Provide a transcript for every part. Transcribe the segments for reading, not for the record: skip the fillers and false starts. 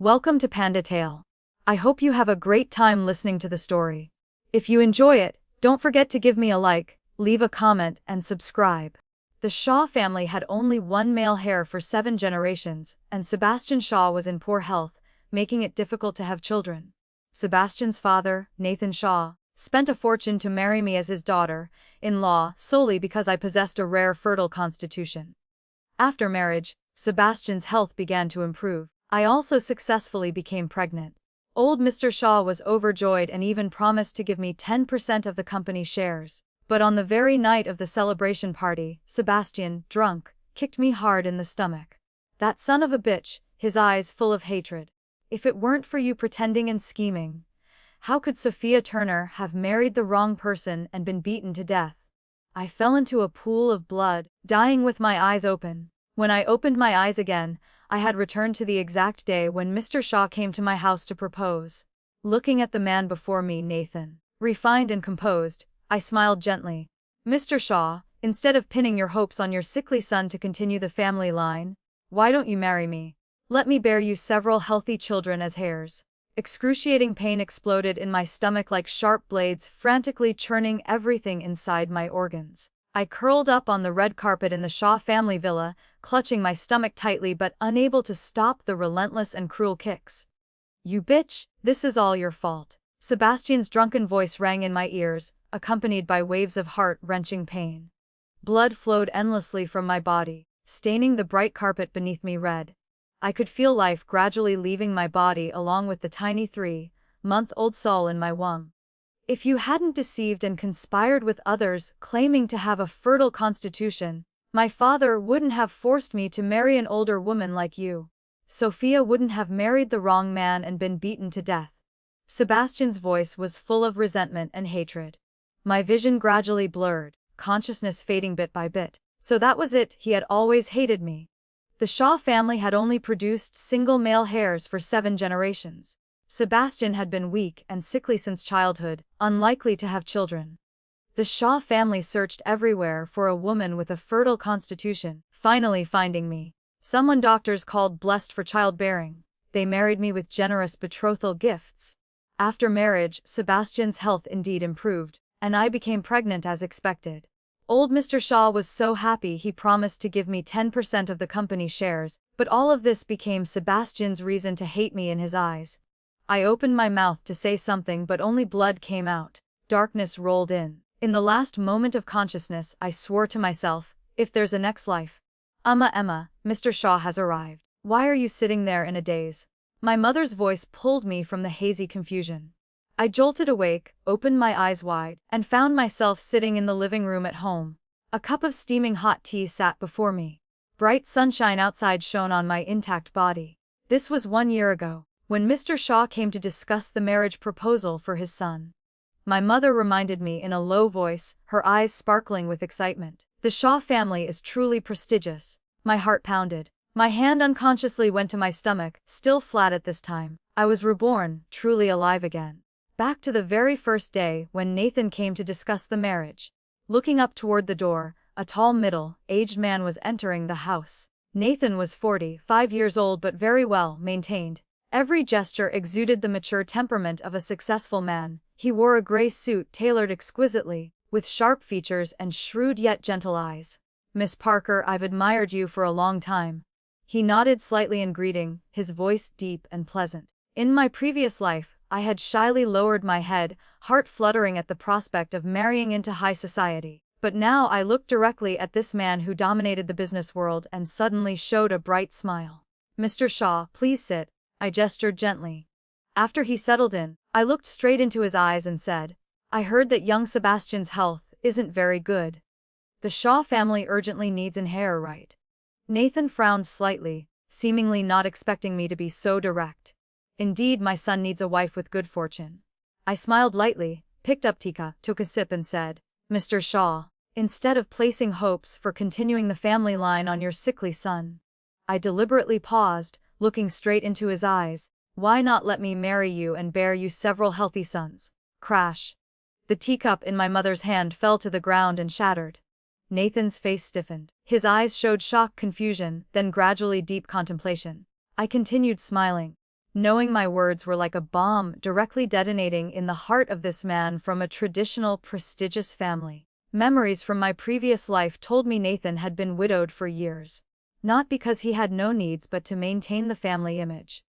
Welcome to Panda Tale. I hope you have a great time listening to the story. If you enjoy it, don't forget to give me a like, leave a comment, and subscribe. The Shaw family had only one male heir for 7 generations, and Sebastian Shaw was in poor health, making it difficult to have children. Sebastian's father, Nathan Shaw, spent a fortune to marry me as his daughter-in-law solely because I possessed a rare fertile constitution. After marriage, Sebastian's health began to improve. I also successfully became pregnant. Old Mr. Shaw was overjoyed and even promised to give me 10% of the company's shares. But on the very night of the celebration party, Sebastian, drunk, kicked me hard in the stomach. That son of a bitch, his eyes full of hatred. If it weren't for you pretending and scheming, how could Sophia Turner have married the wrong person and been beaten to death? I fell into a pool of blood, dying with my eyes open. When I opened my eyes again, I had returned to the exact day when Mr. Shaw came to my house to propose. Looking at the man before me, Nathan, refined and composed, I smiled gently. Mr. Shaw, instead of pinning your hopes on your sickly son to continue the family line, why don't you marry me? Let me bear you several healthy children as heirs. Excruciating pain exploded in my stomach like sharp blades, frantically churning everything inside my organs. I curled up on the red carpet in the Shaw family villa, clutching my stomach tightly but unable to stop the relentless and cruel kicks. You bitch, this is all your fault. Sebastian's drunken voice rang in my ears, accompanied by waves of heart-wrenching pain. Blood flowed endlessly from my body, staining the bright carpet beneath me red. I could feel life gradually leaving my body along with the tiny 3-month-old soul in my womb. If you hadn't deceived and conspired with others, claiming to have a fertile constitution, my father wouldn't have forced me to marry an older woman like you. Sophia wouldn't have married the wrong man and been beaten to death. Sebastian's voice was full of resentment and hatred. My vision gradually blurred, consciousness fading bit by bit. So that was it, he had always hated me. The Shaw family had only produced single male heirs for 7 generations. Sebastian had been weak and sickly since childhood, unlikely to have children. The Shaw family searched everywhere for a woman with a fertile constitution, finally finding me. Someone doctors called blessed for childbearing. They married me with generous betrothal gifts. After marriage, Sebastian's health indeed improved, and I became pregnant as expected. Old Mr. Shaw was so happy he promised to give me 10% of the company shares, but all of this became Sebastian's reason to hate me in his eyes. I opened my mouth to say something but only blood came out. Darkness rolled in. In the last moment of consciousness, I swore to myself, if there's a next life. Emma, Mr. Shaw has arrived. Why are you sitting there in a daze? My mother's voice pulled me from the hazy confusion. I jolted awake, opened my eyes wide, and found myself sitting in the living room at home. A cup of steaming hot tea sat before me. Bright sunshine outside shone on my intact body. This was 1 year ago, when Mr. Shaw came to discuss the marriage proposal for his son. My mother reminded me in a low voice, her eyes sparkling with excitement. The Shaw family is truly prestigious. My heart pounded. My hand unconsciously went to my stomach, still flat at this time. I was reborn, truly alive again. Back to the very first day when Nathan came to discuss the marriage. Looking up toward the door, a tall middle-aged man was entering the house. Nathan was 45 years old but very well maintained. Every gesture exuded the mature temperament of a successful man. He wore a gray suit tailored exquisitely, with sharp features and shrewd yet gentle eyes. Miss Parker, I've admired you for a long time. He nodded slightly in greeting, his voice deep and pleasant. In my previous life, I had shyly lowered my head, heart fluttering at the prospect of marrying into high society. But now I looked directly at this man who dominated the business world and suddenly showed a bright smile. Mr. Shaw, please sit. I gestured gently. After he settled in, I looked straight into his eyes and said, I heard that young Sebastian's health isn't very good. The Shaw family urgently needs an heir, right? Nathan frowned slightly, seemingly not expecting me to be so direct. Indeed, my son needs a wife with good fortune. I smiled lightly, picked up teacup, took a sip and said, Mr. Shaw, instead of placing hopes for continuing the family line on your sickly son. I deliberately paused, looking straight into his eyes. Why not let me marry you and bear you several healthy sons? Crash. The teacup in my mother's hand fell to the ground and shattered. Nathan's face stiffened. His eyes showed shock, confusion, then gradually deep contemplation. I continued smiling. knowing my words were like a bomb directly detonating in the heart of this man from a traditional, prestigious family. Memories from my previous life told me Nathan had been widowed for years, not because he had no needs but to maintain the family image.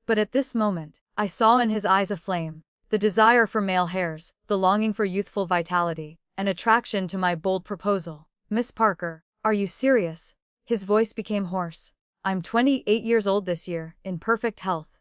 But at this moment, I saw in his eyes a flame, the desire for male heirs, the longing for youthful vitality, an attraction to my bold proposal. "Miss Parker, are you serious?" His voice became hoarse. "I'm 28 years old this year, in perfect health.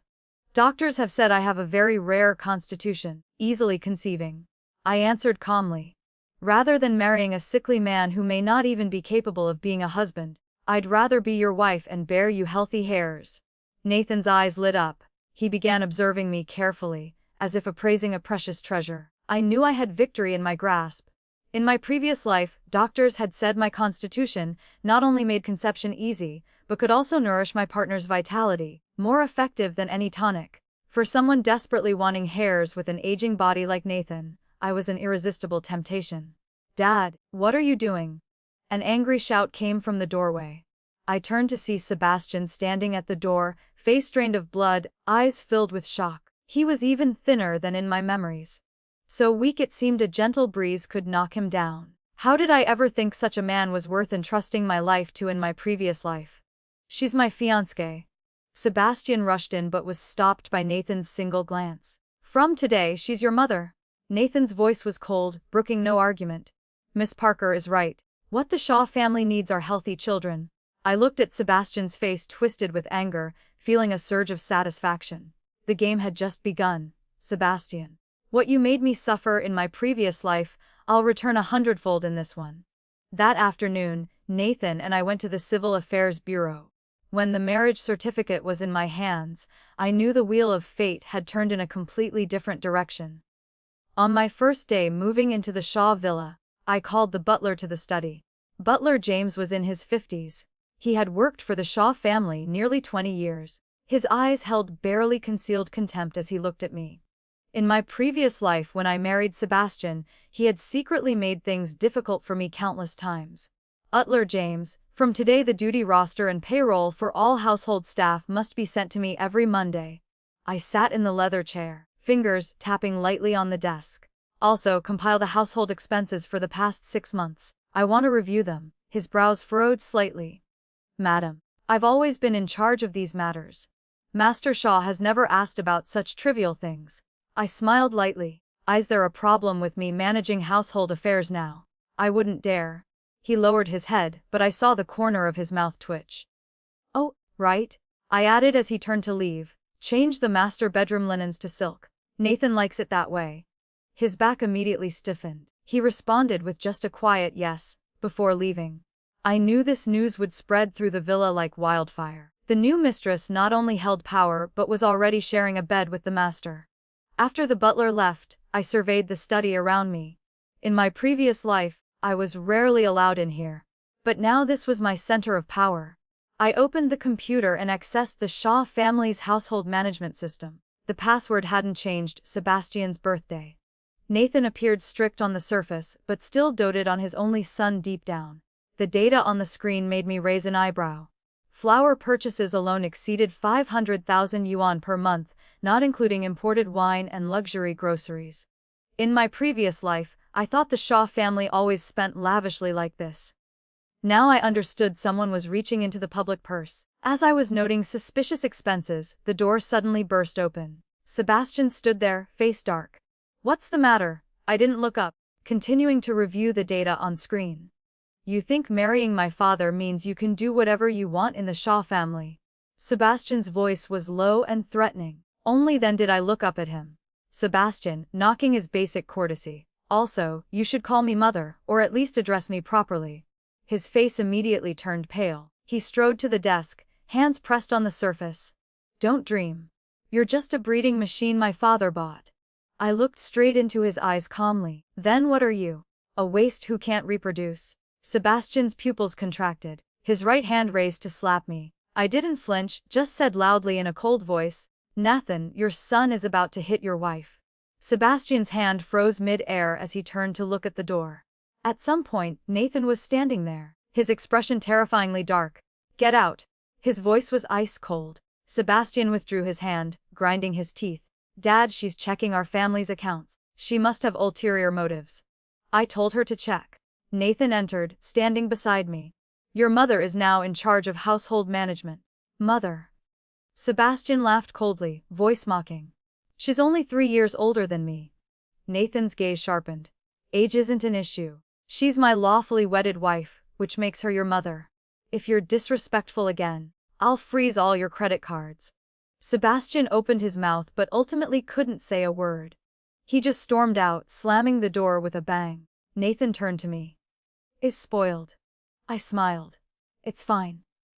Doctors have said I have a very rare constitution, easily conceiving," I answered calmly. "Rather than marrying a sickly man who may not even be capable of being a husband, I'd rather be your wife and bear you healthy heirs." Nathan's eyes lit up. He began observing me carefully, as if appraising a precious treasure. I knew I had victory in my grasp. In my previous life, doctors had said my constitution not only made conception easy, but could also nourish my partner's vitality, more effective than any tonic. For someone desperately wanting heirs with an aging body like Nathan, I was an irresistible temptation. "Dad, what are you doing?" An angry shout came from the doorway. I turned to see Sebastian standing at the door, face drained of blood, eyes filled with shock. He was even thinner than in my memories. So weak it seemed a gentle breeze could knock him down. How did I ever think such a man was worth entrusting my life to in my previous life? "She's my fiancée." Sebastian rushed in but was stopped by Nathan's single glance. "From today, she's your mother." Nathan's voice was cold, brooking no argument. "Miss Parker is right. What the Shaw family needs are healthy children." I looked at Sebastian's face twisted with anger, feeling a surge of satisfaction. The game had just begun. "Sebastian, what you made me suffer in my previous life, I'll return 100-fold in this one." That afternoon, Nathan and I went to the Civil Affairs Bureau. When the marriage certificate was in my hands, I knew the wheel of fate had turned in a completely different direction. On my first day moving into the Shaw villa, I called the butler to the study. Butler James was in his 50s. He had worked for the Shaw family nearly 20 years. His eyes held barely concealed contempt as he looked at me. In my previous life when I married Sebastian, he had secretly made things difficult for me countless times. "Butler James, from today the duty roster and payroll for all household staff must be sent to me every Monday." I sat in the leather chair, fingers tapping lightly on the desk. "Also, compile the household expenses for the past 6 months. I want to review them." His brows furrowed slightly. "Madam, I've always been in charge of these matters. Master Shaw has never asked about such trivial things." I smiled lightly. "Is there a problem with me managing household affairs now?" "I wouldn't dare." He lowered his head, but I saw the corner of his mouth twitch. "Oh, right," I added as he turned to leave. "Change the master bedroom linens to silk. Nathan likes it that way." His back immediately stiffened. He responded with just a quiet yes, before leaving. I knew this news would spread through the villa like wildfire. The new mistress not only held power but was already sharing a bed with the master. After the butler left, I surveyed the study around me. In my previous life, I was rarely allowed in here. But now this was my center of power. I opened the computer and accessed the Shaw family's household management system. The password hadn't changed: Sebastian's birthday. Nathan appeared strict on the surface, but still doted on his only son deep down. The data on the screen made me raise an eyebrow. Flour purchases alone exceeded 500,000 yuan per month, not including imported wine and luxury groceries. In my previous life, I thought the Shaw family always spent lavishly like this. Now I understood someone was reaching into the public purse. As I was noting suspicious expenses, the door suddenly burst open. Sebastian stood there, face dark. "What's the matter?" I didn't look up, continuing to review the data on screen. "You think marrying my father means you can do whatever you want in the Shaw family?" Sebastian's voice was low and threatening. Only then did I look up at him. "Sebastian, knocking is basic courtesy. Also, you should call me mother, or at least address me properly." His face immediately turned pale. He strode to the desk, hands pressed on the surface. "Don't dream. You're just a breeding machine my father bought." I looked straight into his eyes calmly. "Then what are you? A waste who can't reproduce?" Sebastian's pupils contracted. His right hand raised to slap me. I didn't flinch, just said loudly in a cold voice, "Nathan, your son is about to hit your wife." Sebastian's hand froze mid-air as he turned to look at the door. At some point, Nathan was standing there, his expression terrifyingly dark. "Get out." His voice was ice cold. Sebastian withdrew his hand, grinding his teeth. Dad, she's checking our family's accounts. She must have ulterior motives. I told her to check. Nathan entered, standing beside me. Your mother is now in charge of household management. Mother. Sebastian laughed coldly, voice mocking. She's only 3 years older than me. Nathan's gaze sharpened. Age isn't an issue. She's my lawfully wedded wife, which makes her your mother. If you're disrespectful again, I'll freeze all your credit cards. Sebastian opened his mouth but ultimately couldn't say a word. He just stormed out, slamming the door with a bang. Nathan turned to me. Is spoiled. I smiled. It's fine.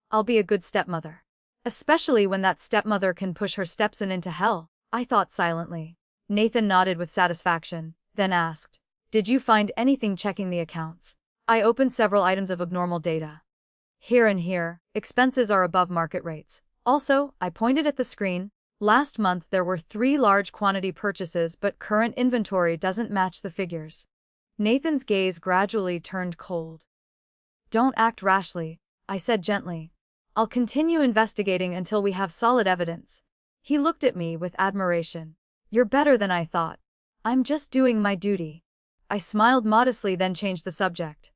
I'll be a good stepmother. Especially when that stepmother can push her stepson into hell, I thought silently. Nathan nodded with satisfaction, then asked, did you find anything checking the accounts? I opened several items of abnormal data. Here and here, expenses are above market rates. Also, I pointed at the screen. Last month there were 3 large quantity purchases but current inventory doesn't match the figures. Nathan's gaze gradually turned cold. Don't act rashly, I said gently. I'll continue investigating until we have solid evidence. He looked at me with admiration. You're better than I thought. I'm just doing my duty. I smiled modestly then changed the subject.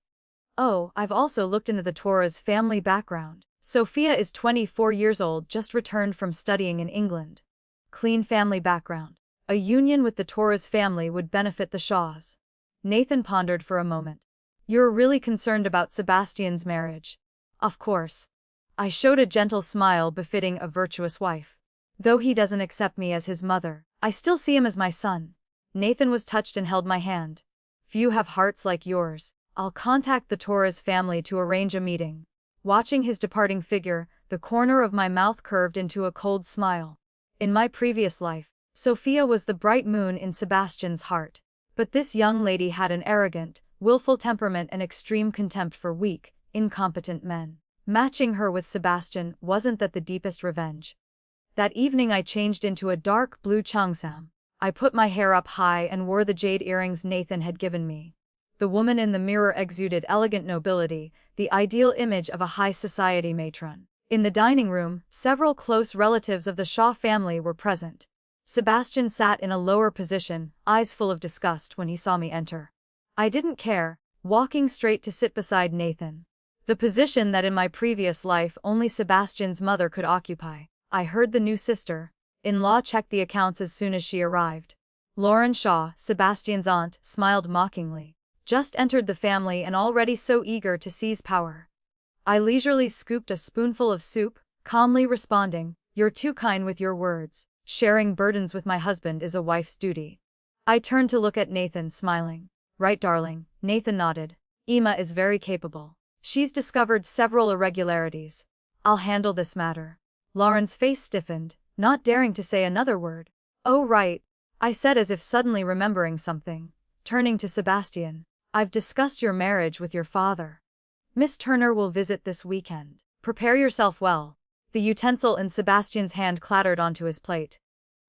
Oh, I've also looked into the Torres family background. Sophia is 24 years old, just returned from studying in England. Clean family background. A union with the Torres family would benefit the Shaws. Nathan pondered for a moment. You're really concerned about Sebastian's marriage? Of course. I showed a gentle smile befitting a virtuous wife. Though he doesn't accept me as his mother, I still see him as my son. Nathan was touched and held my hand. Few have hearts like yours. I'll contact the Torres family to arrange a meeting. Watching his departing figure, the corner of my mouth curved into a cold smile. In my previous life, Sophia was the bright moon in Sebastian's heart. But this young lady had an arrogant, willful temperament and extreme contempt for weak, incompetent men. Matching her with Sebastian wasn't that the deepest revenge. That evening I changed into a dark blue cheongsam. I put my hair up high and wore the jade earrings Nathan had given me. The woman in the mirror exuded elegant nobility, the ideal image of a high society matron. In the dining room, several close relatives of the Shaw family were present. Sebastian sat in a lower position, eyes full of disgust when he saw me enter. I didn't care, walking straight to sit beside Nathan. The position that in my previous life only Sebastian's mother could occupy. I heard the new sister-in-law check the accounts as soon as she arrived. Lauren Shaw, Sebastian's aunt, smiled mockingly. Just entered the family and already so eager to seize power. I leisurely scooped a spoonful of soup, calmly responding, "You're too kind with your words. Sharing burdens with my husband is a wife's duty." I turned to look at Nathan, smiling. "Right, darling," Nathan nodded. "Emma is very capable. She's discovered several irregularities. I'll handle this matter." Lauren's face stiffened, not daring to say another word. "Oh right," I said as if suddenly remembering something. Turning to Sebastian, "I've discussed your marriage with your father. Miss Turner will visit this weekend. Prepare yourself well." The utensil in Sebastian's hand clattered onto his plate.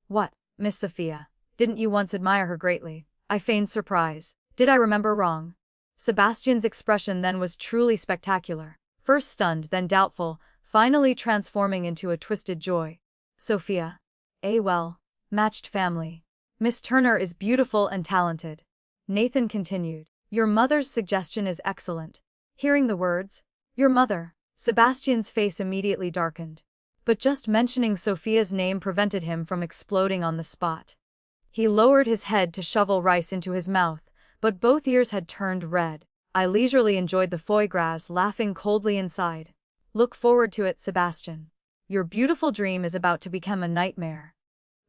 "What, Miss Sophia? Didn't you once admire her greatly?" I feigned surprise. Did I remember wrong? Sebastian's expression then was truly spectacular. First stunned, then doubtful, finally transforming into a twisted joy. "Sophia? Well, matched family. Miss Turner is beautiful and talented." Nathan continued. "Your mother's suggestion is excellent." Hearing the words, "Your mother," Sebastian's face immediately darkened. But just mentioning Sophia's name prevented him from exploding on the spot. He lowered his head to shovel rice into his mouth, but both ears had turned red. I leisurely enjoyed the foie gras, laughing coldly inside. "Look forward to it, Sebastian. Your beautiful dream is about to become a nightmare."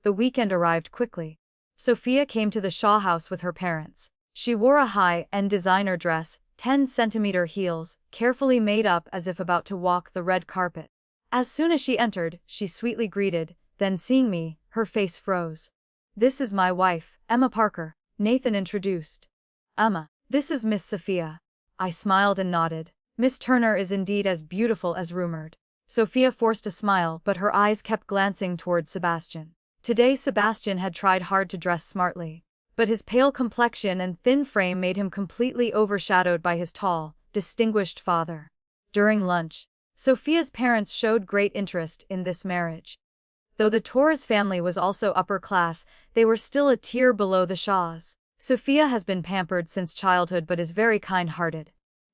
The weekend arrived quickly. Sophia came to the Shaw house with her parents. She wore a high-end designer dress, 10-centimeter heels, carefully made up as if about to walk the red carpet. As soon as she entered, she sweetly greeted, then seeing me, her face froze. "This is my wife, Emma Parker," Nathan introduced. "Emma, this is Miss Sophia." I smiled and nodded. Miss Turner is indeed as beautiful as rumored. Sophia forced a smile, but her eyes kept glancing toward Sebastian. Today Sebastian had tried hard to dress smartly, but his pale complexion and thin frame made him completely overshadowed by his tall, distinguished father. During lunch, Sophia's parents showed great interest in this marriage. Though the Torres family was also upper class, they were still a tier below the Shaws. Sophia has been pampered since childhood but is very kind-hearted.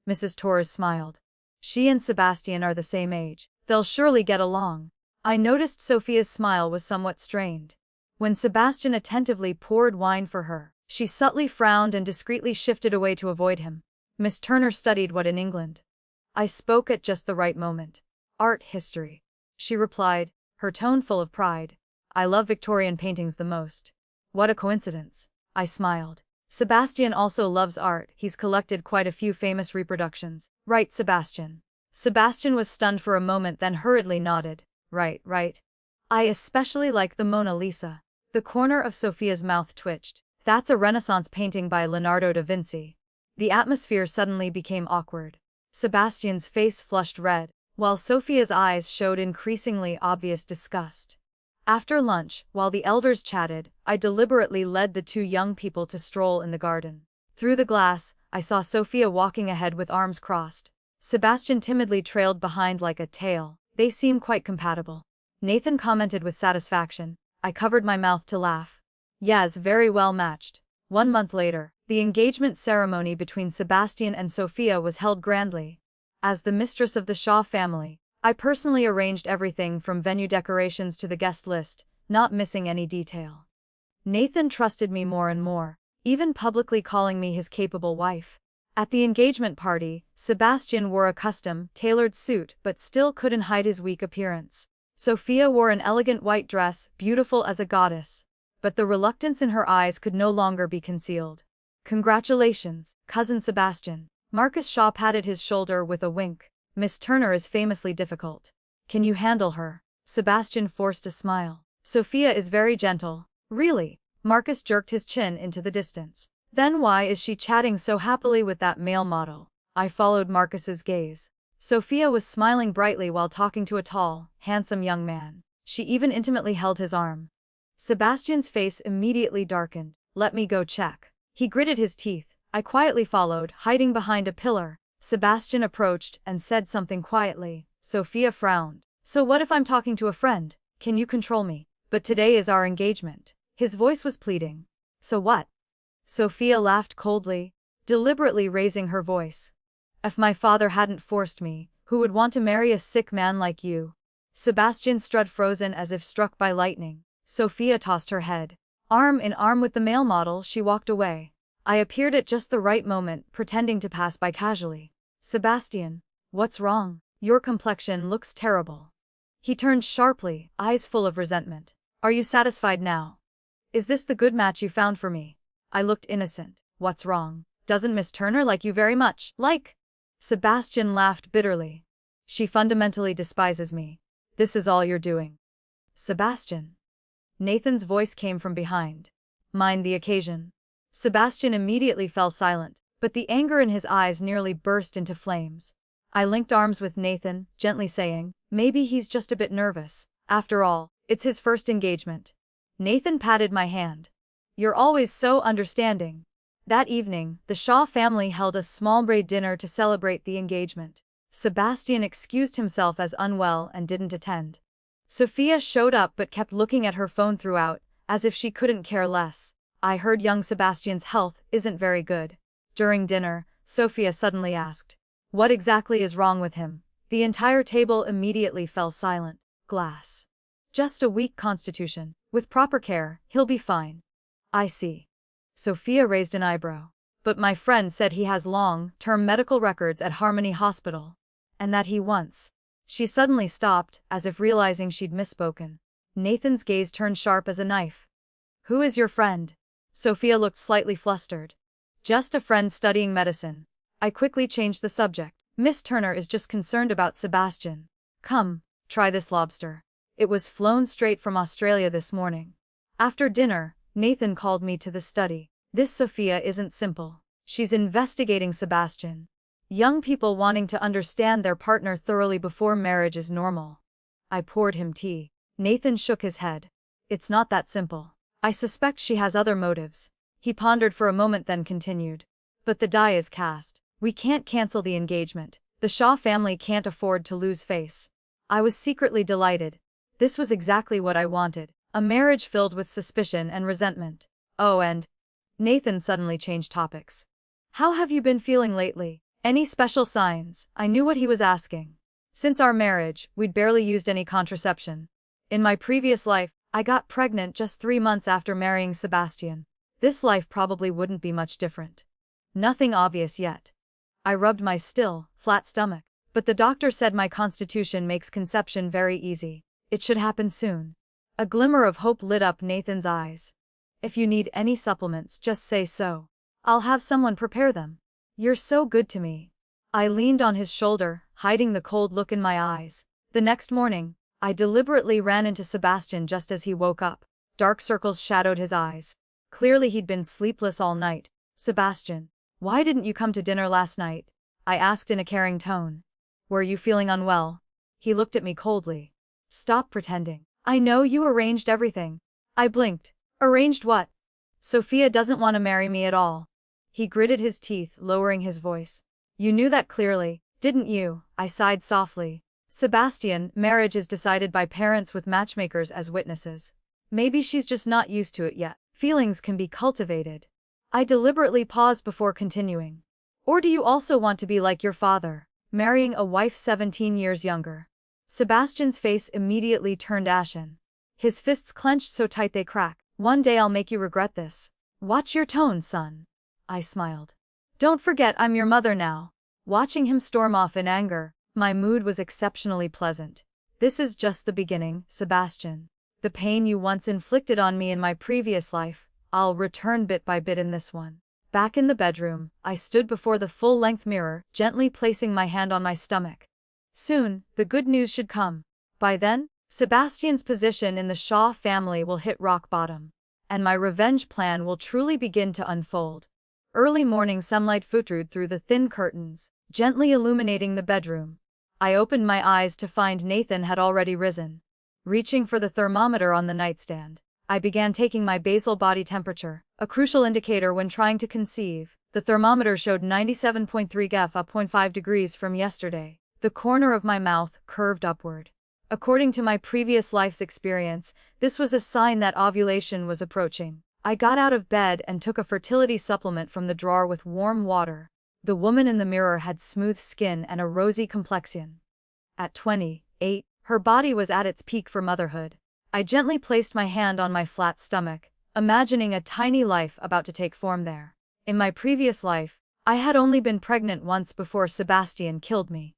Mrs. Torres smiled. She and Sebastian are the same age. They'll surely get along. I noticed Sophia's smile was somewhat strained. When Sebastian attentively poured wine for her, she subtly frowned and discreetly shifted away to avoid him. Miss Turner studied what in England? I spoke at just the right moment. Art history. She replied, her tone full of pride. I love Victorian paintings the most. What a coincidence. I smiled. Sebastian also loves art, he's collected quite a few famous reproductions. Right, Sebastian? Sebastian was stunned for a moment then hurriedly nodded. Right. I especially like the Mona Lisa. The corner of Sophia's mouth twitched. That's a Renaissance painting by Leonardo da Vinci. The atmosphere suddenly became awkward. Sebastian's face flushed red, while Sophia's eyes showed increasingly obvious disgust. After lunch, while the elders chatted, I deliberately led the two young people to stroll in the garden. Through the glass, I saw Sophia walking ahead with arms crossed. Sebastian timidly trailed behind like a tail. They seem quite compatible. Nathan commented with satisfaction. I covered my mouth to laugh. Yes, very well matched. 1 month later, the engagement ceremony between Sebastian and Sophia was held grandly. As the mistress of the Shaw family, I personally arranged everything from venue decorations to the guest list, not missing any detail. Nathan trusted me more and more, even publicly calling me his capable wife. At the engagement party, Sebastian wore a custom, tailored suit but still couldn't hide his weak appearance. Sophia wore an elegant white dress, beautiful as a goddess. But the reluctance in her eyes could no longer be concealed. Congratulations, cousin Sebastian. Marcus Shaw patted his shoulder with a wink. Miss Turner is famously difficult. Can you handle her? Sebastian forced a smile. Sophia is very gentle. Really? Marcus jerked his chin into the distance. Then why is she chatting so happily with that male model? I followed Marcus's gaze. Sophia was smiling brightly while talking to a tall, handsome young man. She even intimately held his arm. Sebastian's face immediately darkened. Let me go check. He gritted his teeth. I quietly followed, hiding behind a pillar. Sebastian approached and said something quietly. Sophia frowned. So what if I'm talking to a friend? Can you control me? But today is our engagement. His voice was pleading. So what? Sophia laughed coldly, deliberately raising her voice. If my father hadn't forced me, who would want to marry a sick man like you? Sebastian stood frozen as if struck by lightning. Sophia tossed her head. Arm in arm with the male model, she walked away. I appeared at just the right moment, pretending to pass by casually. Sebastian, what's wrong? Your complexion looks terrible. He turned sharply, eyes full of resentment. Are you satisfied now? Is this the good match you found for me? I looked innocent. What's wrong? Doesn't Miss Turner like you very much? Like? Sebastian laughed bitterly. She fundamentally despises me. This is all you're doing. Sebastian. Nathan's voice came from behind. Mind the occasion. Sebastian immediately fell silent, but the anger in his eyes nearly burst into flames. I linked arms with Nathan, gently saying, maybe he's just a bit nervous. After all, it's his first engagement. Nathan patted my hand. You're always so understanding. That evening, the Shaw family held a small dinner to celebrate the engagement. Sebastian excused himself as unwell and didn't attend. Sophia showed up but kept looking at her phone throughout, as if she couldn't care less. I heard young Sebastian's health isn't very good. During dinner, Sophia suddenly asked, what exactly is wrong with him? The entire table immediately fell silent. Glass. Just a weak constitution. With proper care, he'll be fine. I see. Sophia raised an eyebrow. But my friend said he has long-term medical records at Harmony Hospital. And that he once. She suddenly stopped, as if realizing she'd misspoken. Nathan's gaze turned sharp as a knife. Who is your friend? Sophia looked slightly flustered. Just a friend studying medicine. I quickly changed the subject. Miss Turner is just concerned about Sebastian. Come, try this lobster. It was flown straight from Australia this morning. After dinner, Nathan called me to the study. This Sophia isn't simple. She's investigating Sebastian. Young people wanting to understand their partner thoroughly before marriage is normal. I poured him tea. Nathan shook his head. It's not that simple. I suspect she has other motives. He pondered for a moment then continued. But the die is cast. We can't cancel the engagement. The Shaw family can't afford to lose face. I was secretly delighted. This was exactly what I wanted, a marriage filled with suspicion and resentment. Oh, and Nathan suddenly changed topics. How have you been feeling lately? Any special signs? I knew what he was asking. Since our marriage, we'd barely used any contraception. In my previous life, I got pregnant just 3 months after marrying Sebastian. This life probably wouldn't be much different. Nothing obvious yet. I rubbed my still, flat stomach. But the doctor said my constitution makes conception very easy. It should happen soon. A glimmer of hope lit up Nathan's eyes. If you need any supplements, just say so. I'll have someone prepare them. You're so good to me. I leaned on his shoulder, hiding the cold look in my eyes. The next morning, I deliberately ran into Sebastian just as he woke up. Dark circles shadowed his eyes. Clearly he'd been sleepless all night. Sebastian, why didn't you come to dinner last night? I asked in a caring tone. Were you feeling unwell? He looked at me coldly. Stop pretending. I know you arranged everything. I blinked. Arranged what? Sophia doesn't want to marry me at all. He gritted his teeth, lowering his voice. You knew that clearly, didn't you? I sighed softly. Sebastian, marriage is decided by parents with matchmakers as witnesses. Maybe she's just not used to it yet. Feelings can be cultivated. I deliberately paused before continuing. Or do you also want to be like your father, marrying a wife 17 years younger? Sebastian's face immediately turned ashen. His fists clenched so tight they cracked. One day I'll make you regret this. Watch your tone, son. I smiled. Don't forget I'm your mother now. Watching him storm off in anger, my mood was exceptionally pleasant. This is just the beginning, Sebastian. The pain you once inflicted on me in my previous life, I'll return bit by bit in this one. Back in the bedroom, I stood before the full-length mirror, gently placing my hand on my stomach. Soon, the good news should come. By then, Sebastian's position in the Shaw family will hit rock bottom, and my revenge plan will truly begin to unfold. Early morning sunlight filtered through the thin curtains, gently illuminating the bedroom. I opened my eyes to find Nathan had already risen. Reaching for the thermometer on the nightstand, I began taking my basal body temperature, a crucial indicator when trying to conceive. The thermometer showed 97.3 Gef, up 0.5 degrees from yesterday. The corner of my mouth curved upward. According to my previous life's experience, this was a sign that ovulation was approaching. I got out of bed and took a fertility supplement from the drawer with warm water. The woman in the mirror had smooth skin and a rosy complexion. At 28, her body was at its peak for motherhood. I gently placed my hand on my flat stomach, imagining a tiny life about to take form there. In my previous life, I had only been pregnant once before Sebastian killed me.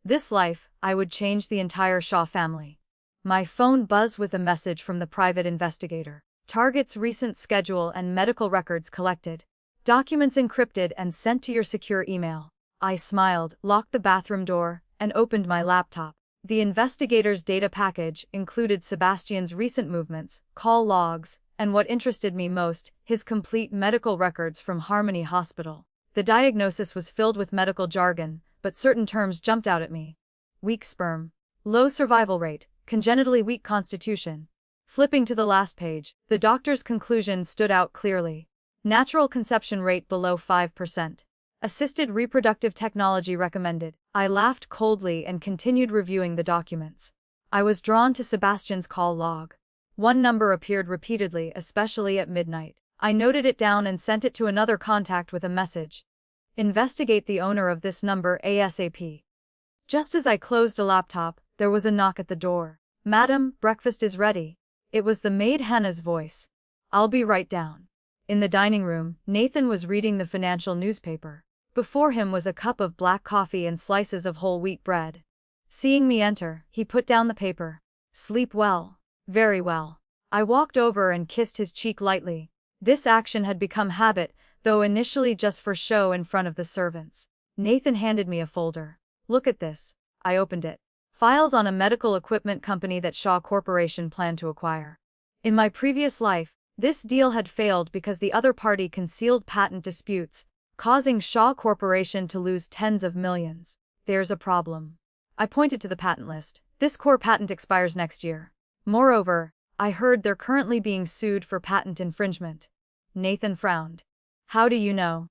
This life, I would change the entire Shaw family. My phone buzzed with a message from the private investigator. Target's recent schedule and medical records collected. Documents encrypted and sent to your secure email. I smiled, locked the bathroom door, and opened my laptop. The investigator's data package included Sebastian's recent movements, call logs, and what interested me most, his complete medical records from Harmony Hospital. The diagnosis was filled with medical jargon, but certain terms jumped out at me. Weak sperm, low survival rate, congenitally weak constitution. Flipping to the last page, the doctor's conclusion stood out clearly. Natural conception rate below 5%. Assisted reproductive technology recommended. I laughed coldly and continued reviewing the documents. I was drawn to Sebastian's call log. One number appeared repeatedly, especially at midnight. I noted it down and sent it to another contact with a message. Investigate the owner of this number ASAP. Just as I closed a laptop, there was a knock at the door. Madam, breakfast is ready. It was the maid Hannah's voice. I'll be right down. In the dining room, Nathan was reading the financial newspaper. Before him was a cup of black coffee and slices of whole wheat bread. Seeing me enter, he put down the paper. Sleep well. Very well. I walked over and kissed his cheek lightly. This action had become habit, though initially just for show in front of the servants. Nathan handed me a folder. Look at this. I opened it. Files on a medical equipment company that Shaw Corporation planned to acquire. In my previous life, this deal had failed because the other party concealed patent disputes, causing Shaw Corporation to lose tens of millions. There's a problem. I pointed to the patent list. This core patent expires next year. Moreover, I heard they're currently being sued for patent infringement. Nathan frowned. How do you know?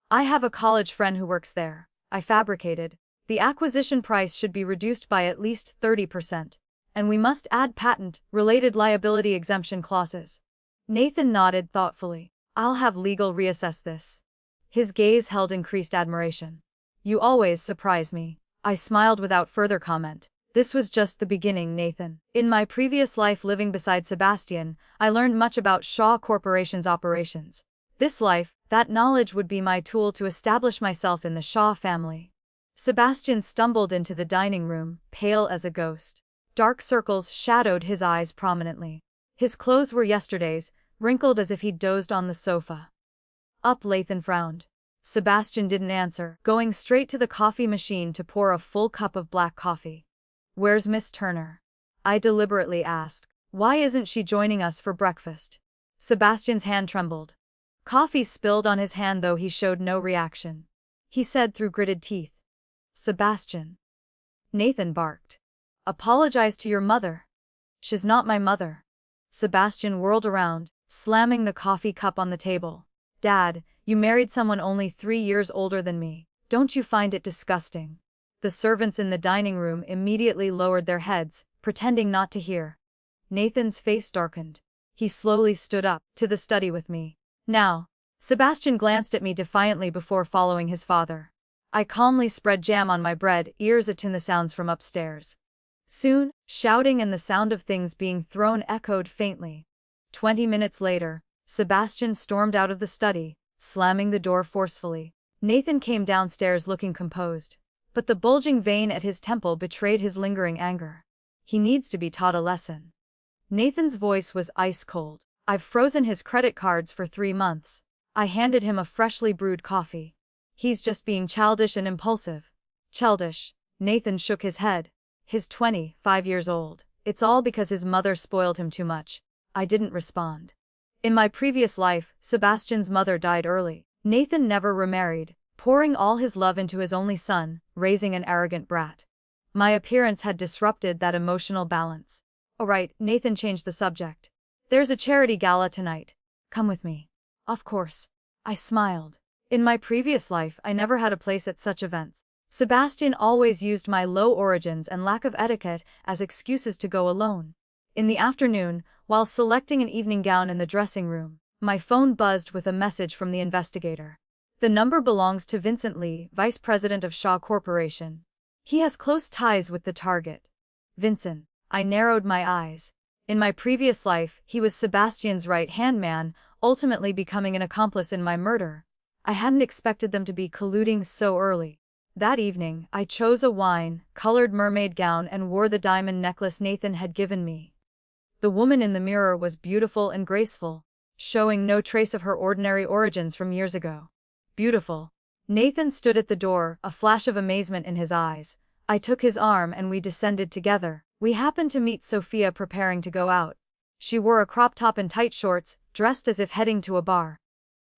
I have a college friend who works there. I fabricated. The acquisition price should be reduced by at least 30%. And we must add patent-related liability exemption clauses. Nathan nodded thoughtfully. I'll have legal reassess this. His gaze held increased admiration. You always surprise me. I smiled without further comment. This was just the beginning, Nathan. In my previous life living beside Sebastian, I learned much about Shaw Corporation's operations. This life, that knowledge would be my tool to establish myself in the Shaw family. Sebastian stumbled into the dining room, pale as a ghost. Dark circles shadowed his eyes prominently. His clothes were yesterday's, wrinkled as if he'd dozed on the sofa. Up, Lathan frowned. Sebastian didn't answer, going straight to the coffee machine to pour a full cup of black coffee. Where's Miss Turner? I deliberately asked. Why isn't she joining us for breakfast? Sebastian's hand trembled. Coffee spilled on his hand though he showed no reaction. He said through gritted teeth. Sebastian. Nathan barked. Apologize to your mother. She's not my mother. Sebastian whirled around, slamming the coffee cup on the table. Dad, you married someone only 3 years older than me. Don't you find it disgusting? The servants in the dining room immediately lowered their heads, pretending not to hear. Nathan's face darkened. He slowly stood up, to the study with me. Now. Sebastian glanced at me defiantly before following his father. I calmly spread jam on my bread, ears attuned to the sounds from upstairs. Soon, shouting and the sound of things being thrown echoed faintly. 20 minutes later, Sebastian stormed out of the study, slamming the door forcefully. Nathan came downstairs looking composed, but the bulging vein at his temple betrayed his lingering anger. He needs to be taught a lesson. Nathan's voice was ice cold. I've frozen his credit cards for 3 months. I handed him a freshly brewed coffee. He's just being childish and impulsive. Childish. Nathan shook his head. He's 25 years old. It's all because his mother spoiled him too much. I didn't respond. In my previous life, Sebastian's mother died early. Nathan never remarried, pouring all his love into his only son, raising an arrogant brat. My appearance had disrupted that emotional balance. Alright, Nathan changed the subject. There's a charity gala tonight. Come with me. Of course. I smiled. In my previous life, I never had a place at such events. Sebastian always used my low origins and lack of etiquette as excuses to go alone. In the afternoon, while selecting an evening gown in the dressing room, my phone buzzed with a message from the investigator. The number belongs to Vincent Lee, vice president of Shaw Corporation. He has close ties with the target. Vincent. I narrowed my eyes. In my previous life, he was Sebastian's right-hand man, ultimately becoming an accomplice in my murder. I hadn't expected them to be colluding so early. That evening, I chose a wine-colored mermaid gown and wore the diamond necklace Nathan had given me. The woman in the mirror was beautiful and graceful, showing no trace of her ordinary origins from years ago. Beautiful. Nathan stood at the door, a flash of amazement in his eyes. I took his arm and we descended together. We happened to meet Sophia preparing to go out. She wore a crop top and tight shorts, dressed as if heading to a bar.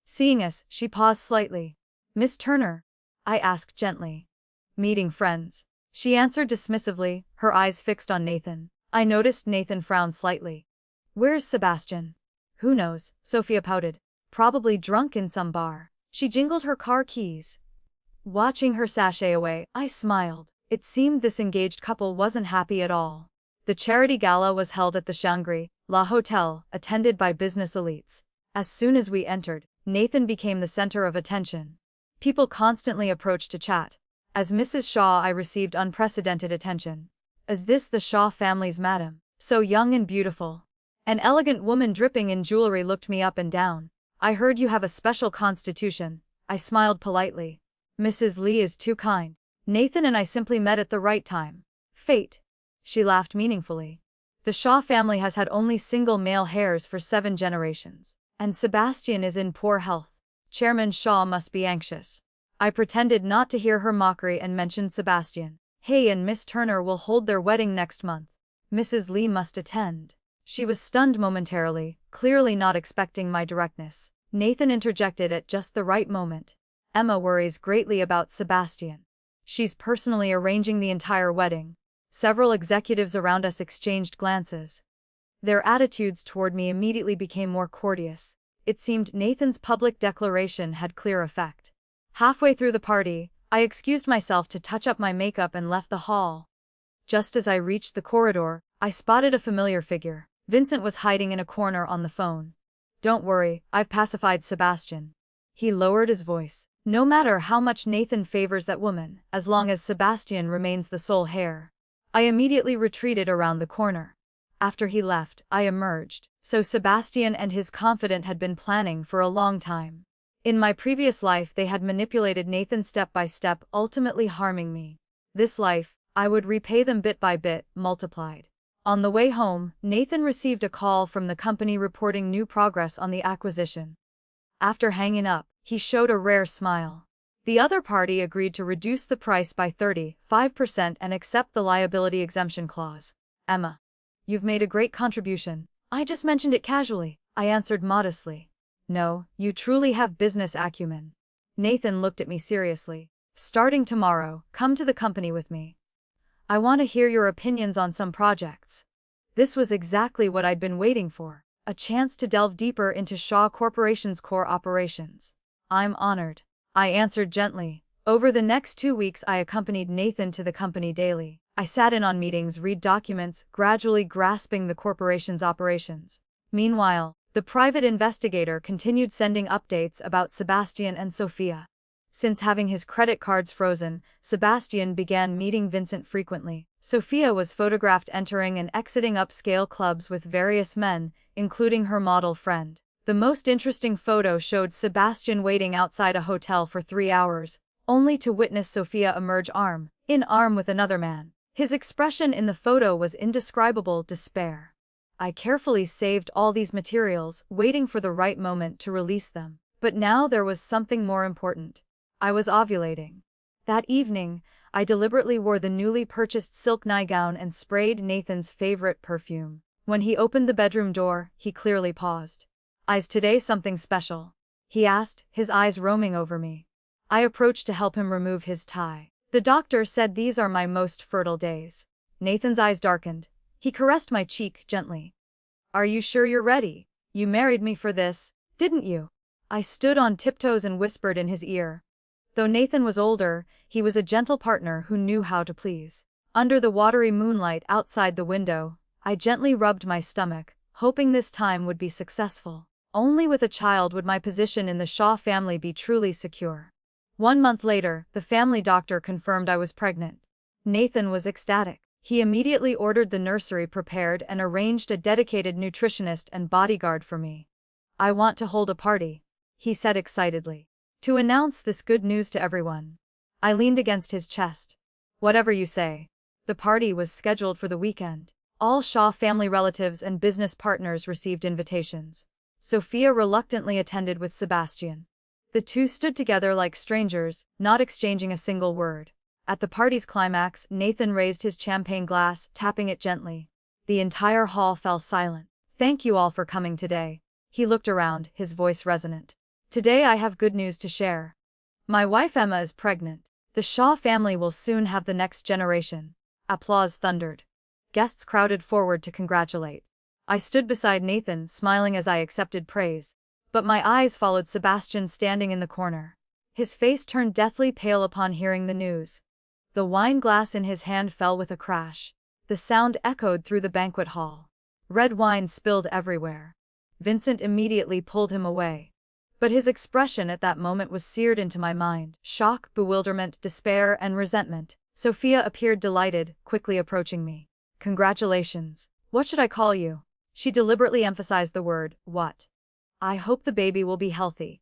Seeing us, she paused slightly. Miss Turner? I asked gently. Meeting friends. She answered dismissively, her eyes fixed on Nathan. I noticed Nathan frowned slightly. Where's Sebastian? Who knows, Sophia pouted. Probably drunk in some bar. She jingled her car keys. Watching her sashay away, I smiled. It seemed this engaged couple wasn't happy at all. The charity gala was held at the Shangri-La Hotel, attended by business elites. As soon as we entered, Nathan became the center of attention. People constantly approached to chat. As Mrs. Shaw, I received unprecedented attention. Is this the Shaw family's madam? So young and beautiful. An elegant woman dripping in jewelry looked me up and down. I heard you have a special constitution. I smiled politely. Mrs. Lee is too kind. Nathan and I simply met at the right time. Fate. She laughed meaningfully. The Shaw family has had only single male heirs for 7 generations. And Sebastian is in poor health. Chairman Shaw must be anxious. I pretended not to hear her mockery and mentioned Sebastian. He and Miss Turner will hold their wedding next month. Mrs. Lee must attend. She was stunned momentarily, clearly not expecting my directness. Nathan interjected at just the right moment. Emma worries greatly about Sebastian. She's personally arranging the entire wedding. Several executives around us exchanged glances. Their attitudes toward me immediately became more courteous. It seemed Nathan's public declaration had clear effect. Halfway through the party, I excused myself to touch up my makeup and left the hall. Just as I reached the corridor, I spotted a familiar figure. Vincent was hiding in a corner on the phone. Don't worry, I've pacified Sebastian. He lowered his voice. No matter how much Nathan favors that woman, as long as Sebastian remains the sole heir. I immediately retreated around the corner. After he left, I emerged. So Sebastian and his confidant had been planning for a long time. In my previous life they had manipulated Nathan step by step, ultimately harming me. This life, I would repay them bit by bit, multiplied. On the way home, Nathan received a call from the company reporting new progress on the acquisition. After hanging up, he showed a rare smile. The other party agreed to reduce the price by 35% and accept the liability exemption clause. Emma, you've made a great contribution. I just mentioned it casually, I answered modestly. No, you truly have business acumen. Nathan looked at me seriously. Starting tomorrow, come to the company with me. I want to hear your opinions on some projects. This was exactly what I'd been waiting for, a chance to delve deeper into Shaw Corporation's core operations. I'm honored, I answered gently. Over the next 2 weeks I accompanied Nathan to the company daily. I sat in on meetings, read documents, gradually grasping the corporation's operations. Meanwhile, the private investigator continued sending updates about Sebastian and Sophia. Since having his credit cards frozen, Sebastian began meeting Vincent frequently. Sophia was photographed entering and exiting upscale clubs with various men, including her model friend. The most interesting photo showed Sebastian waiting outside a hotel for 3 hours, only to witness Sophia emerge arm in arm with another man. His expression in the photo was indescribable despair. I carefully saved all these materials, waiting for the right moment to release them. But now there was something more important. I was ovulating. That evening, I deliberately wore the newly purchased silk nightgown and sprayed Nathan's favorite perfume. When he opened the bedroom door, he clearly paused. Is today something special? He asked, his eyes roaming over me. I approached to help him remove his tie. The doctor said these are my most fertile days. Nathan's eyes darkened. He caressed my cheek gently. Are you sure you're ready? You married me for this, didn't you? I stood on tiptoes and whispered in his ear. Though Nathan was older, he was a gentle partner who knew how to please. Under the watery moonlight outside the window, I gently rubbed my stomach, hoping this time would be successful. Only with a child would my position in the Shaw family be truly secure. 1 month later, the family doctor confirmed I was pregnant. Nathan was ecstatic. He immediately ordered the nursery prepared and arranged a dedicated nutritionist and bodyguard for me. I want to hold a party, he said excitedly, to announce this good news to everyone. I leaned against his chest. Whatever you say. The party was scheduled for the weekend. All Shaw family relatives and business partners received invitations. Sophia reluctantly attended with Sebastian. The two stood together like strangers, not exchanging a single word. At the party's climax, Nathan raised his champagne glass, tapping it gently. The entire hall fell silent. Thank you all for coming today. He looked around, his voice resonant. Today I have good news to share. My wife Emma is pregnant. The Shaw family will soon have the next generation. Applause thundered. Guests crowded forward to congratulate. I stood beside Nathan, smiling as I accepted praise. But my eyes followed Sebastian standing in the corner. His face turned deathly pale upon hearing the news. The wine glass in his hand fell with a crash. The sound echoed through the banquet hall. Red wine spilled everywhere. Vincent immediately pulled him away. But his expression at that moment was seared into my mind. Shock, bewilderment, despair, and resentment. Sophia appeared delighted, quickly approaching me. Congratulations. What should I call you? She deliberately emphasized the word, what. I hope the baby will be healthy.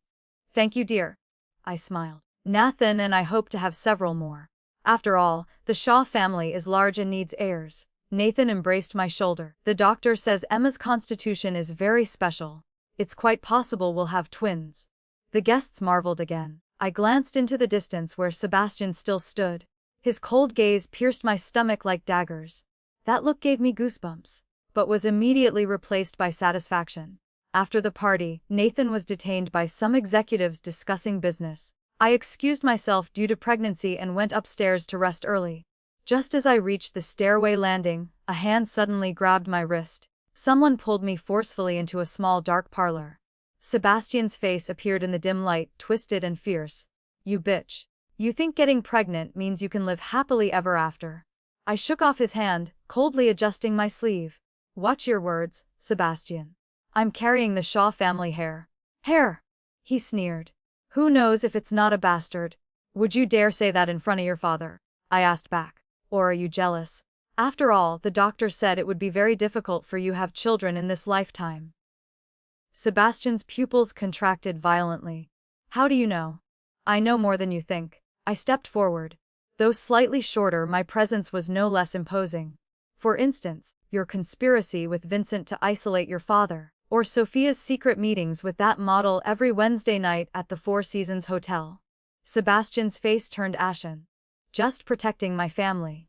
Thank you, dear. I smiled. Nathan and I hope to have several more. After all, the Shaw family is large and needs heirs. Nathan embraced my shoulder. The doctor says Emma's constitution is very special. It's quite possible we'll have twins. The guests marveled again. I glanced into the distance where Sebastian still stood. His cold gaze pierced my stomach like daggers. That look gave me goosebumps, but was immediately replaced by satisfaction. After the party, Nathan was detained by some executives discussing business. I excused myself due to pregnancy and went upstairs to rest early. Just as I reached the stairway landing, a hand suddenly grabbed my wrist. Someone pulled me forcefully into a small dark parlor. Sebastian's face appeared in the dim light, twisted and fierce. You bitch. You think getting pregnant means you can live happily ever after. I shook off his hand, coldly adjusting my sleeve. Watch your words, Sebastian. I'm carrying the Shaw family heir. Heir! He sneered. Who knows if it's not a bastard? Would you dare say that in front of your father? I asked back. Or are you jealous? After all, the doctor said it would be very difficult for you to have children in this lifetime. Sebastian's pupils contracted violently. How do you know? I know more than you think. I stepped forward. Though slightly shorter, my presence was no less imposing. For instance, your conspiracy with Vincent to isolate your father, or Sophia's secret meetings with that model every Wednesday night at the Four Seasons Hotel. Sebastian's face turned ashen. Just protecting my family.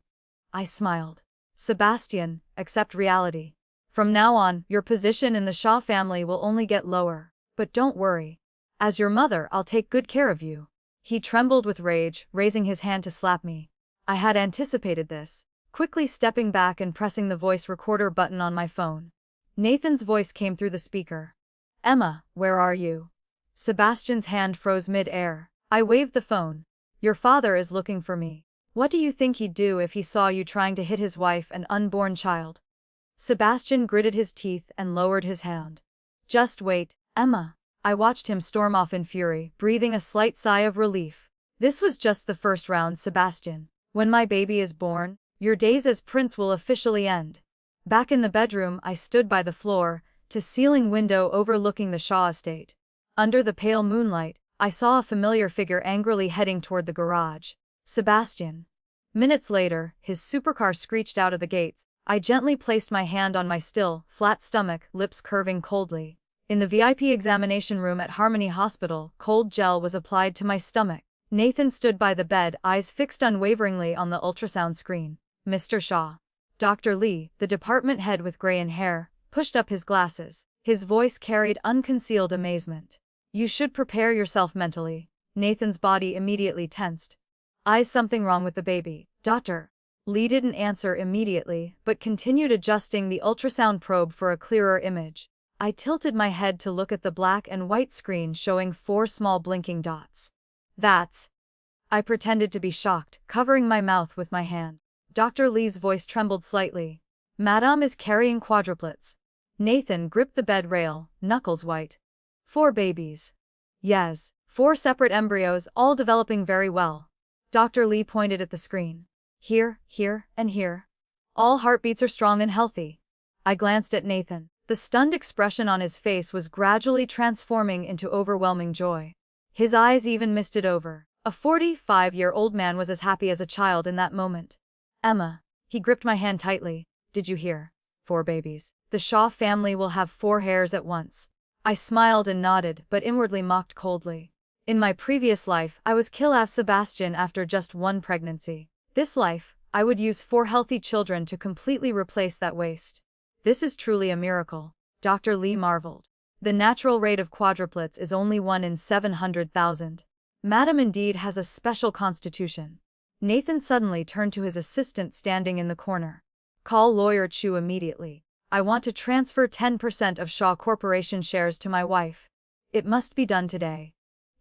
I smiled. Sebastian, accept reality. From now on, your position in the Shaw family will only get lower. But don't worry. As your mother, I'll take good care of you. He trembled with rage, raising his hand to slap me. I had anticipated this, quickly stepping back and pressing the voice recorder button on my phone. Nathan's voice came through the speaker. Emma, where are you? Sebastian's hand froze mid-air. I waved the phone. Your father is looking for me. What do you think he'd do if he saw you trying to hit his wife and unborn child? Sebastian gritted his teeth and lowered his hand. Just wait, Emma. I watched him storm off in fury, breathing a slight sigh of relief. This was just the first round, Sebastian. When my baby is born, your days as prince will officially end. Back in the bedroom, I stood by the floor-to-ceiling window overlooking the Shaw estate. Under the pale moonlight, I saw a familiar figure angrily heading toward the garage. Sebastian. Minutes later, his supercar screeched out of the gates. I gently placed my hand on my still, flat stomach, lips curving coldly. In the VIP examination room at Harmony Hospital, cold gel was applied to my stomach. Nathan stood by the bed, eyes fixed unwaveringly on the ultrasound screen. Mr. Shaw. Dr. Lee, the department head with gray hair, pushed up his glasses. His voice carried unconcealed amazement. You should prepare yourself mentally. Nathan's body immediately tensed. Is something wrong with the baby, doctor? Lee didn't answer immediately, but continued adjusting the ultrasound probe for a clearer image. I tilted my head to look at the black and white screen showing 4 small blinking dots. That's... I pretended to be shocked, covering my mouth with my hand. Dr. Lee's voice trembled slightly. Madame is carrying quadruplets. Nathan gripped the bed rail, knuckles white. 4 babies. Yes, 4 separate embryos, all developing very well. Dr. Lee pointed at the screen. Here, here, and here. All heartbeats are strong and healthy. I glanced at Nathan. The stunned expression on his face was gradually transforming into overwhelming joy. His eyes even misted over. A 45-year-old man was as happy as a child in that moment. Emma. He gripped my hand tightly. Did you hear? 4 babies. The Shaw family will have 4 heirs at once. I smiled and nodded, but inwardly mocked coldly. In my previous life, I was killed Sebastian after just 1 pregnancy. This life, I would use 4 healthy children to completely replace that waste. This is truly a miracle, Dr. Lee marveled. The natural rate of quadruplets is only 1 in 700,000. Madam indeed has a special constitution. Nathan suddenly turned to his assistant standing in the corner. Call lawyer Chu immediately. I want to transfer 10% of Shaw Corporation shares to my wife. It must be done today.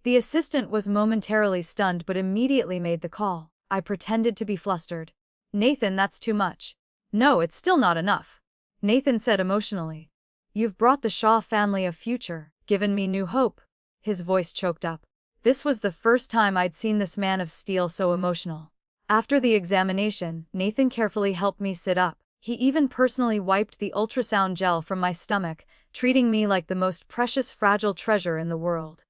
The assistant was momentarily stunned but immediately made the call. I pretended to be flustered. Nathan, that's too much. No, it's still not enough. Nathan said emotionally. You've brought the Shaw family a future, given me new hope. His voice choked up. This was the first time I'd seen this man of steel so emotional. After the examination, Nathan carefully helped me sit up. He even personally wiped the ultrasound gel from my stomach, treating me like the most precious fragile treasure in the world.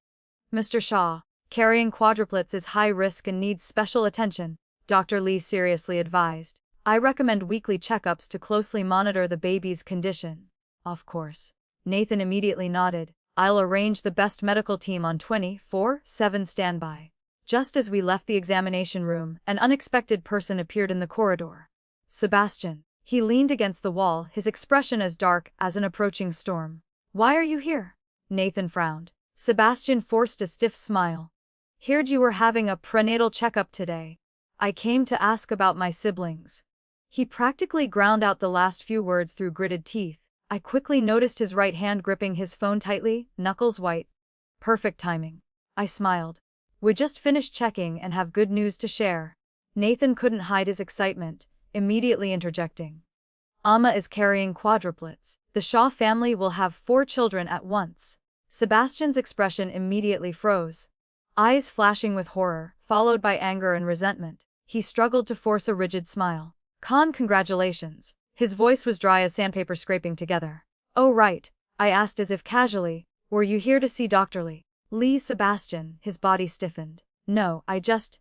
Mr. Shaw, carrying quadruplets is high risk and needs special attention, Dr. Lee seriously advised. I recommend weekly checkups to closely monitor the baby's condition. Of course. Nathan immediately nodded. I'll arrange the best medical team on 24/7 standby. Just as we left the examination room, an unexpected person appeared in the corridor. Sebastian. He leaned against the wall, his expression as dark as an approaching storm. Why are you here? Nathan frowned. Sebastian forced a stiff smile. Heard you were having a prenatal checkup today. I came to ask about my siblings. He practically ground out the last few words through gritted teeth. I quickly noticed his right hand gripping his phone tightly, knuckles white. Perfect timing. I smiled. We just finished checking and have good news to share. Nathan couldn't hide his excitement. immediately interjecting. Amma is carrying quadruplets. The Shaw family will have 4 children at once. Sebastian's expression immediately froze. Eyes flashing with horror, followed by anger and resentment. He struggled to force a rigid smile. Congratulations. His voice was dry as sandpaper scraping together. Oh right, I asked as if casually, were you here to see Dr. Lee? Sebastian, his body stiffened. No, I just…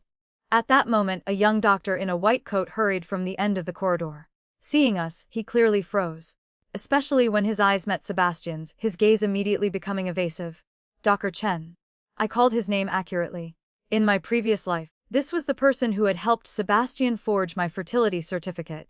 At that moment, a young doctor in a white coat hurried from the end of the corridor. Seeing us, he clearly froze. Especially when his eyes met Sebastian's, his gaze immediately becoming evasive. Dr. Chen. I called his name accurately. In my previous life, this was the person who had helped Sebastian forge my fertility certificate.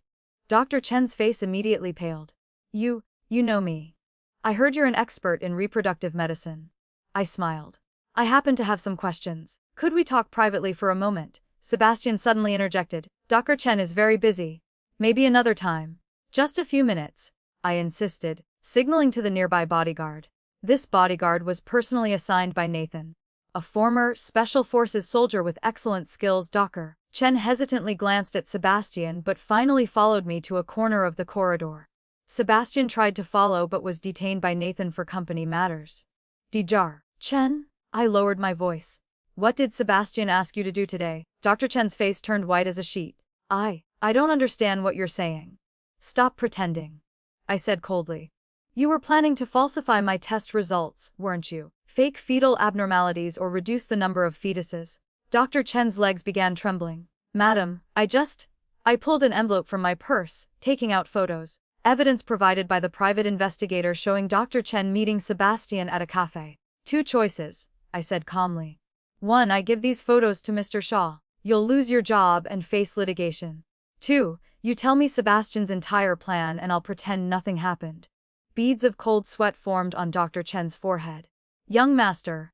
Dr. Chen's face immediately paled. You know me. I heard you're an expert in reproductive medicine. I smiled. I happen to have some questions. Could we talk privately for a moment? Sebastian suddenly interjected. Dr. Chen is very busy. Maybe another time. Just a few minutes, I insisted, signaling to the nearby bodyguard. This bodyguard was personally assigned by Nathan, a former Special Forces soldier with excellent skills. Dr. Chen hesitantly glanced at Sebastian but finally followed me to a corner of the corridor. Sebastian tried to follow but was detained by Nathan for company matters. Dr. Chen? I lowered my voice. What did Sebastian ask you to do today? Dr. Chen's face turned white as a sheet. I don't understand what you're saying. Stop pretending, I said coldly. You were planning to falsify my test results, weren't you? Fake fetal abnormalities or reduce the number of fetuses. Dr. Chen's legs began trembling. Madam, I pulled an envelope from my purse, taking out photos. Evidence provided by the private investigator showing Dr. Chen meeting Sebastian at a cafe. 2 choices, I said calmly. 1. I give these photos to Mr. Shaw. You'll lose your job and face litigation. 2. You tell me Sebastian's entire plan and I'll pretend nothing happened. Beads of cold sweat formed on Dr. Chen's forehead. Young master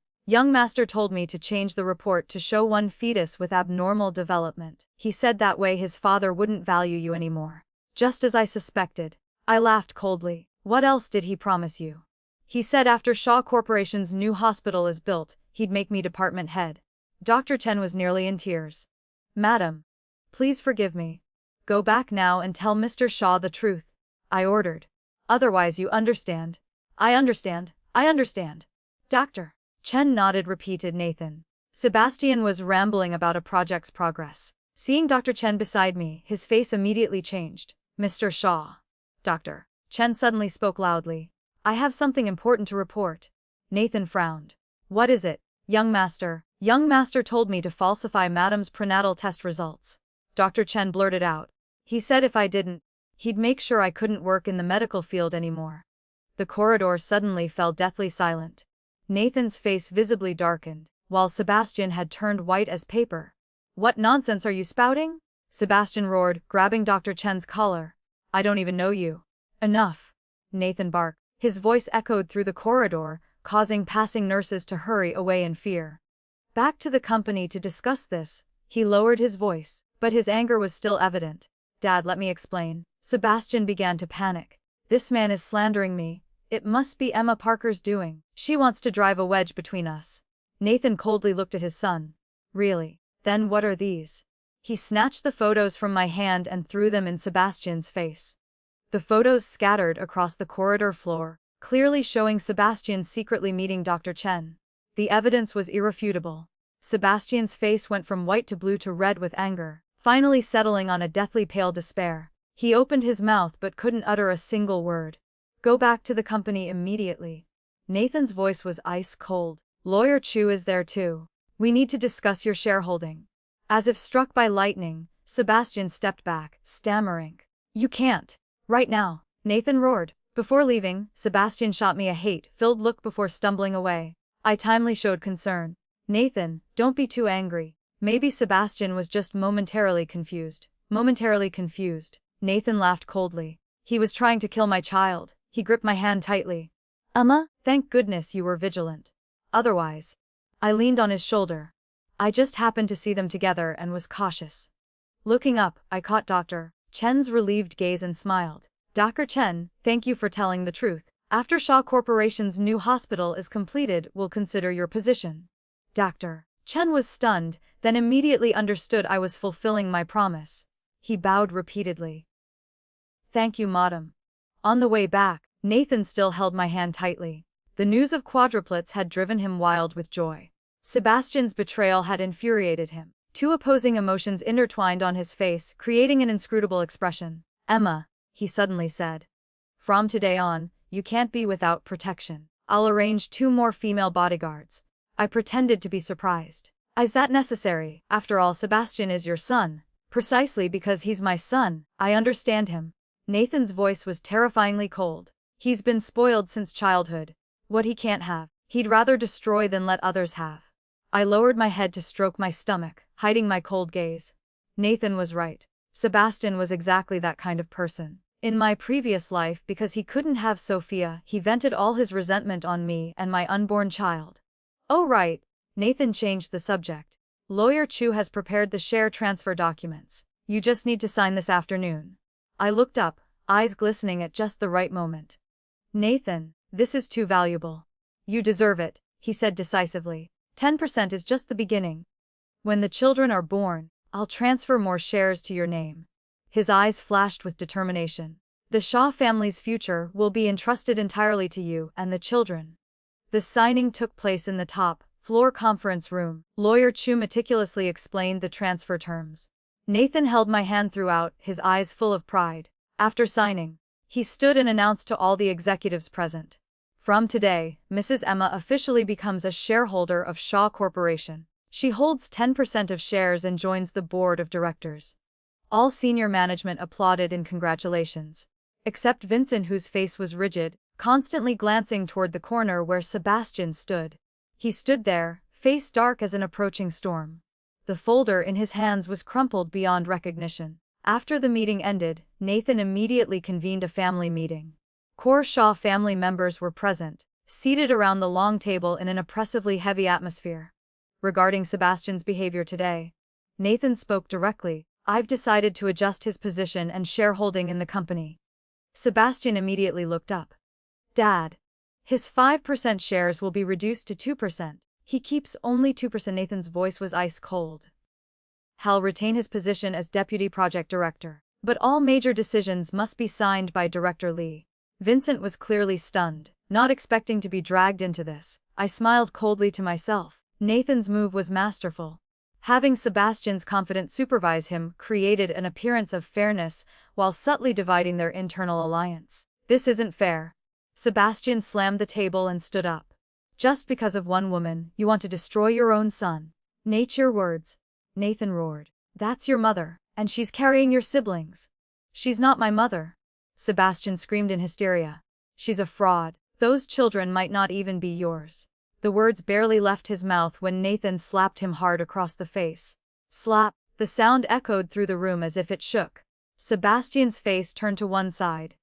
told me to change the report to show 1 fetus with abnormal development. He said that way his father wouldn't value you anymore. Just as I suspected. I laughed coldly. What else did he promise you? He said after Shaw Corporation's new hospital is built, he'd make me department head. Dr. Chen was nearly in tears. Madam, please forgive me. Go back now and tell Mr. Shaw the truth, I ordered. Otherwise you understand. I understand. Dr. Chen nodded, repeated Nathan. Sebastian was rambling about a project's progress. Seeing Dr. Chen beside me, his face immediately changed. Mr. Shaw. Dr. Chen suddenly spoke loudly. I have something important to report. Nathan frowned. What is it, young master? Young master told me to falsify Madam's prenatal test results. Dr. Chen blurted out. He said if I didn't, he'd make sure I couldn't work in the medical field anymore. The corridor suddenly fell deathly silent. Nathan's face visibly darkened, while Sebastian had turned white as paper. What nonsense are you spouting? Sebastian roared, grabbing Dr. Chen's collar. I don't even know you. Enough. Nathan barked. His voice echoed through the corridor, causing passing nurses to hurry away in fear. Back to the company to discuss this, he lowered his voice, but his anger was still evident. Dad, let me explain. Sebastian began to panic. This man is slandering me. It must be Emma Parker's doing. She wants to drive a wedge between us. Nathan coldly looked at his son. Really? Then what are these? He snatched the photos from my hand and threw them in Sebastian's face. The photos scattered across the corridor floor, clearly showing Sebastian secretly meeting Dr. Chen. The evidence was irrefutable. Sebastian's face went from white to blue to red with anger, finally settling on a deathly pale despair. He opened his mouth but couldn't utter a single word. Go back to the company immediately. Nathan's voice was ice cold. Lawyer Chu is there too. We need to discuss your shareholding. As if struck by lightning, Sebastian stepped back, stammering. You can't. Right now, Nathan roared. Before leaving, Sebastian shot me a hate-filled look before stumbling away. I timely showed concern. Nathan, don't be too angry. Maybe Sebastian was just momentarily confused. Nathan laughed coldly. He was trying to kill my child. He gripped my hand tightly. Emma, thank goodness you were vigilant. Otherwise. I leaned on his shoulder. I just happened to see them together and was cautious. Looking up, I caught Dr. Chen's relieved gaze and smiled. Dr. Chen, thank you for telling the truth. After Shaw Corporation's new hospital is completed, we'll consider your position. Dr. Chen was stunned, then immediately understood I was fulfilling my promise. He bowed repeatedly. Thank you, madam. On the way back, Nathan still held my hand tightly. The news of quadruplets had driven him wild with joy. Sebastian's betrayal had infuriated him. Two opposing emotions intertwined on his face, creating an inscrutable expression. Emma, he suddenly said. From today on, you can't be without protection. I'll arrange 2 more female bodyguards. I pretended to be surprised. Is that necessary? After all, Sebastian is your son. Precisely because he's my son, I understand him. Nathan's voice was terrifyingly cold. He's been spoiled since childhood. What he can't have, he'd rather destroy than let others have. I lowered my head to stroke my stomach, hiding my cold gaze. Nathan was right. Sebastian was exactly that kind of person. In my previous life, because he couldn't have Sophia, he vented all his resentment on me and my unborn child. Oh right, Nathan changed the subject. Lawyer Chu has prepared the share transfer documents. You just need to sign this afternoon. I looked up, eyes glistening at just the right moment. Nathan, this is too valuable. You deserve it, he said decisively. 10% is just the beginning. When the children are born, I'll transfer more shares to your name. His eyes flashed with determination. The Shaw family's future will be entrusted entirely to you and the children. The signing took place in the top floor conference room. Lawyer Chu meticulously explained the transfer terms. Nathan held my hand throughout, his eyes full of pride. After signing, he stood and announced to all the executives present. From today, Mrs. Emma officially becomes a shareholder of Shaw Corporation. She holds 10% of shares and joins the board of directors. All senior management applauded in congratulations. Except Vincent, whose face was rigid, constantly glancing toward the corner where Sebastian stood. He stood there, face dark as an approaching storm. The folder in his hands was crumpled beyond recognition. After the meeting ended, Nathan immediately convened a family meeting. Core Shaw family members were present, seated around the long table in an oppressively heavy atmosphere. Regarding Sebastian's behavior today, Nathan spoke directly. I've decided to adjust his position and shareholding in the company. Sebastian immediately looked up. Dad. His 5% shares will be reduced to 2%. He keeps only 2%. Nathan's voice was ice cold. He'll retain his position as deputy project director, but all major decisions must be signed by Director Lee. Vincent was clearly stunned, not expecting to be dragged into this. I smiled coldly to myself. Nathan's move was masterful. Having Sebastian's confidant supervise him created an appearance of fairness while subtly dividing their internal alliance. This isn't fair. Sebastian slammed the table and stood up. Just because of one woman, you want to destroy your own son. Nate your words. Nathan roared. That's your mother, and she's carrying your siblings. She's not my mother. Sebastian screamed in hysteria. She's a fraud. Those children might not even be yours. The words barely left his mouth when Nathan slapped him hard across the face. Slap! The sound echoed through the room as if it shook. Sebastian's face turned to one side.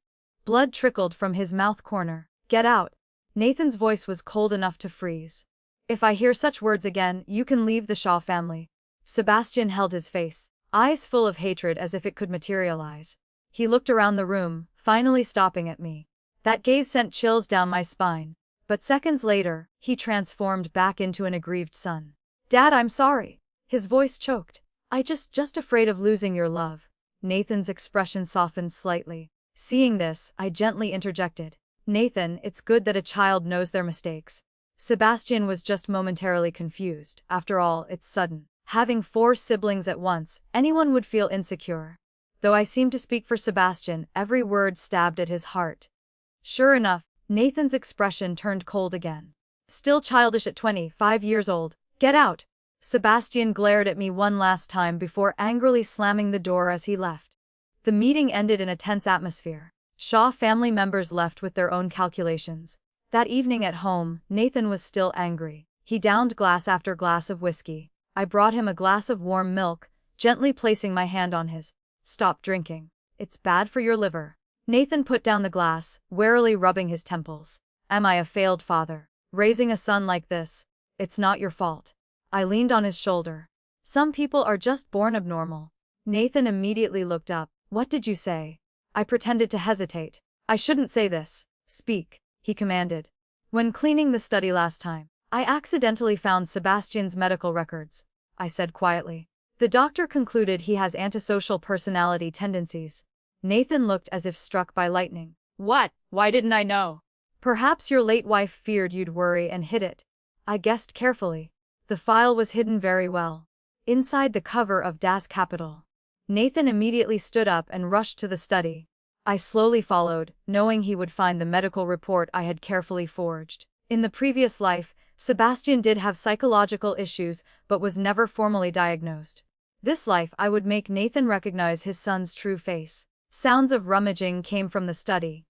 Blood trickled from his mouth corner. Get out! Nathan's voice was cold enough to freeze. If I hear such words again, you can leave the Shaw family. Sebastian held his face, eyes full of hatred as if it could materialize. He looked around the room, finally stopping at me. That gaze sent chills down my spine. But seconds later, he transformed back into an aggrieved son. Dad, I'm sorry. His voice choked. I just afraid of losing your love. Nathan's expression softened slightly. Seeing this, I gently interjected. Nathan, it's good that a child knows their mistakes. Sebastian was just momentarily confused. After all, it's sudden. Having 4 siblings at once, anyone would feel insecure. Though I seemed to speak for Sebastian, every word stabbed at his heart. Sure enough, Nathan's expression turned cold again. Still childish at 25 years old. Get out! Sebastian glared at me one last time before angrily slamming the door as he left. The meeting ended in a tense atmosphere. Shaw family members left with their own calculations. That evening at home, Nathan was still angry. He downed glass after glass of whiskey. I brought him a glass of warm milk, gently placing my hand on his. Stop drinking. It's bad for your liver. Nathan put down the glass, warily rubbing his temples. Am I a failed father? Raising a son like this? It's not your fault. I leaned on his shoulder. Some people are just born abnormal. Nathan immediately looked up. What did you say? I pretended to hesitate. I shouldn't say this. Speak, he commanded. When cleaning the study last time, I accidentally found Sebastian's medical records, I said quietly. The doctor concluded he has antisocial personality tendencies. Nathan looked as if struck by lightning. What? Why didn't I know? Perhaps your late wife feared you'd worry and hid it. I guessed carefully. The file was hidden very well. Inside the cover of Das Kapital. Nathan immediately stood up and rushed to the study. I slowly followed, knowing he would find the medical report I had carefully forged. In the previous life, Sebastian did have psychological issues but was never formally diagnosed. This life I would make Nathan recognize his son's true face. Sounds of rummaging came from the study.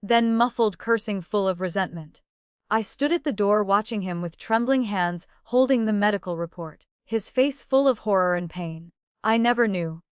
Then muffled cursing full of resentment. I stood at the door watching him with trembling hands, holding the medical report, his face full of horror and pain. I never knew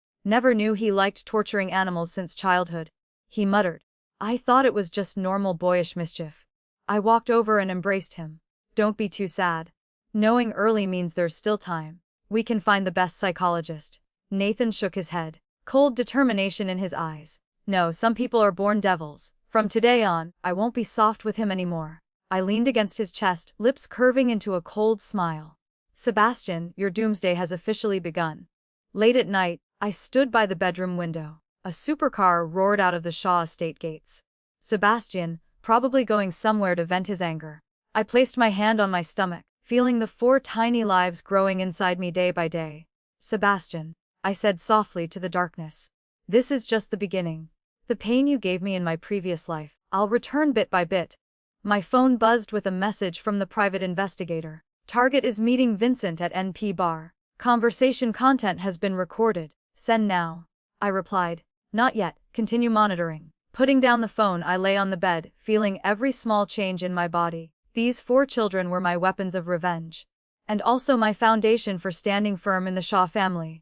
he liked torturing animals since childhood. He muttered. I thought it was just normal boyish mischief. I walked over and embraced him. Don't be too sad. Knowing early means there's still time. We can find the best psychologist. Nathan shook his head, cold determination in his eyes. No, some people are born devils. From today on, I won't be soft with him anymore. I leaned against his chest, lips curving into a cold smile. Sebastian, your doomsday has officially begun. Late at night, I stood by the bedroom window. A supercar roared out of the Shaw estate gates. Sebastian, probably going somewhere to vent his anger. I placed my hand on my stomach, feeling the 4 tiny lives growing inside me day by day. Sebastian, I said softly to the darkness. This is just the beginning. The pain you gave me in my previous life, I'll return bit by bit. My phone buzzed with a message from the private investigator. Target is meeting Vincent at NP bar. Conversation content has been recorded. Send now. I replied. Not yet, continue monitoring. Putting down the phone, I lay on the bed, feeling every small change in my body. These 4 children were my weapons of revenge. And also my foundation for standing firm in the Shaw family.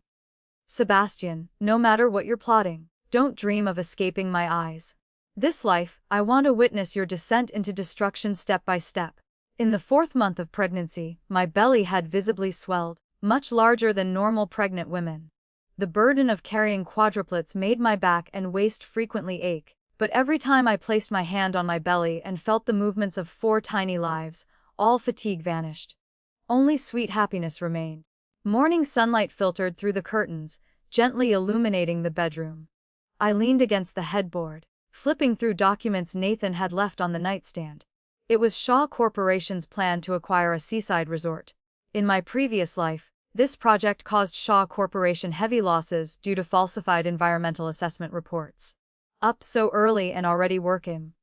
Sebastian, no matter what you're plotting, don't dream of escaping my eyes. This life, I want to witness your descent into destruction step by step. In the 4th month of pregnancy, my belly had visibly swelled, much larger than normal pregnant women. The burden of carrying quadruplets made my back and waist frequently ache. But every time I placed my hand on my belly and felt the movements of 4 tiny lives, all fatigue vanished. Only sweet happiness remained. Morning sunlight filtered through the curtains, gently illuminating the bedroom. I leaned against the headboard, flipping through documents Nathan had left on the nightstand. It was Shaw Corporation's plan to acquire a seaside resort. In my previous life, this project caused Shaw Corporation heavy losses due to falsified environmental assessment reports. Up so early and already working.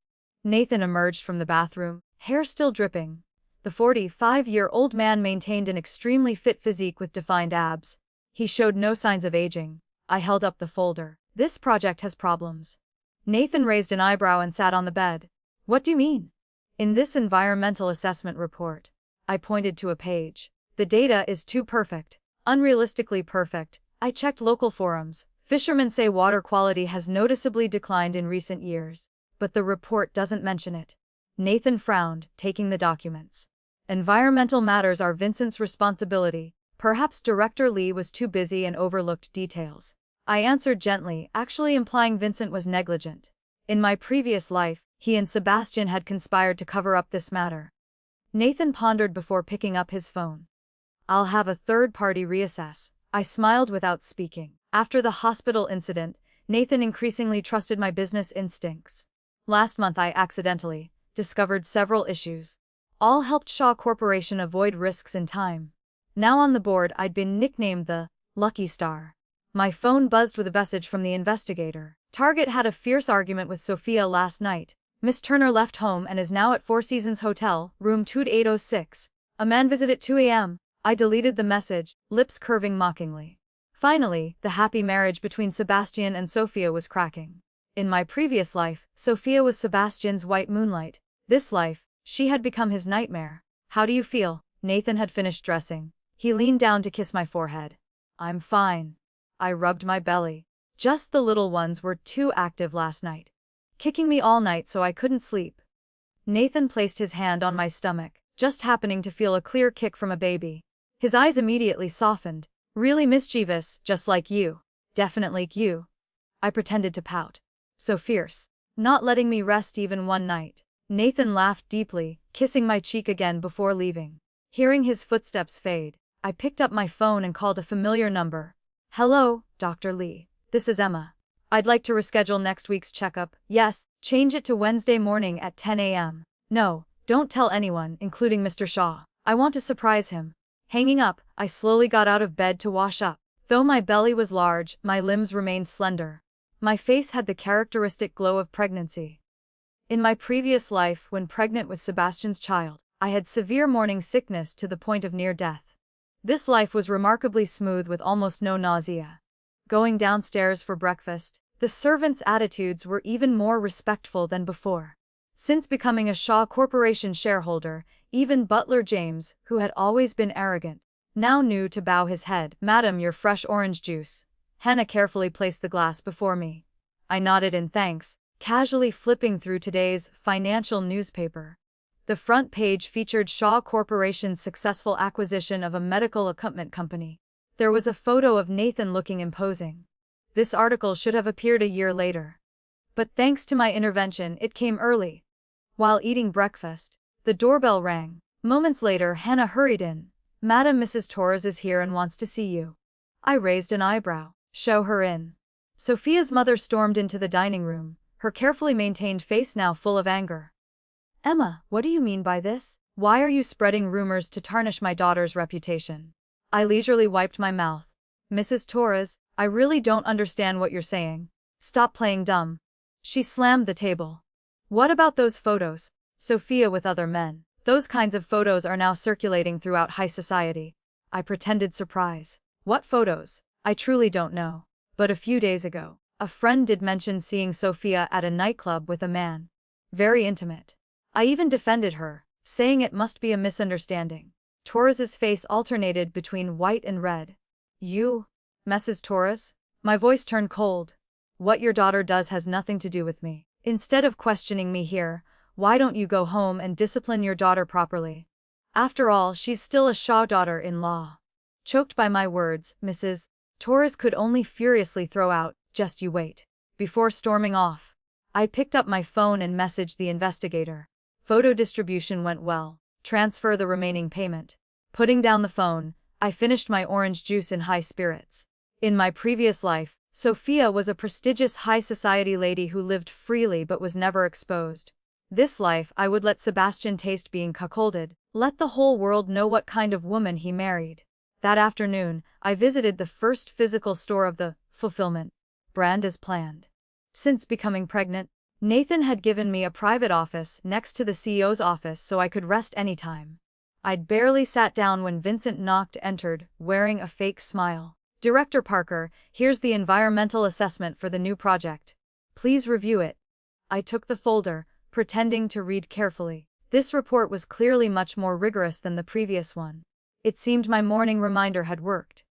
Nathan emerged from the bathroom, hair still dripping. The 45-year-old man maintained an extremely fit physique with defined abs. He showed no signs of aging. I held up the folder. This project has problems. Nathan raised an eyebrow and sat on the bed. What do you mean? In this environmental assessment report. I pointed to a page. The data is too perfect. Unrealistically perfect. I checked local forums. Fishermen say water quality has noticeably declined in recent years, but the report doesn't mention it. Nathan frowned, taking the documents. Environmental matters are Vincent's responsibility. Perhaps Director Lee was too busy and overlooked details. I answered gently, actually implying Vincent was negligent. In my previous life, he and Sebastian had conspired to cover up this matter. Nathan pondered before picking up his phone. I'll have a third party reassess. I smiled without speaking. After the hospital incident, Nathan increasingly trusted my business instincts. Last month I accidentally discovered several issues. All helped Shaw Corporation avoid risks in time. Now on the board, I'd been nicknamed the Lucky Star. My phone buzzed with a message from the investigator. Target had a fierce argument with Sophia last night. Miss Turner left home and is now at Four Seasons Hotel, room 2806. A man visited at 2 a.m. I deleted the message, lips curving mockingly. Finally, the happy marriage between Sebastian and Sophia was cracking. In my previous life, Sophia was Sebastian's white moonlight. This life, she had become his nightmare. How do you feel? Nathan had finished dressing. He leaned down to kiss my forehead. I'm fine. I rubbed my belly. Just the little ones were too active last night. Kicking me all night so I couldn't sleep. Nathan placed his hand on my stomach, just happening to feel a clear kick from a baby. His eyes immediately softened. Really mischievous, just like you. Definitely you. I pretended to pout. So fierce. Not letting me rest even one night. Nathan laughed deeply, kissing my cheek again before leaving. Hearing his footsteps fade, I picked up my phone and called a familiar number. Hello, Dr. Lee. This is Emma. I'd like to reschedule next week's checkup. Yes, change it to Wednesday morning at 10 a.m. No, don't tell anyone, including Mr. Shaw. I want to surprise him. Hanging up, I slowly got out of bed to wash up. Though my belly was large, my limbs remained slender. My face had the characteristic glow of pregnancy. In my previous life, when pregnant with Sebastian's child, I had severe morning sickness to the point of near death. This life was remarkably smooth with almost no nausea. Going downstairs for breakfast, the servants' attitudes were even more respectful than before. Since becoming a Shaw Corporation shareholder, even Butler James, who had always been arrogant, now knew to bow his head. "Madam, your fresh orange juice." Hannah carefully placed the glass before me. I nodded in thanks, casually flipping through today's financial newspaper. The front page featured Shaw Corporation's successful acquisition of a medical equipment company. There was a photo of Nathan looking imposing. This article should have appeared a year later. But thanks to my intervention, it came early. While eating breakfast, the doorbell rang. Moments later, Hannah hurried in. "Madam, Mrs. Torres is here and wants to see you." I raised an eyebrow. "Show her in." Sophia's mother stormed into the dining room, her carefully maintained face now full of anger. "Emma, what do you mean by this? Why are you spreading rumors to tarnish my daughter's reputation?" I leisurely wiped my mouth. "Mrs. Torres, I really don't understand what you're saying. Stop playing dumb." She slammed the table. "What about those photos? Sophia with other men. Those kinds of photos are now circulating throughout high society." I pretended surprise. "What photos? I truly don't know. But a few days ago, a friend did mention seeing Sophia at a nightclub with a man. Very intimate. I even defended her, saying it must be a misunderstanding." Torres's face alternated between white and red. "You, Mrs. Torres?" My voice turned cold. "What your daughter does has nothing to do with me. Instead of questioning me here, why don't you go home and discipline your daughter properly? After all, she's still a Shaw daughter-in-law." Choked by my words, Mrs. Torres could only furiously throw out, "Just you wait," before storming off. I picked up my phone and messaged the investigator. "Photo distribution went well. Transfer the remaining payment." Putting down the phone, I finished my orange juice in high spirits. In my previous life, Sophia was a prestigious high society lady who lived freely but was never exposed. This life, I would let Sebastian taste being cuckolded, let the whole world know what kind of woman he married. That afternoon, I visited the first physical store of the fulfillment brand as planned. Since becoming pregnant, Nathan had given me a private office next to the CEO's office so I could rest anytime. I'd barely sat down when Vincent entered, wearing a fake smile. "Director Parker, here's the environmental assessment for the new project. Please review it." I took the folder, pretending to read carefully. This report was clearly much more rigorous than the previous one. It seemed my morning reminder had worked.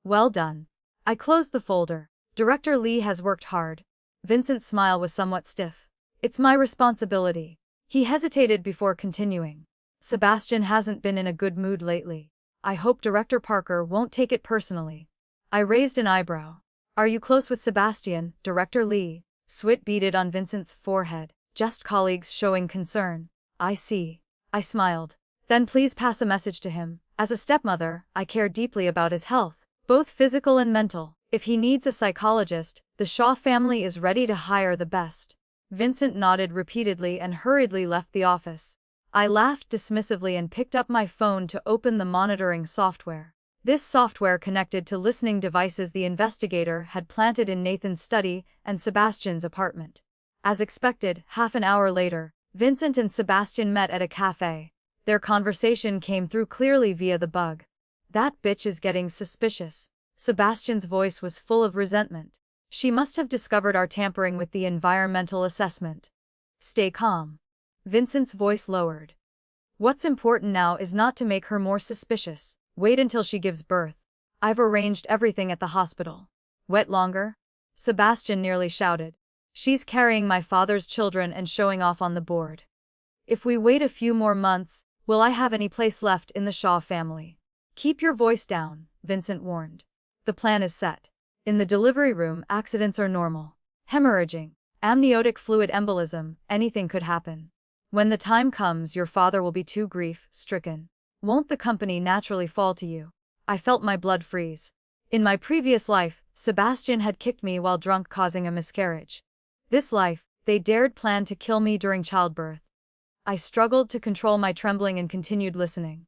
"Well done." I closed the folder. "Director Lee has worked hard." Vincent's smile was somewhat stiff. "It's my responsibility." He hesitated before continuing. "Sebastian hasn't been in a good mood lately. I hope Director Parker won't take it personally." I raised an eyebrow. "Are you close with Sebastian, Director Lee?" Sweat beaded on Vincent's forehead. "Just colleagues showing concern." "I see." I smiled. "Then please pass a message to him. As a stepmother, I care deeply about his health, both physical and mental. If he needs a psychologist, the Shaw family is ready to hire the best." Vincent nodded repeatedly and hurriedly left the office. I laughed dismissively and picked up my phone to open the monitoring software. This software connected to listening devices the investigator had planted in Nathan's study and Sebastian's apartment. As expected, half an hour later, Vincent and Sebastian met at a cafe. Their conversation came through clearly via the bug. "That bitch is getting suspicious." Sebastian's voice was full of resentment. "She must have discovered our tampering with the environmental assessment." "Stay calm." Vincent's voice lowered. "What's important now is not to make her more suspicious. Wait until she gives birth. I've arranged everything at the hospital." "Wait longer?" Sebastian nearly shouted. "She's carrying my father's children and showing off on the board. If we wait a few more months, will I have any place left in the Shaw family?" "Keep your voice down," Vincent warned. "The plan is set. In the delivery room, accidents are normal. Hemorrhaging, amniotic fluid embolism, anything could happen. When the time comes, your father will be too grief-stricken. Won't the company naturally fall to you?" I felt my blood freeze. In my previous life, Sebastian had kicked me while drunk, causing a miscarriage. This life, they dared plan to kill me during childbirth. I struggled to control my trembling and continued listening.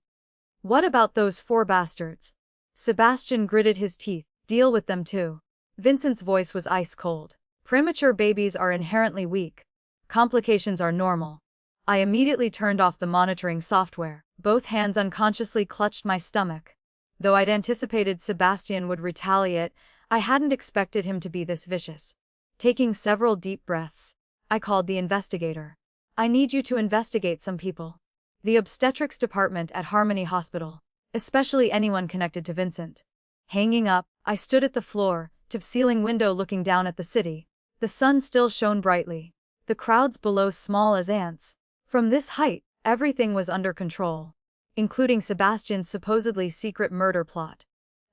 What about those 4 bastards? Sebastian gritted his teeth. Deal with them too. Vincent's voice was ice cold. Premature babies are inherently weak. Complications are normal. I immediately turned off the monitoring software. Both hands unconsciously clutched my stomach. Though I'd anticipated Sebastian would retaliate, I hadn't expected him to be this vicious. Taking several deep breaths, I called the investigator. I need you to investigate some people. The obstetrics department at Harmony Hospital, especially anyone connected to Vincent. Hanging up, I stood at the floor-to-ceiling window looking down at the city. The sun still shone brightly. The crowds below small as ants. From this height, everything was under control, including Sebastian's supposedly secret murder plot.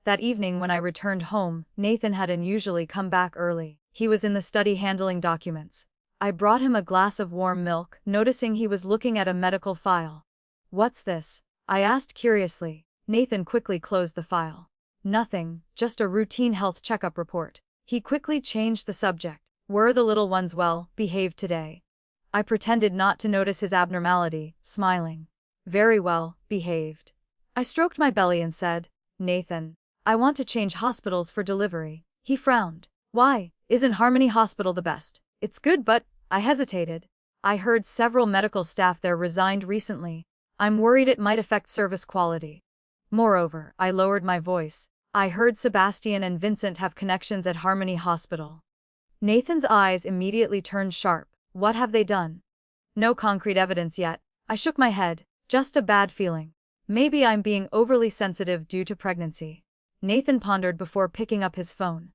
That evening when I returned home, Nathan had unusually come back early. He was in the study handling documents. I brought him a glass of warm milk, noticing he was looking at a medical file. What's this? I asked curiously. Nathan quickly closed the file. Nothing, just a routine health checkup report. He quickly changed the subject. Were the little ones well behaved today? I pretended not to notice his abnormality, smiling. Very well behaved. I stroked my belly and said, Nathan, I want to change hospitals for delivery. He frowned. Why? Isn't Harmony Hospital the best? It's good, but I hesitated. I heard several medical staff there resigned recently. I'm worried it might affect service quality. Moreover, I lowered my voice. I heard Sebastian and Vincent have connections at Harmony Hospital. Nathan's eyes immediately turned sharp. What have they done? No concrete evidence yet. I shook my head. Just a bad feeling. Maybe I'm being overly sensitive due to pregnancy. Nathan pondered before picking up his phone.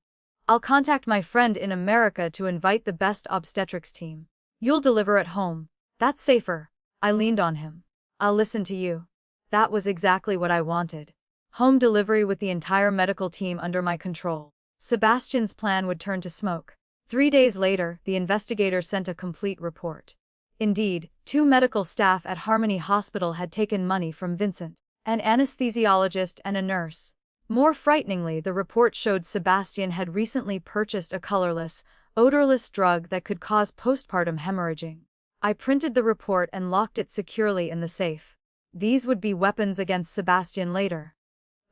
I'll contact my friend in America to invite the best obstetrics team. You'll deliver at home. That's safer. I leaned on him. I'll listen to you. That was exactly what I wanted. Home delivery with the entire medical team under my control. Sebastian's plan would turn to smoke. 3 days later, the investigator sent a complete report. Indeed, 2 medical staff at Harmony Hospital had taken money from Vincent, an anesthesiologist and a nurse. More frighteningly, the report showed Sebastian had recently purchased a colorless, odorless drug that could cause postpartum hemorrhaging. I printed the report and locked it securely in the safe. These would be weapons against Sebastian later.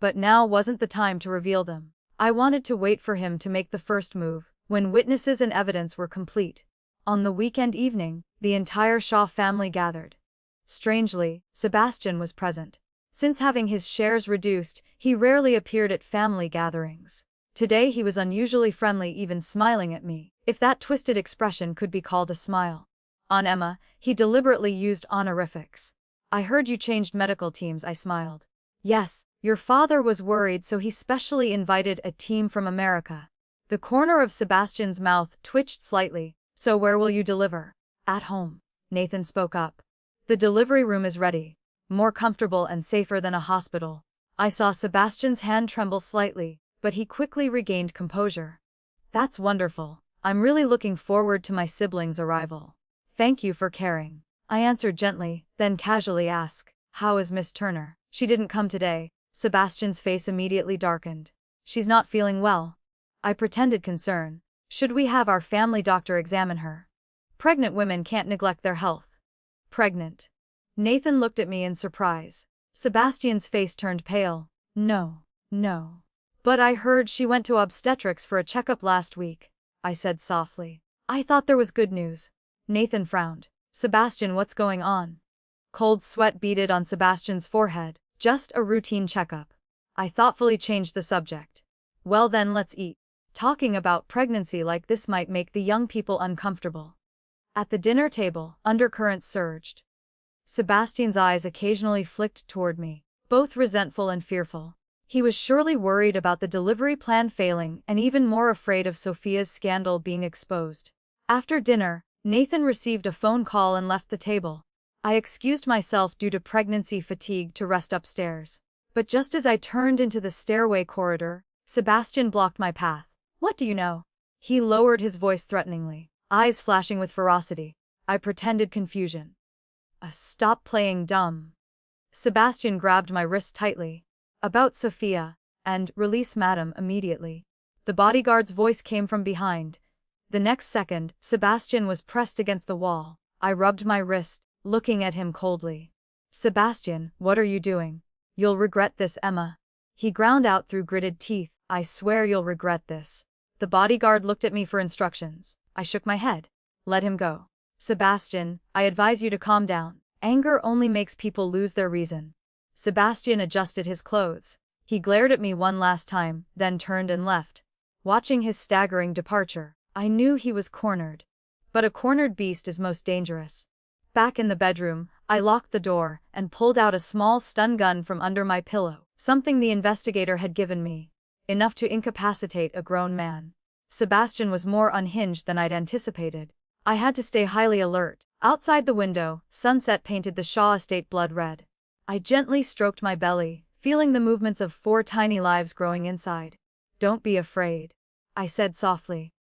But now wasn't the time to reveal them. I wanted to wait for him to make the first move, when witnesses and evidence were complete. On the weekend evening, the entire Shaw family gathered. Strangely, Sebastian was present. Since having his shares reduced, he rarely appeared at family gatherings. Today he was unusually friendly, even smiling at me, if that twisted expression could be called a smile. On Emma, he deliberately used honorifics. I heard you changed medical teams, I smiled. Yes, your father was worried, so he specially invited a team from America. The corner of Sebastian's mouth twitched slightly. So where will you deliver? At home. Nathan spoke up. The delivery room is ready. More comfortable and safer than a hospital. I saw Sebastian's hand tremble slightly, but he quickly regained composure. That's wonderful. I'm really looking forward to my siblings' arrival. Thank you for caring. I answered gently, then casually asked, how is Miss Turner? She didn't come today. Sebastian's face immediately darkened. She's not feeling well. I pretended concern. Should we have our family doctor examine her? Pregnant women can't neglect their health. Pregnant? Nathan looked at me in surprise. Sebastian's face turned pale. No. But I heard she went to obstetrics for a checkup last week, I said softly. I thought there was good news. Nathan frowned. Sebastian, what's going on? Cold sweat beaded on Sebastian's forehead. Just a routine checkup. I thoughtfully changed the subject. Well then, let's eat. Talking about pregnancy like this might make the young people uncomfortable. At the dinner table, undercurrents surged. Sebastian's eyes occasionally flicked toward me, both resentful and fearful. He was surely worried about the delivery plan failing and even more afraid of Sophia's scandal being exposed. After dinner, Nathan received a phone call and left the table. I excused myself due to pregnancy fatigue to rest upstairs. But just as I turned into the stairway corridor, Sebastian blocked my path. What do you know? He lowered his voice threateningly, eyes flashing with ferocity. I pretended confusion. Stop playing dumb. Sebastian grabbed my wrist tightly. About Sophia. and "Release madam immediately." The bodyguard's voice came from behind. The next second, Sebastian was pressed against the wall. I rubbed my wrist, looking at him coldly. "Sebastian, what are you doing? You'll regret this, Emma." He ground out through gritted teeth, "I swear you'll regret this." The bodyguard looked at me for instructions. I shook my head. "Let him go." "Sebastian, I advise you to calm down. Anger only makes people lose their reason." Sebastian adjusted his clothes. He glared at me one last time, then turned and left. Watching his staggering departure, I knew he was cornered. But a cornered beast is most dangerous. Back in the bedroom, I locked the door and pulled out a small stun gun from under my pillow, something the investigator had given me. Enough to incapacitate a grown man. Sebastian was more unhinged than I'd anticipated. I had to stay highly alert. Outside the window, sunset painted the Shaw estate blood red. I gently stroked my belly, feeling the movements of 4 tiny lives growing inside. "Don't be afraid," I said softly.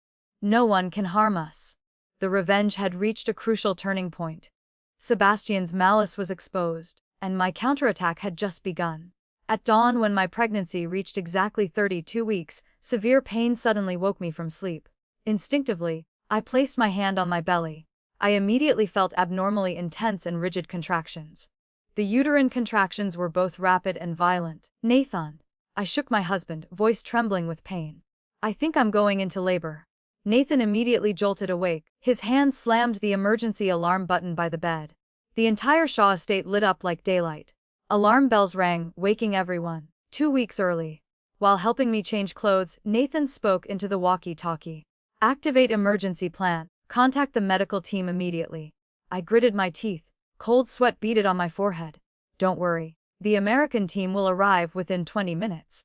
"No one can harm us." The revenge had reached a crucial turning point. Sebastian's malice was exposed, and my counterattack had just begun. At dawn, when my pregnancy reached exactly 32 weeks, severe pain suddenly woke me from sleep. Instinctively, I placed my hand on my belly. I immediately felt abnormally intense and rigid contractions. The uterine contractions were both rapid and violent. "Nathan." I shook my husband, voice trembling with pain. "I think I'm going into labor." Nathan immediately jolted awake. His hand slammed the emergency alarm button by the bed. The entire Shaw estate lit up like daylight. Alarm bells rang, waking everyone. 2 weeks early. While helping me change clothes, Nathan spoke into the walkie-talkie. "Activate emergency plan. Contact the medical team immediately." I gritted my teeth. Cold sweat beaded on my forehead. "Don't worry. The American team will arrive within 20 minutes.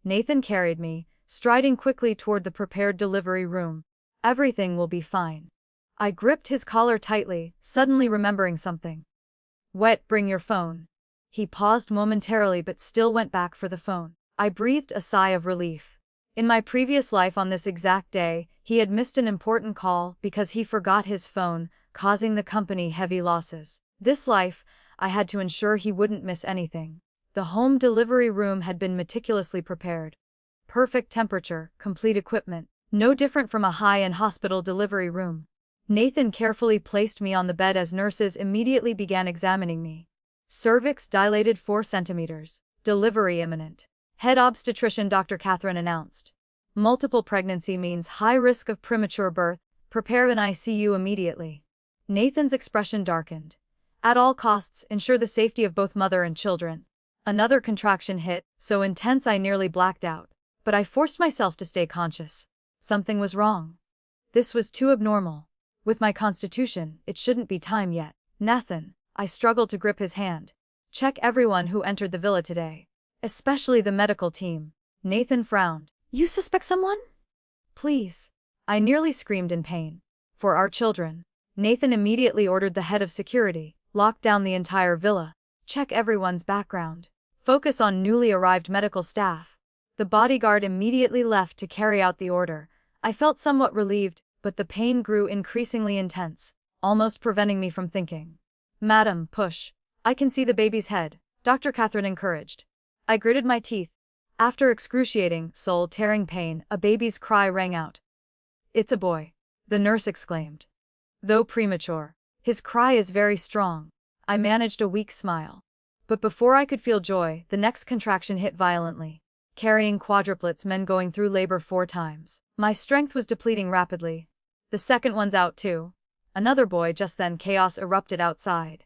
Nathan carried me, striding quickly toward the prepared delivery room. "Everything will be fine." I gripped his collar tightly, suddenly remembering something. "Wet, bring your phone." He paused momentarily but still went back for the phone. I breathed a sigh of relief. In my previous life on this exact day, he had missed an important call because he forgot his phone, causing the company heavy losses. This life, I had to ensure he wouldn't miss anything. The home delivery room had been meticulously prepared. Perfect temperature, complete equipment, no different from a high-end hospital delivery room. Nathan carefully placed me on the bed as nurses immediately began examining me. Cervix dilated 4 centimeters. Delivery imminent. Head obstetrician Dr. Catherine announced. Multiple pregnancy means high risk of premature birth. Prepare an ICU immediately. Nathan's expression darkened. At all costs, ensure the safety of both mother and children. Another contraction hit, so intense I nearly blacked out. But I forced myself to stay conscious. Something was wrong. This was too abnormal. With my constitution, it shouldn't be time yet. "Nathan." I struggled to grip his hand. "Check everyone who entered the villa today. Especially the medical team." Nathan frowned. "You suspect someone?" "Please." I nearly screamed in pain. "For our children." Nathan immediately ordered the head of security. "Lock down the entire villa. Check everyone's background. Focus on newly arrived medical staff." The bodyguard immediately left to carry out the order. I felt somewhat relieved, but the pain grew increasingly intense, almost preventing me from thinking. "Madam, push. I can see the baby's head," Dr. Catherine encouraged. I gritted my teeth. After excruciating, soul-tearing pain, a baby's cry rang out. "It's a boy," the nurse exclaimed. "Though premature, his cry is very strong." I managed a weak smile. But before I could feel joy, the next contraction hit violently. Carrying quadruplets, men going through labor 4 times. My strength was depleting rapidly. "The second one's out too." Another boy. Just then chaos erupted outside.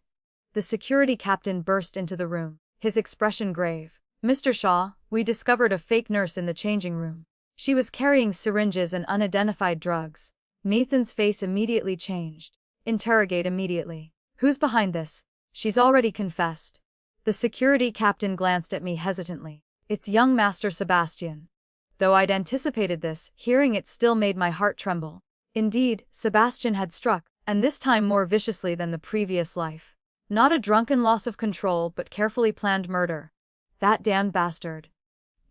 The security captain burst into the room, his expression grave. "Mr. Shaw, we discovered a fake nurse in the changing room. She was carrying syringes and unidentified drugs." Nathan's face immediately changed. "Interrogate immediately." "Who's behind this?" "She's already confessed." The security captain glanced at me hesitantly. "It's young Master Sebastian." Though I'd anticipated this, hearing it still made my heart tremble. Indeed, Sebastian had struck, and this time more viciously than the previous life. Not a drunken loss of control but carefully planned murder. That damned bastard.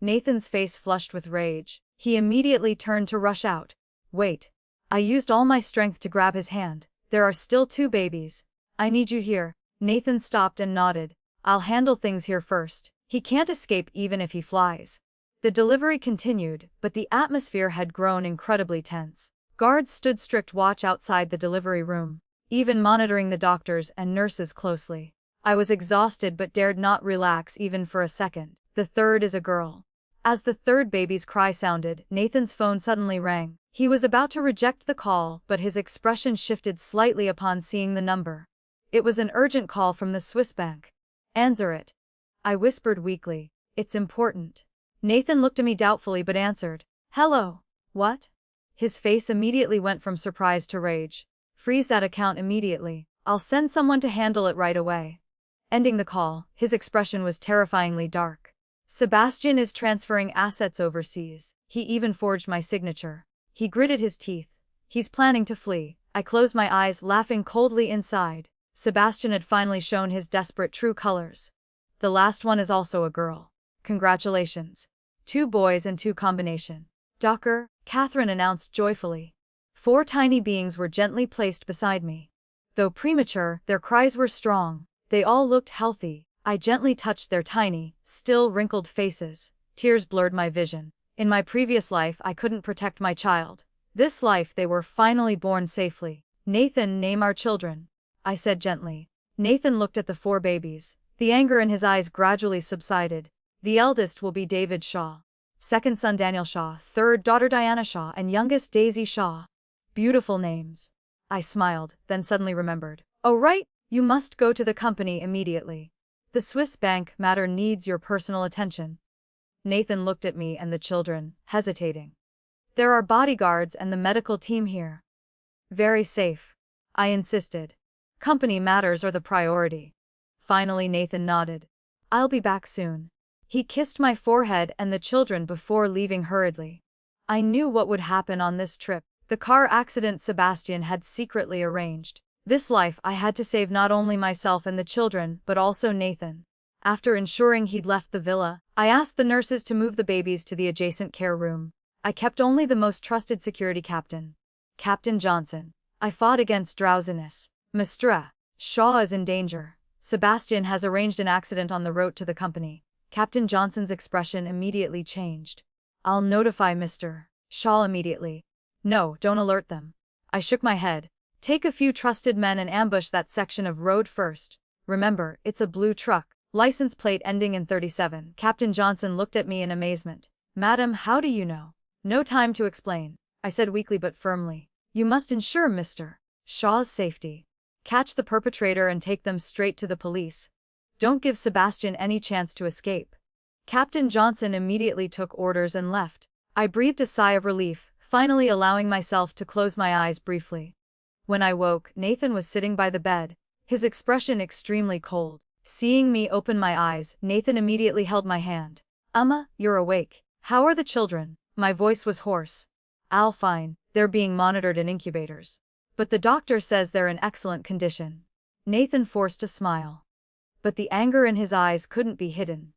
Nathan's face flushed with rage. He immediately turned to rush out. "Wait." I used all my strength to grab his hand. "There are still 2 babies. I need you here." Nathan stopped and nodded. "I'll handle things here first. He can't escape even if he flies." The delivery continued, but the atmosphere had grown incredibly tense. Guards stood strict watch outside the delivery room, even monitoring the doctors and nurses closely. I was exhausted but dared not relax even for a second. The third is a girl. As the third baby's cry sounded, Nathan's phone suddenly rang. He was about to reject the call, but his expression shifted slightly upon seeing the number. It was an urgent call from the Swiss bank. "Answer it," I whispered weakly. "It's important." Nathan looked at me doubtfully but answered. "Hello. What?" His face immediately went from surprise to rage. "Freeze that account immediately. I'll send someone to handle it right away." Ending the call, his expression was terrifyingly dark. "Sebastian is transferring assets overseas. He even forged my signature." He gritted his teeth. "He's planning to flee." I closed my eyes, laughing coldly inside. Sebastian had finally shown his desperate true colors. "The last one is also a girl. Congratulations. 2 boys and 2 combination." "Docker," Catherine announced joyfully. 4 tiny beings were gently placed beside me. Though premature, their cries were strong. They all looked healthy. I gently touched their tiny, still wrinkled faces. Tears blurred my vision. In my previous life I couldn't protect my child. This life they were finally born safely. "Nathan, name our children," I said gently. Nathan looked at the 4 babies. The anger in his eyes gradually subsided. "The eldest will be David Shaw. Second son Daniel Shaw, third daughter Diana Shaw, and youngest Daisy Shaw." Beautiful names. I smiled, then suddenly remembered. "Oh right, you must go to the company immediately. The Swiss bank matter needs your personal attention." Nathan looked at me and the children, hesitating. "There are bodyguards and the medical team here." "Very safe," I insisted. "Company matters are the priority." Finally Nathan nodded. "I'll be back soon." He kissed my forehead and the children before leaving hurriedly. I knew what would happen on this trip. The car accident Sebastian had secretly arranged. This life I had to save not only myself and the children, but also Nathan. After ensuring he'd left the villa, I asked the nurses to move the babies to the adjacent care room. I kept only the most trusted security captain, Captain Johnson. I fought against drowsiness. "Mr. Shaw is in danger. Sebastian has arranged an accident on the road to the company." Captain Johnson's expression immediately changed. "I'll notify Mr. Shaw immediately." "No, don't alert them." I shook my head. "Take a few trusted men and ambush that section of road first. Remember, it's a blue truck, license plate ending in 37. Captain Johnson looked at me in amazement. "Madam, how do you know?" "No time to explain," I said weakly but firmly. "You must ensure Mr. Shaw's safety. Catch the perpetrator and take them straight to the police. Don't give Sebastian any chance to escape." Captain Johnson immediately took orders and left. I breathed a sigh of relief, finally allowing myself to close my eyes briefly. When I woke, Nathan was sitting by the bed, his expression extremely cold. Seeing me open my eyes, Nathan immediately held my hand. You're awake. How are the children?" My voice was hoarse. "All fine, they're being monitored in incubators. But the doctor says they're in excellent condition." Nathan forced a smile. But the anger in his eyes couldn't be hidden.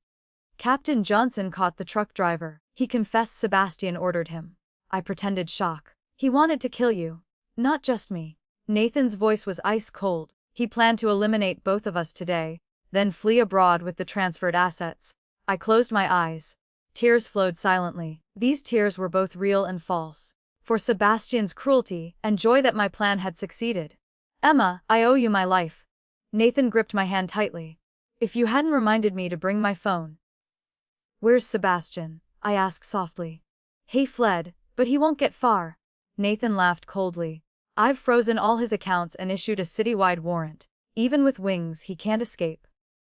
"Captain Johnson caught the truck driver. He confessed Sebastian ordered him." I pretended shock. "He wanted to kill you. Not just me." Nathan's voice was ice cold. "He planned to eliminate both of us today, then flee abroad with the transferred assets." I closed my eyes. Tears flowed silently. These tears were both real and false. For Sebastian's cruelty, and joy that my plan had succeeded. "Emma, I owe you my life." Nathan gripped my hand tightly. "If you hadn't reminded me to bring my phone." "Where's Sebastian?" I asked softly. "He fled, but he won't get far." Nathan laughed coldly. "I've frozen all his accounts and issued a citywide warrant. Even with wings, he can't escape."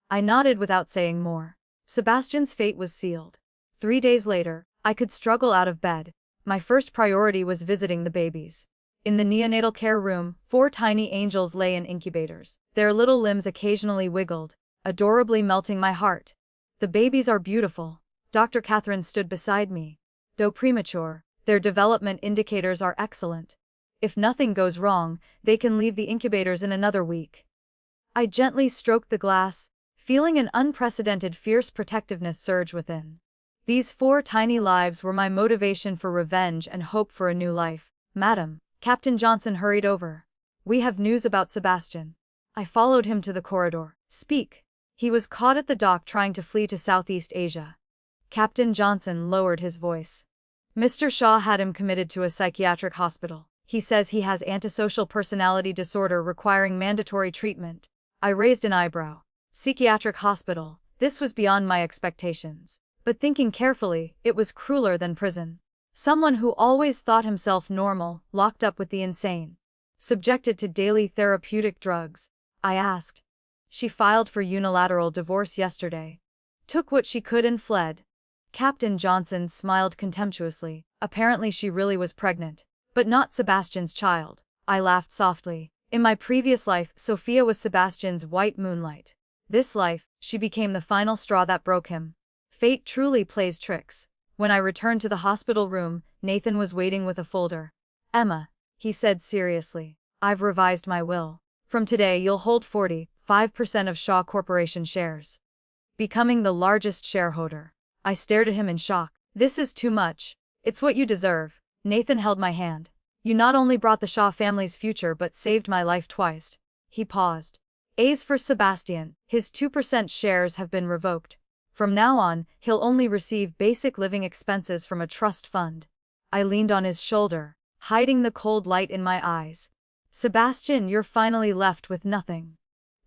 I nodded without saying more. Sebastian's fate was sealed. 3 days later, I could struggle out of bed. My first priority was visiting the babies. In the neonatal care room, 4 tiny angels lay in incubators. Their little limbs occasionally wiggled, adorably melting my heart. "The babies are beautiful." Dr. Catherine stood beside me. "Though premature, their development indicators are excellent. If nothing goes wrong, they can leave the incubators in another week." I gently stroked the glass, feeling an unprecedented fierce protectiveness surge within. These 4 tiny lives were my motivation for revenge and hope for a new life. "Madam," Captain Johnson hurried over. "We have news about Sebastian." I followed him to the corridor. "Speak." "He was caught at the dock trying to flee to Southeast Asia." Captain Johnson lowered his voice. Mr. Shaw had him committed to a psychiatric hospital. He says he has antisocial personality disorder requiring mandatory treatment. I raised an eyebrow. Psychiatric hospital. This was beyond my expectations. But thinking carefully, it was crueler than prison. Someone who always thought himself normal, locked up with the insane. Subjected to daily therapeutic drugs. I asked. She filed for unilateral divorce yesterday. Took what she could and fled. Captain Johnson smiled contemptuously. Apparently she really was pregnant. But not Sebastian's child. I laughed softly. In my previous life, Sophia was Sebastian's white moonlight. This life, she became the final straw that broke him. Fate truly plays tricks. When I returned to the hospital room, Nathan was waiting with a folder. Emma, he said seriously, I've revised my will. From today you'll hold 45% of Shaw Corporation shares. Becoming the largest shareholder. I stared at him in shock. This is too much. It's what you deserve. Nathan held my hand. You not only brought the Shaw family's future but saved my life twice. He paused. As for Sebastian, his 2% shares have been revoked. From now on, he'll only receive basic living expenses from a trust fund. I leaned on his shoulder, hiding the cold light in my eyes. Sebastian, you're finally left with nothing.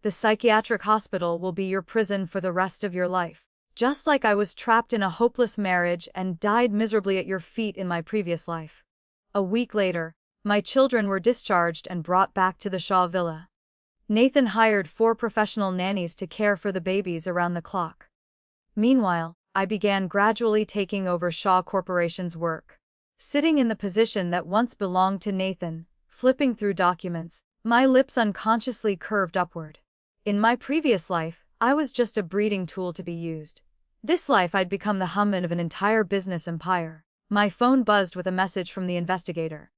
The psychiatric hospital will be your prison for the rest of your life. Just like I was trapped in a hopeless marriage and died miserably at your feet in my previous life. A week later, my children were discharged and brought back to the Shaw villa. Nathan hired 4 professional nannies to care for the babies around the clock. Meanwhile, I began gradually taking over Shaw Corporation's work. Sitting in the position that once belonged to Nathan, flipping through documents, my lips unconsciously curved upward. In my previous life, I was just a breeding tool to be used. This life I'd become the hummin of an entire business empire. My phone buzzed with a message from the investigator.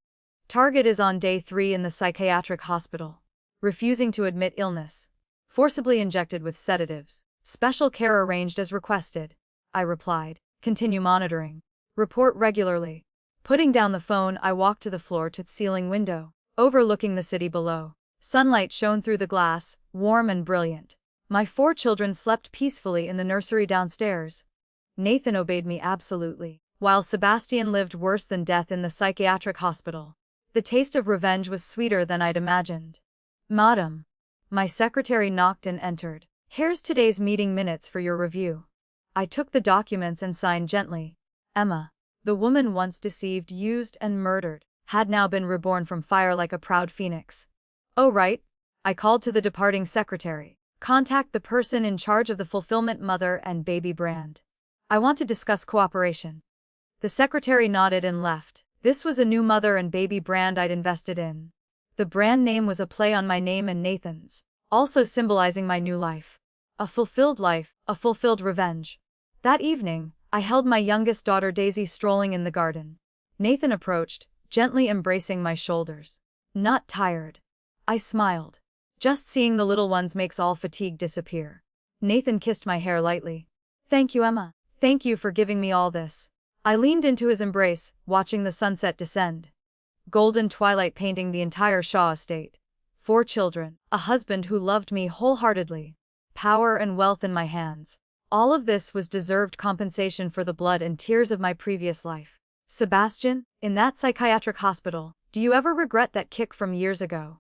Target is on day 3 in the psychiatric hospital. Refusing to admit illness. Forcibly injected with sedatives. Special care arranged as requested. I replied. Continue monitoring. Report regularly. Putting down the phone, I walked to the floor-to-ceiling window, overlooking the city below. Sunlight shone through the glass, warm and brilliant. My 4 children slept peacefully in the nursery downstairs. Nathan obeyed me absolutely, while Sebastian lived worse than death in the psychiatric hospital. The taste of revenge was sweeter than I'd imagined. Madam. My secretary knocked and entered. Here's today's meeting minutes for your review. I took the documents and signed gently. Emma, the woman once deceived, used, and murdered, had now been reborn from fire like a proud phoenix. Oh right. I called to the departing secretary. Contact the person in charge of the fulfillment mother and baby brand. I want to discuss cooperation. The secretary nodded and left. This was a new mother and baby brand I'd invested in. The brand name was a play on my name and Nathan's, also symbolizing my new life. A fulfilled life, a fulfilled revenge. That evening, I held my youngest daughter Daisy strolling in the garden. Nathan approached, gently embracing my shoulders. Not tired. I smiled. Just seeing the little ones makes all fatigue disappear. Nathan kissed my hair lightly. Thank you, Emma. Thank you for giving me all this. I leaned into his embrace, watching the sunset descend. Golden twilight painting the entire Shaw estate. 4 children, a husband who loved me wholeheartedly. Power and wealth in my hands. All of this was deserved compensation for the blood and tears of my previous life. Sebastian, in that psychiatric hospital, do you ever regret that kick from years ago?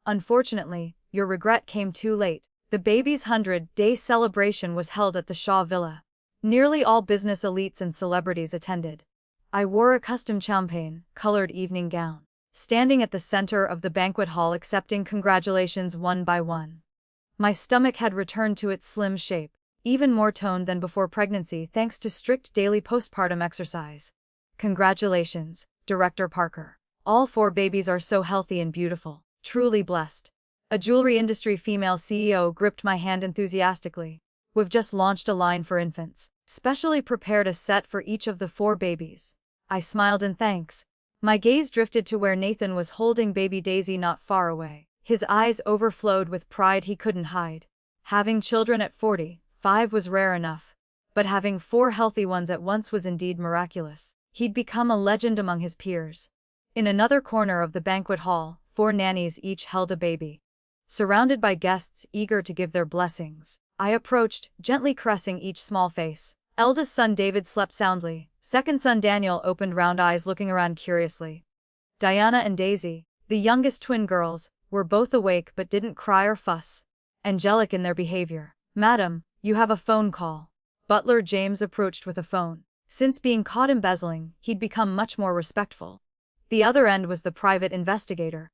Unfortunately, your regret came too late. The baby's 100-day celebration was held at the Shaw Villa. Nearly all business elites and celebrities attended. I wore a custom champagne-colored evening gown, standing at the center of the banquet hall accepting congratulations one by one. My stomach had returned to its slim shape, even more toned than before pregnancy thanks to strict daily postpartum exercise. Congratulations, Director Parker. All 4 babies are so healthy and beautiful, truly blessed. A jewelry industry female CEO gripped my hand enthusiastically. We've just launched a line for infants, specially prepared a set for each of the 4 babies. I smiled in thanks. My gaze drifted to where Nathan was holding baby Daisy not far away. His eyes overflowed with pride he couldn't hide. Having children at 45 was rare enough, but having 4 healthy ones at once was indeed miraculous. He'd become a legend among his peers. In another corner of the banquet hall, 4 nannies each held a baby. Surrounded by guests eager to give their blessings, I approached, gently caressing each small face. Eldest son David slept soundly. Second son Daniel opened round eyes looking around curiously. Diana and Daisy, the youngest twin girls, were both awake but didn't cry or fuss. Angelic in their behavior. "Madam, you have a phone call." Butler James approached with a phone. Since being caught embezzling, he'd become much more respectful. The other end was the private investigator.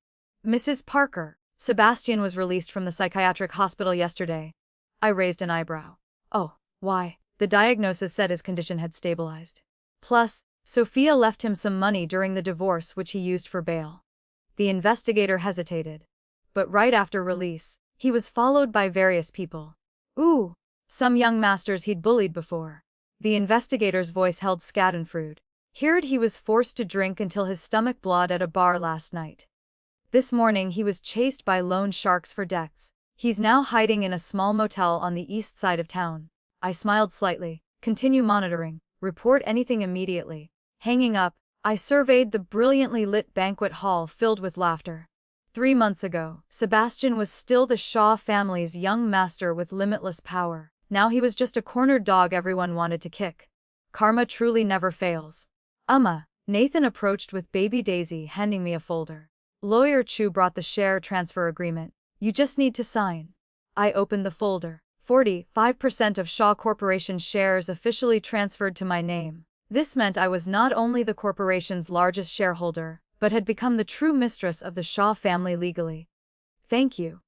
"Mrs. Parker, Sebastian was released from the psychiatric hospital yesterday." I raised an eyebrow. "Oh, why?" The diagnosis said his condition had stabilized. Plus, Sophia left him some money during the divorce which he used for bail. The investigator hesitated. But right after release, he was followed by various people. Ooh, some young masters he'd bullied before. The investigator's voice held schadenfreude. Heard he was forced to drink until his stomach bled at a bar last night. This morning he was chased by loan sharks for debts. He's now hiding in a small motel on the east side of town. I smiled slightly. Continue monitoring. Report anything immediately. Hanging up, I surveyed the brilliantly lit banquet hall filled with laughter. 3 months ago, Sebastian was still the Shaw family's young master with limitless power. Now he was just a cornered dog everyone wanted to kick. Karma truly never fails. Nathan approached with baby Daisy handing me a folder. Lawyer Chu brought the share transfer agreement. You just need to sign. I opened the folder. 45% of Shaw Corporation's shares officially transferred to my name. This meant I was not only the corporation's largest shareholder, but had become the true mistress of the Shaw family legally. Thank you.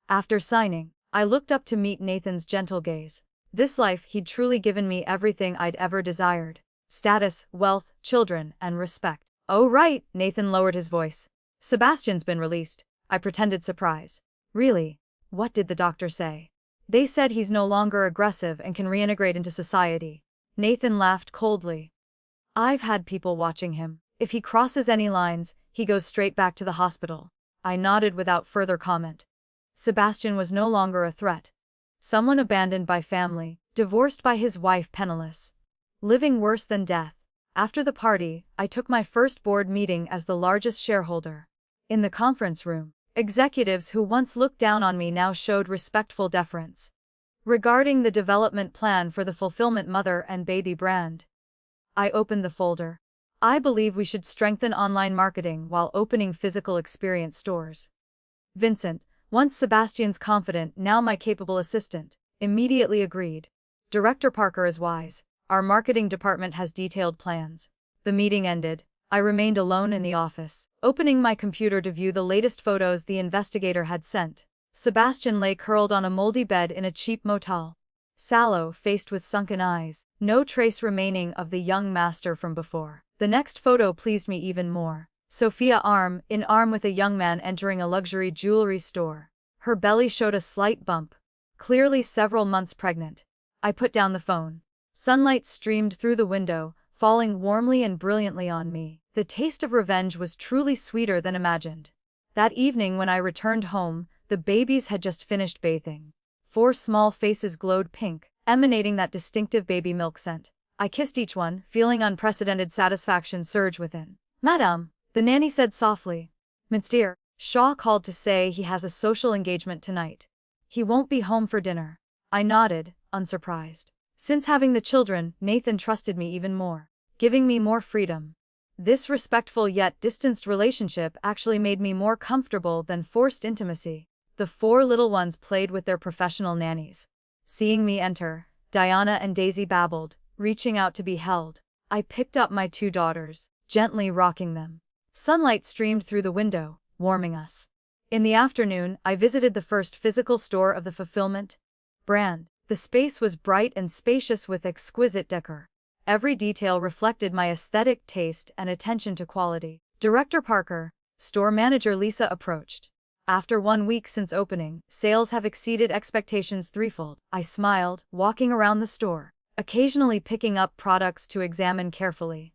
After signing, I looked up to meet Nathan's gentle gaze. This life he'd truly given me everything I'd ever desired. Status, wealth, children, and respect. Oh right, Nathan lowered his voice. Sebastian's been released. I pretended surprise. Really? What did the doctor say? They said he's no longer aggressive and can reintegrate into society. Nathan laughed coldly. I've had people watching him. If he crosses any lines, he goes straight back to the hospital. I nodded without further comment. Sebastian was no longer a threat. Someone abandoned by family, divorced by his wife penniless. Living worse than death. After the party, I took my first board meeting as the largest shareholder. In the conference room, executives who once looked down on me now showed respectful deference. Regarding the development plan for the Fulfillment Mother and Baby brand, I opened the folder. I believe we should strengthen online marketing while opening physical experience stores. Vincent, once Sebastian's confidant, now my capable assistant, immediately agreed. Director Parker is wise. Our marketing department has detailed plans. The meeting ended. I remained alone in the office, opening my computer to view the latest photos the investigator had sent. Sebastian lay curled on a moldy bed in a cheap motel. Sallow, faced with sunken eyes, no trace remaining of the young master from before. The next photo pleased me even more. Sophia arm in arm with a young man entering a luxury jewelry store. Her belly showed a slight bump. Clearly several months pregnant. I put down the phone. Sunlight streamed through the window, falling warmly and brilliantly on me. The taste of revenge was truly sweeter than imagined. That evening when I returned home, the babies had just finished bathing. 4 small faces glowed pink, emanating that distinctive baby milk scent. I kissed each one, feeling unprecedented satisfaction surge within. "Madame," the nanny said softly. "Mr. Shaw called to say he has a social engagement tonight. He won't be home for dinner." I nodded, unsurprised. Since having the children, Nathan trusted me even more, giving me more freedom. This respectful yet distanced relationship actually made me more comfortable than forced intimacy. The 4 little ones played with their professional nannies. Seeing me enter, Diana and Daisy babbled, reaching out to be held. I picked up my 2 daughters, gently rocking them. Sunlight streamed through the window, warming us. In the afternoon, I visited the first physical store of the Fulfillment brand. The space was bright and spacious with exquisite decor. Every detail reflected my aesthetic taste and attention to quality. Director Parker, store manager Lisa approached. After 1 week since opening, sales have exceeded expectations threefold. I smiled, walking around the store, occasionally picking up products to examine carefully.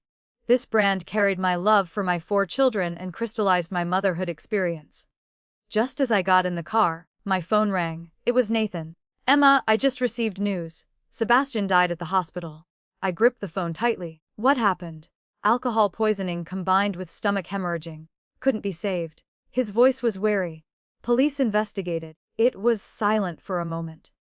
This brand carried my love for my 4 children and crystallized my motherhood experience. Just as I got in the car, my phone rang. It was Nathan. "Emma, I just received news. Sebastian died at the hospital." I gripped the phone tightly. "What happened?" "Alcohol poisoning combined with stomach hemorrhaging. Couldn't be saved." His voice was wary. "Police investigated." It was silent for a moment.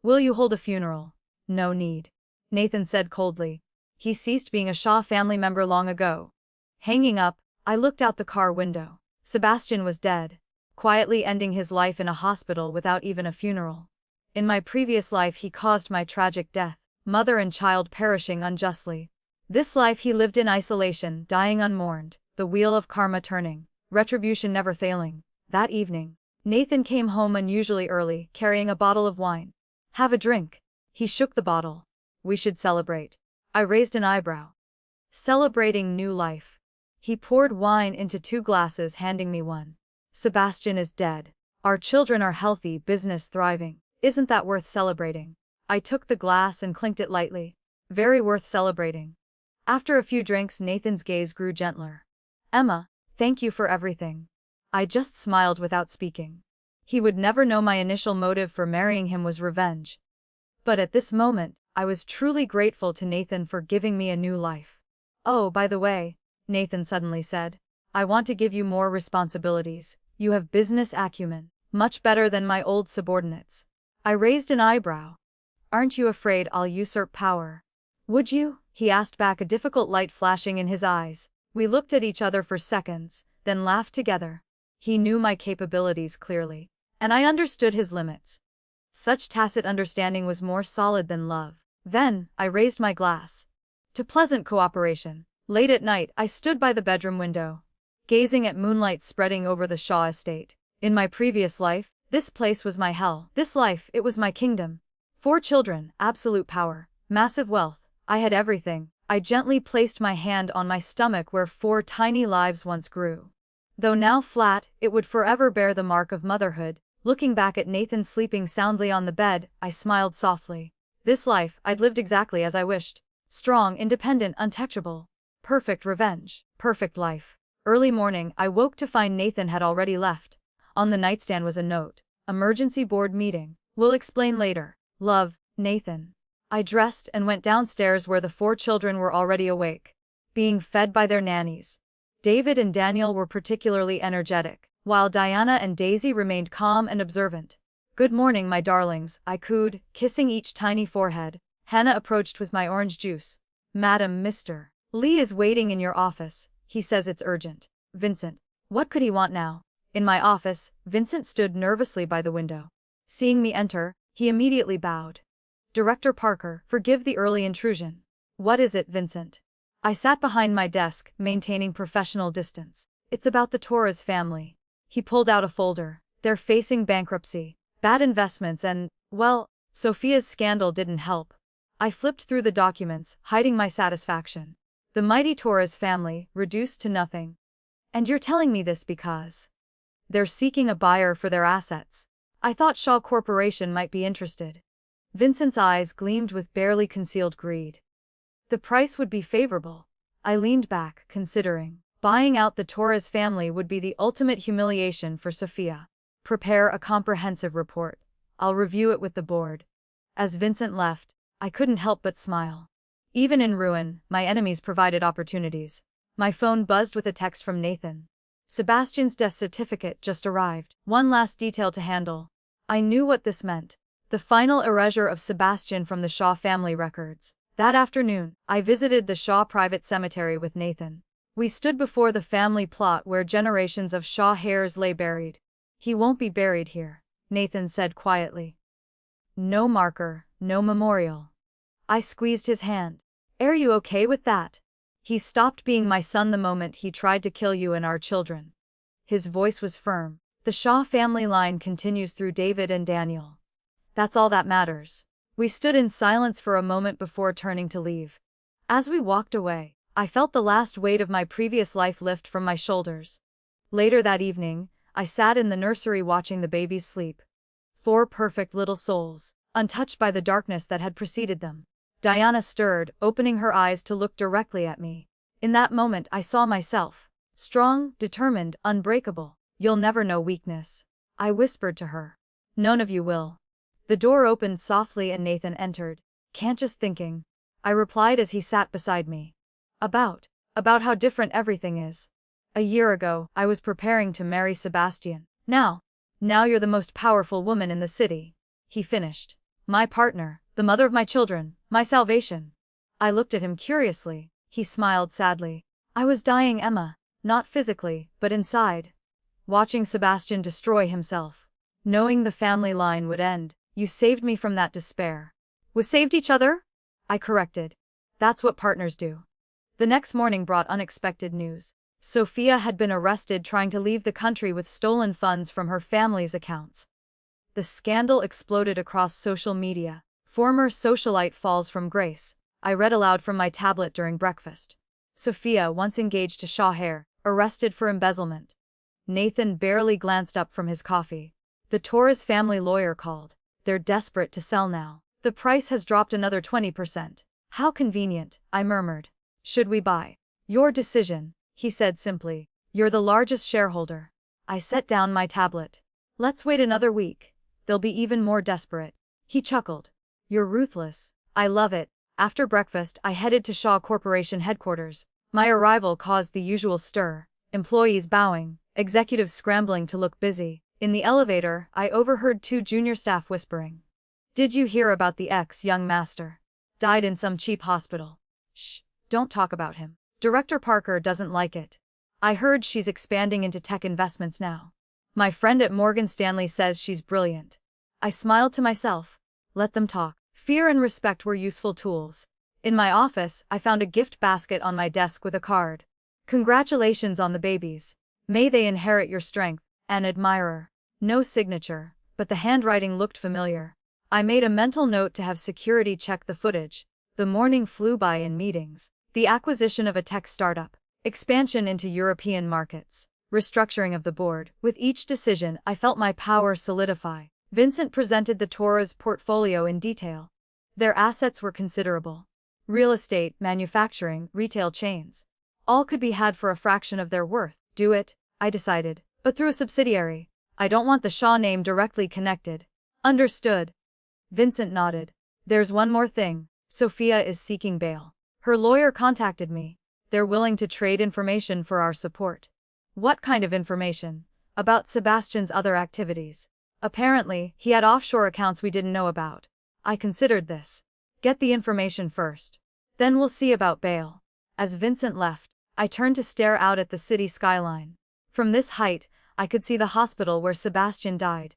"Will you hold a funeral?" "No need." Nathan said coldly. He ceased being a Shaw family member long ago. Hanging up, I looked out the car window. Sebastian was dead, quietly ending his life in a hospital without even a funeral. In my previous life he caused my tragic death, mother and child perishing unjustly. This life he lived in isolation, dying unmourned, the wheel of karma turning, retribution never failing. That evening, Nathan came home unusually early, carrying a bottle of wine. Have a drink. He shook the bottle. We should celebrate. I raised an eyebrow. Celebrating new life. He poured wine into 2 glasses, handing me one. Sebastian is dead. Our children are healthy, business thriving. Isn't that worth celebrating? I took the glass and clinked it lightly. Very worth celebrating. After a few drinks, Nathan's gaze grew gentler. Emma, thank you for everything. I just smiled without speaking. He would never know my initial motive for marrying him was revenge. But at this moment, I was truly grateful to Nathan for giving me a new life. Oh, by the way, Nathan suddenly said, I want to give you more responsibilities. You have business acumen, much better than my old subordinates. I raised an eyebrow. Aren't you afraid I'll usurp power? Would you? He asked back, a difficult light flashing in his eyes. We looked at each other for seconds, then laughed together. He knew my capabilities clearly, and I understood his limits. Such tacit understanding was more solid than love. Then, I raised my glass. To pleasant cooperation. Late at night, I stood by the bedroom window, gazing at moonlight spreading over the Shaw estate. In my previous life, this place was my hell. This life, it was my kingdom. 4 children, absolute power, massive wealth. I had everything. I gently placed my hand on my stomach where 4 tiny lives once grew. Though now flat, it would forever bear the mark of motherhood. Looking back at Nathan sleeping soundly on the bed, I smiled softly. This life, I'd lived exactly as I wished. Strong, independent, untouchable. Perfect revenge. Perfect life. Early morning, I woke to find Nathan had already left. On the nightstand was a note. Emergency board meeting. We'll explain later. Love, Nathan. I dressed and went downstairs where the 4 children were already awake, being fed by their nannies. David and Daniel were particularly energetic, while Diana and Daisy remained calm and observant. Good morning, my darlings, I cooed, kissing each tiny forehead. Hannah approached with my orange juice. Madam, Mr. Lee is waiting in your office. He says it's urgent. Vincent. What could he want now? In my office, Vincent stood nervously by the window. Seeing me enter, he immediately bowed. Director Parker, forgive the early intrusion. What is it, Vincent? I sat behind my desk, maintaining professional distance. It's about the Torres family. He pulled out a folder. They're facing bankruptcy, bad investments and, well, Sophia's scandal didn't help. I flipped through the documents, hiding my satisfaction. The mighty Torres family, reduced to nothing. And you're telling me this because they're seeking a buyer for their assets. I thought Shaw Corporation might be interested. Vincent's eyes gleamed with barely concealed greed. The price would be favorable. I leaned back, considering. Buying out the Torres family would be the ultimate humiliation for Sophia. Prepare a comprehensive report. I'll review it with the board. As Vincent left, I couldn't help but smile. Even in ruin, my enemies provided opportunities. My phone buzzed with a text from Nathan. Sebastian's death certificate just arrived. One last detail to handle. I knew what this meant. The final erasure of Sebastian from the Shaw family records. That afternoon, I visited the Shaw private cemetery with Nathan. We stood before the family plot where generations of Shaw heirs lay buried. He won't be buried here, Nathan said quietly. No marker, no memorial. I squeezed his hand. Are you okay with that? He stopped being my son the moment he tried to kill you and our children. His voice was firm. The Shaw family line continues through David and Daniel. That's all that matters. We stood in silence for a moment before turning to leave. As we walked away, I felt the last weight of my previous life lift from my shoulders. Later that evening, I sat in the nursery watching the babies sleep. 4 perfect little souls, untouched by the darkness that had preceded them. Diana stirred, opening her eyes to look directly at me. In that moment I saw myself. Strong, determined, unbreakable. You'll never know weakness. I whispered to her. None of you will. The door opened softly and Nathan entered. Can't just thinking. I replied as he sat beside me. About how different everything is. A year ago, I was preparing to marry Sebastian. Now you're the most powerful woman in the city. He finished. My partner, The mother of my children, my salvation. I looked at him curiously. He smiled sadly. I was dying, Emma. Not physically, but inside. Watching Sebastian destroy himself. Knowing the family line would end, you saved me from that despair. We saved each other? I corrected. That's what partners do. The next morning brought unexpected news. Sophia had been arrested trying to leave the country with stolen funds from her family's accounts. The scandal exploded across social media. Former socialite falls from grace. I read aloud from my tablet during breakfast. Sophia, once engaged to Shaw, heir, arrested for embezzlement. Nathan barely glanced up from his coffee. The Torres family lawyer called. They're desperate to sell now. The price has dropped another 20%. How convenient, I murmured. Should we buy? Your decision, he said simply. You're the largest shareholder. I set down my tablet. Let's wait another week. They'll be even more desperate. He chuckled. You're ruthless. I love it. After breakfast, I headed to Shaw Corporation headquarters. My arrival caused the usual stir. Employees bowing, executives scrambling to look busy. In the elevator, I overheard two junior staff whispering. Did you hear about the ex-young master? Died in some cheap hospital. Shh, don't talk about him. Director Parker doesn't like it. I heard she's expanding into tech investments now. My friend at Morgan Stanley says she's brilliant. I smiled to myself. Let them talk. Fear and respect were useful tools. In my office, I found a gift basket on my desk with a card. Congratulations on the babies. May they inherit your strength. An admirer. No signature, but the handwriting looked familiar. I made a mental note to have security check the footage. The morning flew by in meetings. The acquisition of a tech startup. Expansion into European markets. Restructuring of the board. With each decision, I felt my power solidify. Vincent presented the Torres portfolio in detail. Their assets were considerable. Real estate, manufacturing, retail chains. All could be had for a fraction of their worth. Do it, I decided, but through a subsidiary. I don't want the Shaw name directly connected. Understood. Vincent nodded. There's one more thing. Sophia is seeking bail. Her lawyer contacted me. They're willing to trade information for our support. What kind of information? About Sebastian's other activities. Apparently, he had offshore accounts we didn't know about. I considered this. Get the information first. Then we'll see about bail. As Vincent left, I turned to stare out at the city skyline. From this height, I could see the hospital where Sebastian died.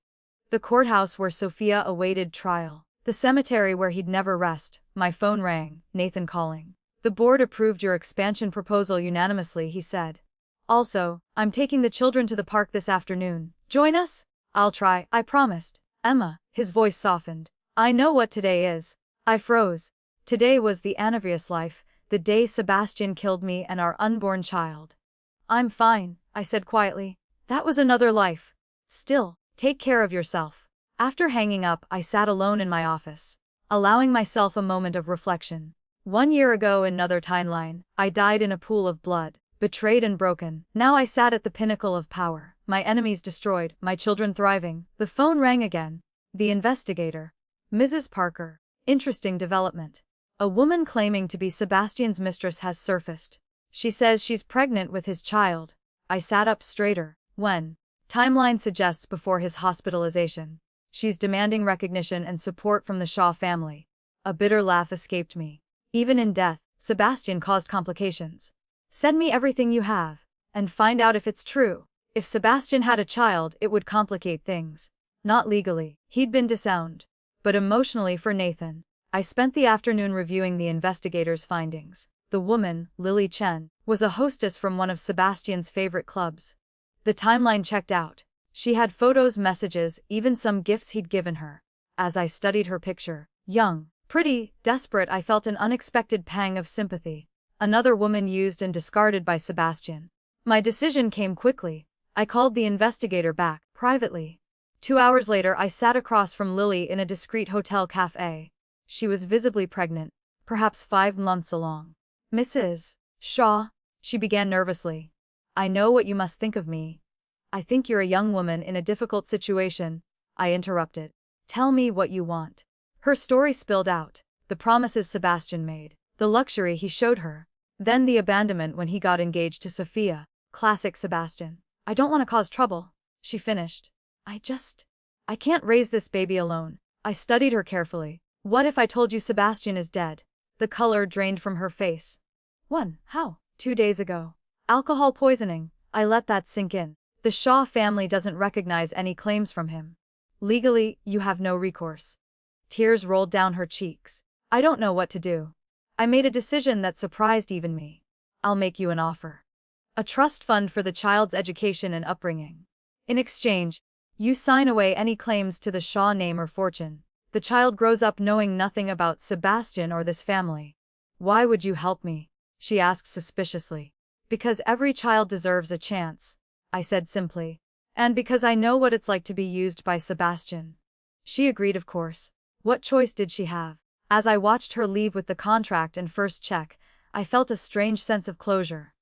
The courthouse where Sophia awaited trial. The cemetery where he'd never rest. My phone rang, Nathan calling. The board approved your expansion proposal unanimously, he said. Also, I'm taking the children to the park this afternoon. Join us? I'll try, I promised. Emma, his voice softened. I know what today is. I froze. Today was the Anavius life, the day Sebastian killed me and our unborn child. I'm fine, I said quietly. That was another life. Still, take care of yourself. After hanging up, I sat alone in my office, allowing myself a moment of reflection. 1 year ago, in another timeline, I died in a pool of blood, betrayed and broken. Now I sat at the pinnacle of power, my enemies destroyed, my children thriving. The phone rang again. The investigator. Mrs. Parker. Interesting development. A woman claiming to be Sebastian's mistress has surfaced. She says she's pregnant with his child. I sat up straighter. When? Timeline suggests before his hospitalization. She's demanding recognition and support from the Shaw family. A bitter laugh escaped me. Even in death, Sebastian caused complications. Send me everything you have, and find out if it's true. If Sebastian had a child, it would complicate things. Not legally, he'd been disowned. But emotionally for Nathan. I spent the afternoon reviewing the investigators' findings. The woman, Lily Chen, was a hostess from one of Sebastian's favorite clubs. The timeline checked out. She had photos, messages, even some gifts he'd given her. As I studied her picture, young, pretty, desperate, I felt an unexpected pang of sympathy. Another woman used and discarded by Sebastian. My decision came quickly. I called the investigator back, privately. 2 hours later, I sat across from Lily in a discreet hotel cafe. She was visibly pregnant, perhaps 5 months along. Mrs. Shaw, she began nervously. I know what you must think of me. I think you're a young woman in a difficult situation, I interrupted. Tell me what you want. Her story spilled out. The promises Sebastian made. The luxury he showed her. Then the abandonment when he got engaged to Sophia. Classic Sebastian. I don't want to cause trouble, she finished. I can't raise this baby alone. I studied her carefully. What if I told you Sebastian is dead? The color drained from her face. How? 2 days ago. Alcohol poisoning. I let that sink in. The Shaw family doesn't recognize any claims from him. Legally, you have no recourse. Tears rolled down her cheeks. I don't know what to do. I made a decision that surprised even me. I'll make you an offer. A trust fund for the child's education and upbringing. In exchange, you sign away any claims to the Shaw name or fortune. The child grows up knowing nothing about Sebastian or this family. Why would you help me? She asked suspiciously. Because every child deserves a chance, I said simply. And because I know what it's like to be used by Sebastian. She agreed, of course. What choice did she have? As I watched her leave with the contract and first check, I felt a strange sense of closure.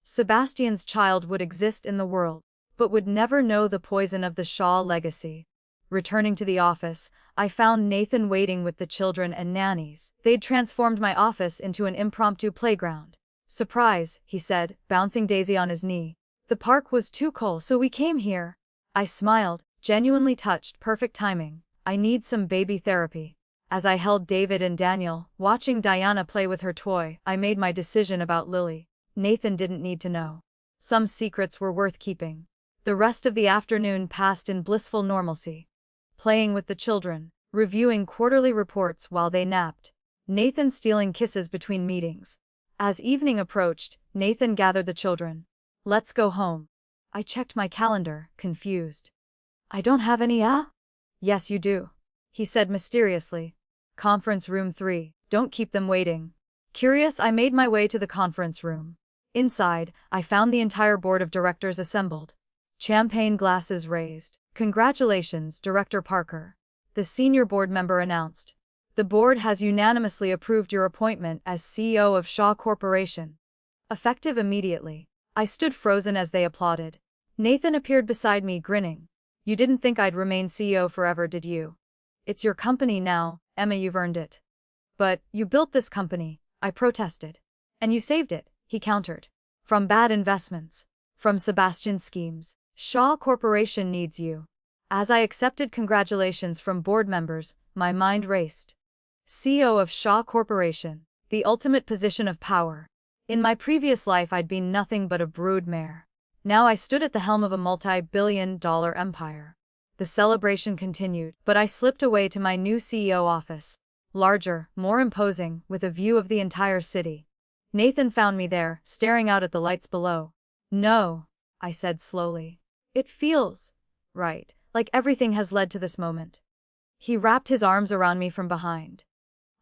Sebastian's child would exist in the world, but would never know the poison of the Shaw legacy. Returning to the office, I found Nathan waiting with the children and nannies. They'd transformed my office into an impromptu playground. Surprise, he said, bouncing Daisy on his knee. The park was too cold, so we came here. I smiled, genuinely touched. Perfect timing. I need some baby therapy. As I held David and Daniel, watching Diana play with her toy, I made my decision about Lily. Nathan didn't need to know. Some secrets were worth keeping. The rest of the afternoon passed in blissful normalcy. Playing with the children, reviewing quarterly reports while they napped. Nathan stealing kisses between meetings. As evening approached, Nathan gathered the children. Let's go home. I checked my calendar, confused. I don't have any. Yes, you do, he said mysteriously. Conference room 3. Don't keep them waiting. Curious, I made my way to the conference room. Inside, I found the entire board of directors assembled. Champagne glasses raised. Congratulations, Director Parker. The senior board member announced. The board has unanimously approved your appointment as CEO of Shaw Corporation. Effective immediately. I stood frozen as they applauded. Nathan appeared beside me, grinning. You didn't think I'd remain CEO forever, did you? It's your company now, Emma, you've earned it. But, you built this company, I protested. And you saved it, he countered. From bad investments. From Sebastian's schemes. Shaw Corporation needs you. As I accepted congratulations from board members, my mind raced. CEO of Shaw Corporation, the ultimate position of power. In my previous life I'd been nothing but a broodmare. Now I stood at the helm of a multi-billion-dollar empire. The celebration continued, but I slipped away to my new CEO office. Larger, more imposing, with a view of the entire city. Nathan found me there, staring out at the lights below. No, I said slowly. It feels right, like everything has led to this moment. He wrapped his arms around me from behind.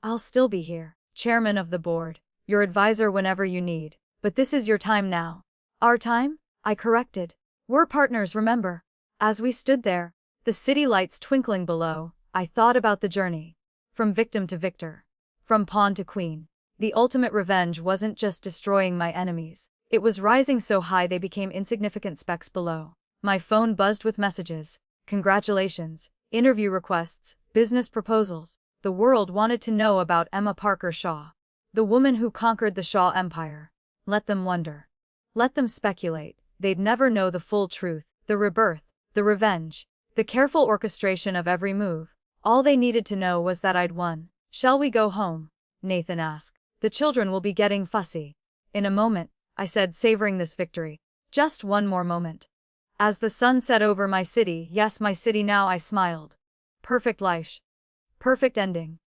I'll still be here, chairman of the board, your advisor whenever you need, but this is your time now. Our time? I corrected. We're partners, remember? As we stood there, the city lights twinkling below, I thought about the journey. From victim to victor. From pawn to queen. The ultimate revenge wasn't just destroying my enemies, it was rising so high they became insignificant specks below. My phone buzzed with messages. Congratulations, interview requests, business proposals. The world wanted to know about Emma Parker Shaw. The woman who conquered the Shaw Empire. Let them wonder. Let them speculate. They'd never know the full truth, the rebirth, the revenge, the careful orchestration of every move. All they needed to know was that I'd won. Shall we go home? Nathan asked. The children will be getting fussy. In a moment, I said, savoring this victory. Just one more moment. As the sun set over my city, yes, my city now, I smiled. Perfect life. Perfect ending.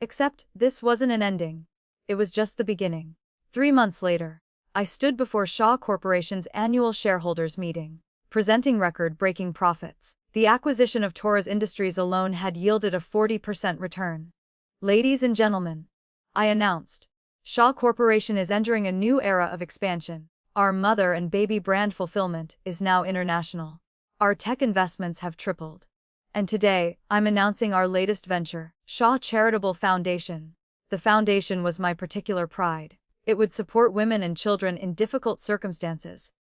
Except, this wasn't an ending. It was just the beginning. 3 months later, I stood before Shaw Corporation's annual shareholders meeting, presenting record-breaking profits. The acquisition of Torres Industries alone had yielded a 40% return. Ladies and gentlemen, I announced, Shaw Corporation is entering a new era of expansion. Our mother and baby brand fulfillment is now international. Our tech investments have tripled. And today, I'm announcing our latest venture, Shaw Charitable Foundation. The foundation was my particular pride. It would support women and children in difficult circumstances.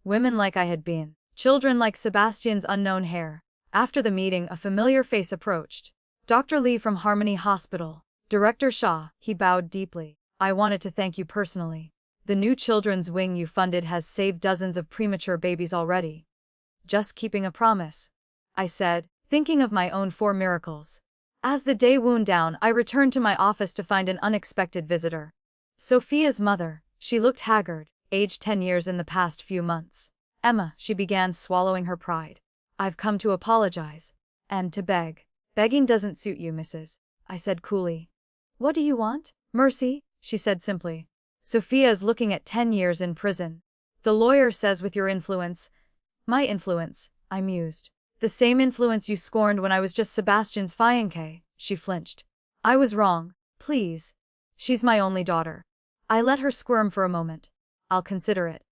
Women like I had been. Children like Sebastian's unknown heir. After the meeting, a familiar face approached. Dr. Lee from Harmony Hospital. Director Shaw, he bowed deeply. I wanted to thank you personally. The new children's wing you funded has saved dozens of premature babies already. Just keeping a promise, I said, thinking of my own 4 miracles. As the day wound down, I returned to my office to find an unexpected visitor. Sophia's mother. She looked haggard, aged 10 years in the past few months. Emma, she began, swallowing her pride. I've come to apologize. And to beg. Begging doesn't suit you, Mrs. I said coolly. What do you want? Mercy, she said simply. Sophia is looking at 10 years in prison. The lawyer says with your influence. My influence, I mused. The same influence you scorned when I was just Sebastian's fiancé, she flinched. I was wrong, please. She's my only daughter. I let her squirm for a moment. I'll consider it.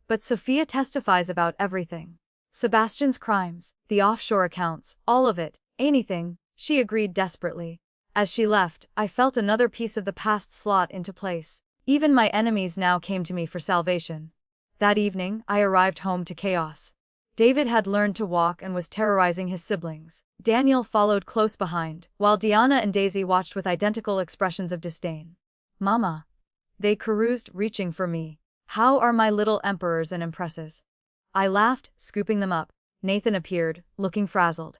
But Sophia testifies about everything. Sebastian's crimes, the offshore accounts, all of it, anything, she agreed desperately. As she left, I felt another piece of the past slot into place. Even my enemies now came to me for salvation. That evening, I arrived home to chaos. David had learned to walk and was terrorizing his siblings. Daniel followed close behind, while Diana and Daisy watched with identical expressions of disdain. Mama. They caroused, reaching for me. How are my little emperors and empresses? I laughed, scooping them up. Nathan appeared, looking frazzled.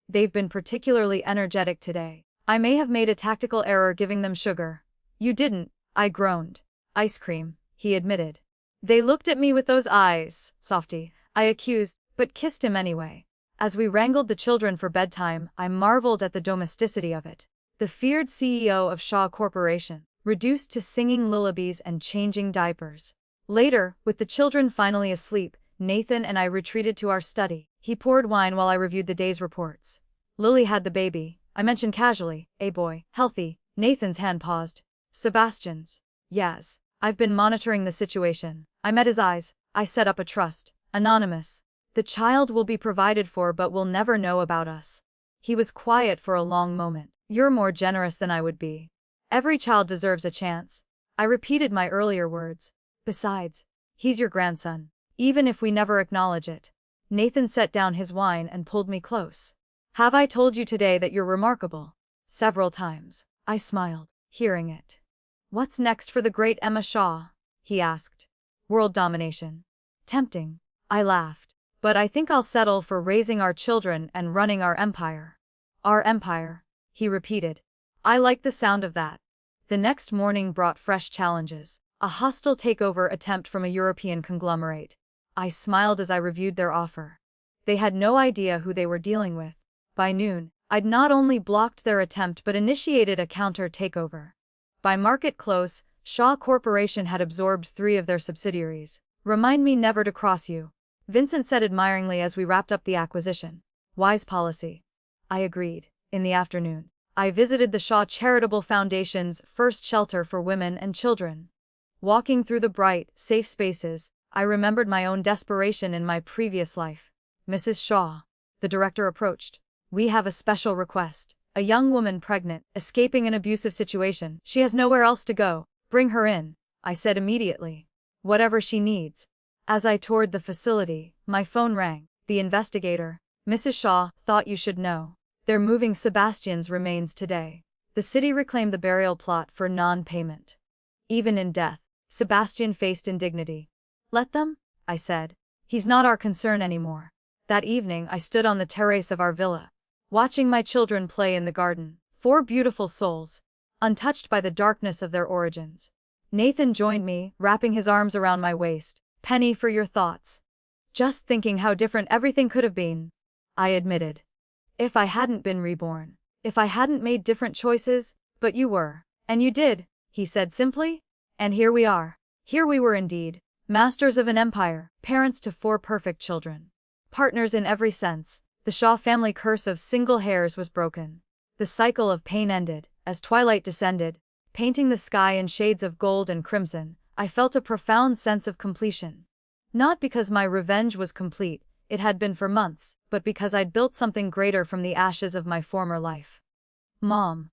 They've been particularly energetic today. I may have made a tactical error giving them sugar. You didn't, I groaned. Ice cream, he admitted. They looked at me with those eyes, softy, I accused, but kissed him anyway. As we wrangled the children for bedtime, I marveled at the domesticity of it. The feared CEO of Shaw Corporation, reduced to singing lullabies and changing diapers. Later, with the children finally asleep, Nathan and I retreated to our study. He poured wine while I reviewed the day's reports. Lily had the baby, I mentioned casually. A boy, healthy. Nathan's hand paused. Sebastian's. Yes. I've been monitoring the situation. I met his eyes. I set up a trust. Anonymous. The child will be provided for but will never know about us. He was quiet for a long moment. You're more generous than I would be. Every child deserves a chance. I repeated my earlier words. Besides, he's your grandson. Even if we never acknowledge it. Nathan set down his wine and pulled me close. Have I told you today that you're remarkable? Several times. I smiled, hearing it. What's next for the great Emma Shaw? He asked. World domination. Tempting. I laughed. But I think I'll settle for raising our children and running our empire. Our empire, he repeated. I liked the sound of that. The next morning brought fresh challenges. A hostile takeover attempt from a European conglomerate. I smiled as I reviewed their offer. They had no idea who they were dealing with. By noon, I'd not only blocked their attempt but initiated a counter-takeover. By market close, Shaw Corporation had absorbed 3 of their subsidiaries. Remind me never to cross you, Vincent said admiringly as we wrapped up the acquisition. Wise policy. I agreed. In the afternoon, I visited the Shaw Charitable Foundation's first shelter for women and children. Walking through the bright, safe spaces, I remembered my own desperation in my previous life. Mrs. Shaw. The director approached. We have a special request. A young woman pregnant, escaping an abusive situation. She has nowhere else to go. Bring her in, I said immediately. Whatever she needs. As I toured the facility, my phone rang. The investigator. Mrs. Shaw, thought you should know. They're moving Sebastian's remains today. The city reclaimed the burial plot for non-payment. Even in death, Sebastian faced indignity. Let them? I said. He's not our concern anymore. That evening I stood on the terrace of our villa, watching my children play in the garden. 4 beautiful souls, untouched by the darkness of their origins. Nathan joined me, wrapping his arms around my waist. Penny, for your thoughts. Just thinking how different everything could have been, I admitted. If I hadn't been reborn. If I hadn't made different choices, but you were. And you did, he said simply. And here we are. Here we were indeed. Masters of an empire, parents to 4 perfect children. Partners in every sense. The Shaw family curse of single heirs was broken. The cycle of pain ended. As twilight descended, painting the sky in shades of gold and crimson, I felt a profound sense of completion. Not because my revenge was complete, it had been for months, but because I'd built something greater from the ashes of my former life. Mom.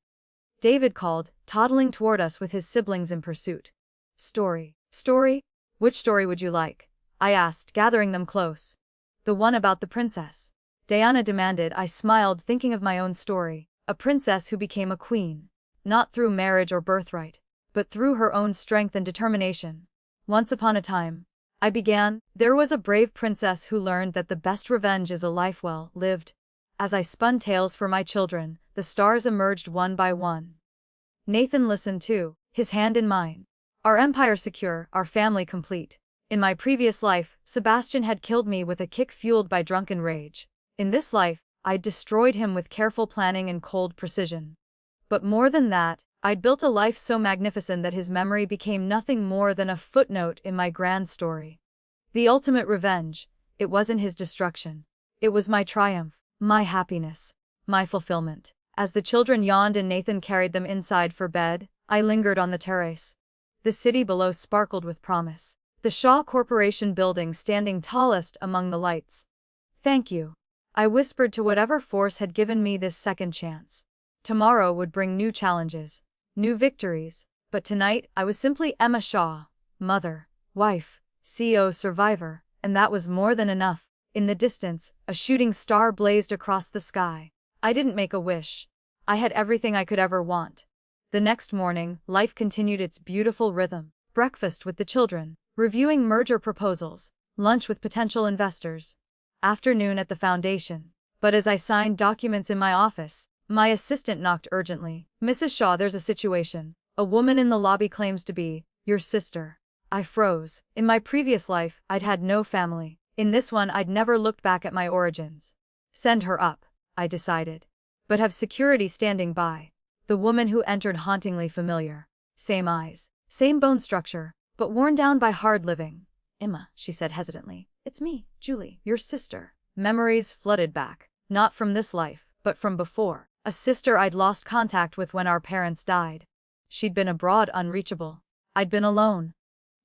David called, toddling toward us with his siblings in pursuit. Story. Story? Which story would you like? I asked, gathering them close. The one about the princess. Diana demanded. I smiled, thinking of my own story. A princess who became a queen. Not through marriage or birthright, but through her own strength and determination. Once upon a time, I began, there was a brave princess who learned that the best revenge is a life well lived. As I spun tales for my children, the stars emerged one by one. Nathan listened too, his hand in mine. Our empire secure, our family complete. In my previous life, Sebastian had killed me with a kick fueled by drunken rage. In this life, I'd destroyed him with careful planning and cold precision. But more than that, I'd built a life so magnificent that his memory became nothing more than a footnote in my grand story. The ultimate revenge, it wasn't his destruction. It was my triumph, my happiness, my fulfillment. As the children yawned and Nathan carried them inside for bed, I lingered on the terrace. The city below sparkled with promise. The Shaw Corporation building standing tallest among the lights. Thank you, I whispered to whatever force had given me this second chance. Tomorrow would bring new challenges, new victories, but tonight I was simply Emma Shaw, mother, wife, CEO survivor, and that was more than enough. In the distance, a shooting star blazed across the sky. I didn't make a wish. I had everything I could ever want. The next morning, life continued its beautiful rhythm. Breakfast with the children, reviewing merger proposals, lunch with potential investors, afternoon at the foundation. But as I signed documents in my office, my assistant knocked urgently. Mrs. Shaw, there's a situation. A woman in the lobby claims to be your sister. I froze. In my previous life, I'd had no family. In this one, I'd never looked back at my origins. Send her up, I decided. But have security standing by. The woman who entered hauntingly familiar. Same eyes, same bone structure, but worn down by hard living. Emma, she said hesitantly. It's me, Julie, your sister. Memories flooded back. Not from this life, but from before. A sister I'd lost contact with when our parents died. She'd been abroad, unreachable. I'd been alone.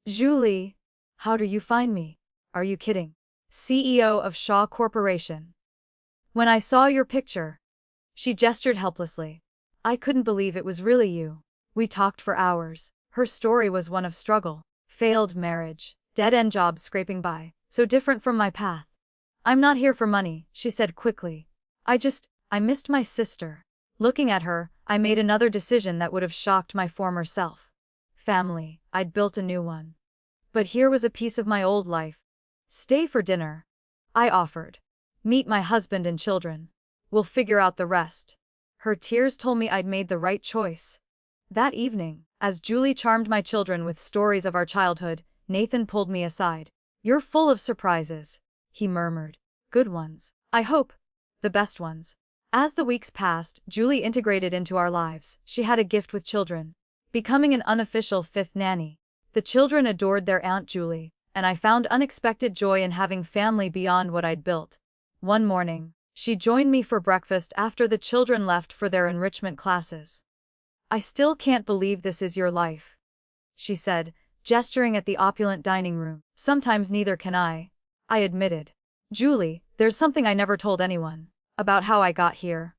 Julie, how do you find me? Are you kidding? CEO of Shaw Corporation. When I saw your picture. She gestured helplessly. I couldn't believe it was really you. We talked for hours. Her story was one of struggle, failed marriage, dead-end jobs scraping by, so different from my path. I'm not here for money, she said quickly. I missed my sister. Looking at her, I made another decision that would have shocked my former self. Family, I'd built a new one. But here was a piece of my old life. Stay for dinner, I offered. Meet my husband and children. We'll figure out the rest. Her tears told me I'd made the right choice. That evening, as Julie charmed my children with stories of our childhood, Nathan pulled me aside. You're full of surprises, he murmured. Good ones, I hope. The best ones. As the weeks passed, Julie integrated into our lives. She had a gift with children, becoming an unofficial fifth nanny. The children adored their Aunt Julie, and I found unexpected joy in having family beyond what I'd built. One morning, she joined me for breakfast after the children left for their enrichment classes. I still can't believe this is your life, she said, gesturing at the opulent dining room. Sometimes neither can I admitted. Julie, there's something I never told anyone. About how I got here.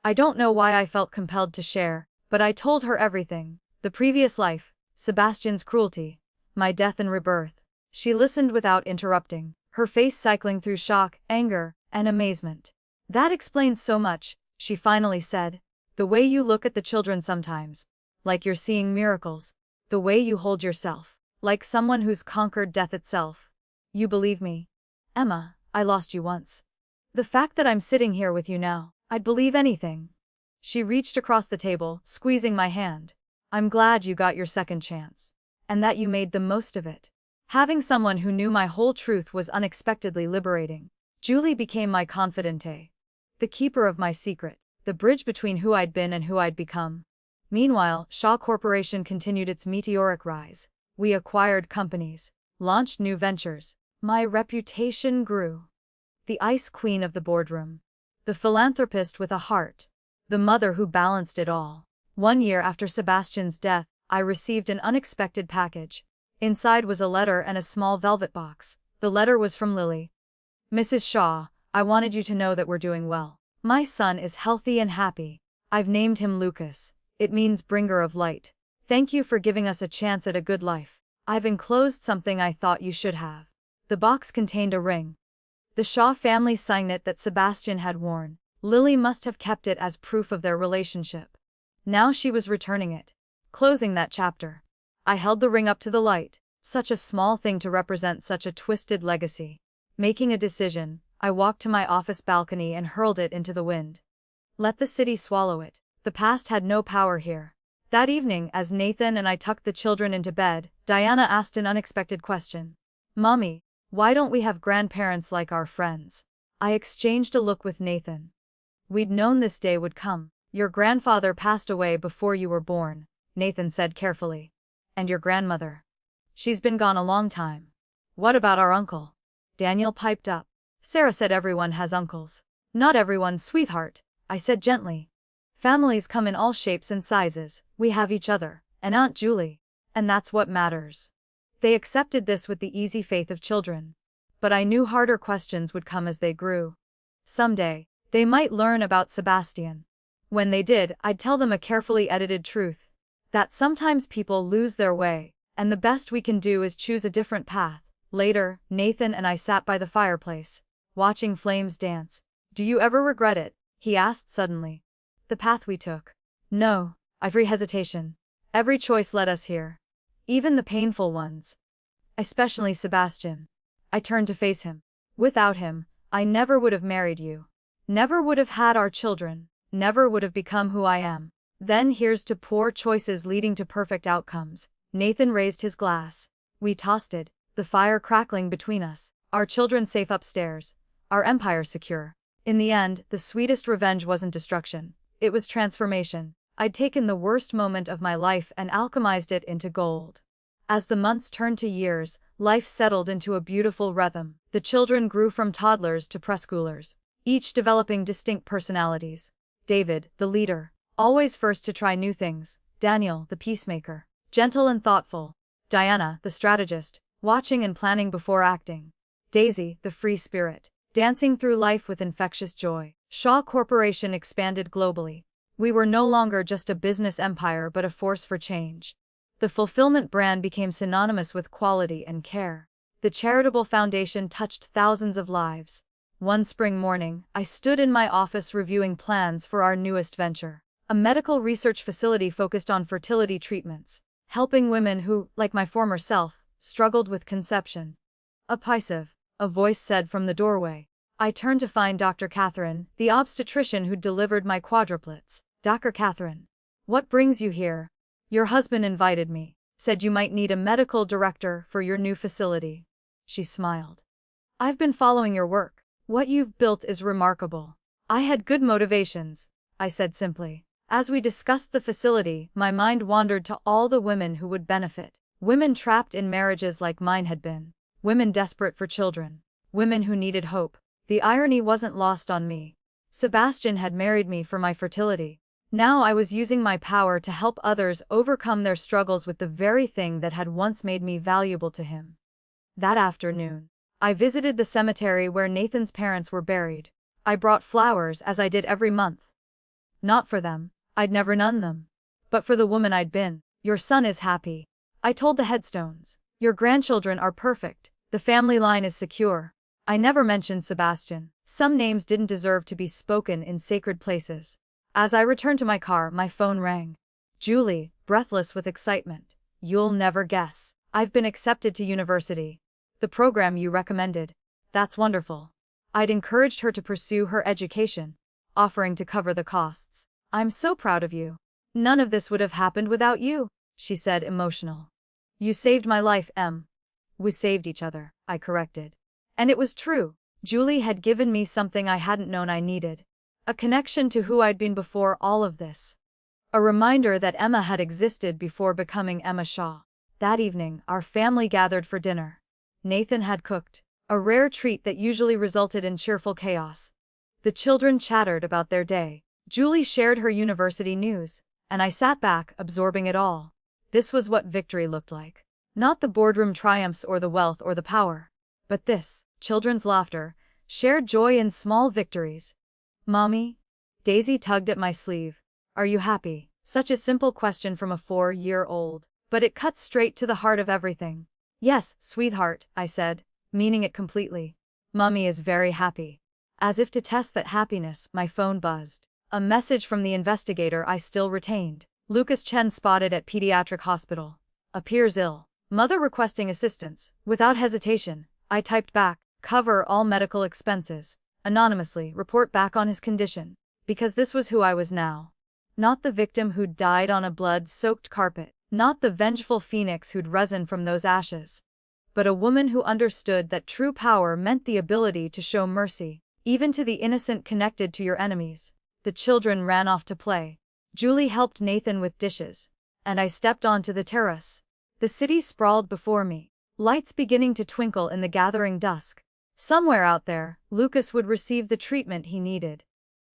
I don't know why I felt compelled to share, but I told her everything. The previous life, Sebastian's cruelty, my death and rebirth. She listened without interrupting, her face cycling through shock, anger, and amazement. That explains so much, she finally said. The way you look at the children sometimes, like you're seeing miracles. The way you hold yourself, like someone who's conquered death itself. You believe me? Emma, I lost you once. The fact that I'm sitting here with you now, I'd believe anything. She reached across the table, squeezing my hand. I'm glad you got your second chance. And that you made the most of it. Having someone who knew my whole truth was unexpectedly liberating. Julie became my confidante. The keeper of my secret. The bridge between who I'd been and who I'd become. Meanwhile, Shaw Corporation continued its meteoric rise. We acquired companies, launched new ventures. My reputation grew. The ice queen of the boardroom. The philanthropist with a heart. The mother who balanced it all. 1 year after Sebastian's death, I received an unexpected package. Inside was a letter and a small velvet box. The letter was from Lily. Mrs. Shaw, I wanted you to know that we're doing well. My son is healthy and happy. I've named him Lucas. It means bringer of light. Thank you for giving us a chance at a good life. I've enclosed something I thought you should have. The box contained a ring. The Shaw family signet that Sebastian had worn. Lily must have kept it as proof of their relationship. Now she was returning it. Closing that chapter. I held the ring up to the light. Such a small thing to represent such a twisted legacy. Making a decision, I walked to my office balcony and hurled it into the wind. Let the city swallow it. The past had no power here. That evening, as Nathan and I tucked the children into bed, Diana asked an unexpected question. Mommy, why don't we have grandparents like our friends? I exchanged a look with Nathan. We'd known this day would come. Your grandfather passed away before you were born, Nathan said carefully. And your grandmother? She's been gone a long time. What about our uncle? Daniel piped up. Sarah said everyone has uncles. Not everyone, sweetheart, I said gently. Families come in all shapes and sizes. We have each other, and Aunt Julie. And that's what matters. They accepted this with the easy faith of children. But I knew harder questions would come as they grew. Someday, they might learn about Sebastian. When they did, I'd tell them a carefully edited truth. That sometimes people lose their way, and the best we can do is choose a different path. Later, Nathan and I sat by the fireplace, watching flames dance. Do you ever regret it? He asked suddenly. The path we took. No, every hesitation. Every choice led us here. Even the painful ones. Especially Sebastian. I turned to face him. Without him, I never would have married you. Never would have had our children. Never would have become who I am. Then here's to poor choices leading to perfect outcomes. Nathan raised his glass. We tossed it, the fire crackling between us, our children safe upstairs, our empire secure. In the end, the sweetest revenge wasn't destruction. It was transformation. I'd taken the worst moment of my life and alchemized it into gold. As the months turned to years, life settled into a beautiful rhythm. The children grew from toddlers to preschoolers, each developing distinct personalities. David, the leader, always first to try new things. Daniel, the peacemaker, gentle and thoughtful. Diana, the strategist, watching and planning before acting. Daisy, the free spirit, dancing through life with infectious joy. Shaw Corporation expanded globally. We were no longer just a business empire but a force for change. The fulfillment brand became synonymous with quality and care. The charitable foundation touched thousands of lives. One spring morning, I stood in my office reviewing plans for our newest venture, a medical research facility focused on fertility treatments, helping women who, like my former self, struggled with conception. Apisive, a voice said from the doorway. I turned to find Dr. Catherine, the obstetrician who delivered my quadruplets. Dr. Catherine, what brings you here? Your husband invited me, said you might need a medical director for your new facility. She smiled. I've been following your work. What you've built is remarkable. I had good motivations, I said simply. As we discussed the facility, my mind wandered to all the women who would benefit. Women trapped in marriages like mine had been. Women desperate for children. Women who needed hope. The irony wasn't lost on me. Sebastian had married me for my fertility. Now I was using my power to help others overcome their struggles with the very thing that had once made me valuable to him. That afternoon, I visited the cemetery where Nathan's parents were buried. I brought flowers as I did every month. Not for them, I'd never known them. But for the woman I'd been. Your son is happy. I told the headstones. Your grandchildren are perfect. The family line is secure. I never mentioned Sebastian. Some names didn't deserve to be spoken in sacred places. As I returned to my car, my phone rang. Julie, breathless with excitement. You'll never guess. I've been accepted to university. The program you recommended. That's wonderful. I'd encouraged her to pursue her education, offering to cover the costs. I'm so proud of you. None of this would have happened without you, she said, emotional. You saved my life, Em. We saved each other, I corrected. And it was true. Julie had given me something I hadn't known I needed. A connection to who I'd been before all of this. A reminder that Emma had existed before becoming Emma Shaw. That evening, our family gathered for dinner. Nathan had cooked, a rare treat that usually resulted in cheerful chaos. The children chattered about their day. Julie shared her university news, and I sat back, absorbing it all. This was what victory looked like. Not the boardroom triumphs or the wealth or the power. But this, children's laughter, shared joy in small victories. Mommy? Daisy tugged at my sleeve. Are you happy? Such a simple question from a 4-year-old, but it cut straight to the heart of everything. Yes, sweetheart, I said, meaning it completely. Mommy is very happy. As if to test that happiness, my phone buzzed. A message from the investigator I still retained. Lucas Chen spotted at pediatric hospital. Appears ill. Mother requesting assistance. Without hesitation, I typed back, Cover all medical expenses. Anonymously, report back on his condition. Because this was who I was now. Not the victim who'd died on a blood-soaked carpet. Not the vengeful phoenix who'd risen from those ashes. But a woman who understood that true power meant the ability to show mercy, even to the innocent connected to your enemies. The children ran off to play. Julie helped Nathan with dishes. And I stepped onto the terrace. The city sprawled before me, lights beginning to twinkle in the gathering dusk. Somewhere out there, Lucas would receive the treatment he needed.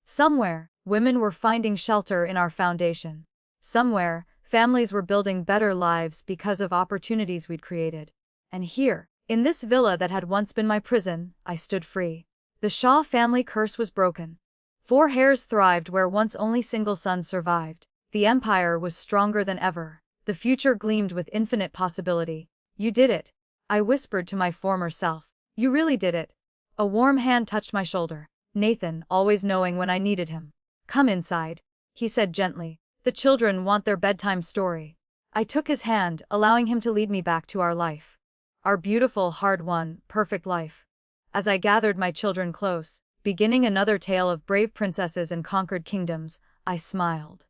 Somewhere, women were finding shelter in our foundation. Somewhere, families were building better lives because of opportunities we'd created. And here, in this villa that had once been my prison, I stood free. The Shaw family curse was broken. 4 heirs thrived where once only single sons survived. The empire was stronger than ever. The future gleamed with infinite possibility. You did it. I whispered to my former self. You really did it. A warm hand touched my shoulder. Nathan, always knowing when I needed him. Come inside, he said gently. The children want their bedtime story. I took his hand, allowing him to lead me back to our life. Our beautiful, hard-won, perfect life. As I gathered my children close, beginning another tale of brave princesses and conquered kingdoms, I smiled.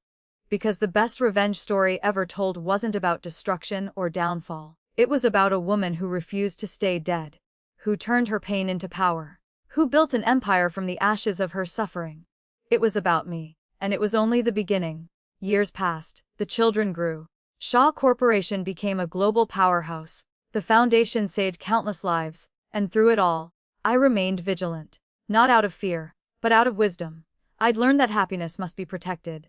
Because the best revenge story ever told wasn't about destruction or downfall. It was about a woman who refused to stay dead. Who turned her pain into power. Who built an empire from the ashes of her suffering. It was about me. And it was only the beginning. Years passed. The children grew. Shaw Corporation became a global powerhouse. The foundation saved countless lives. And through it all, I remained vigilant. Not out of fear, but out of wisdom. I'd learned that happiness must be protected.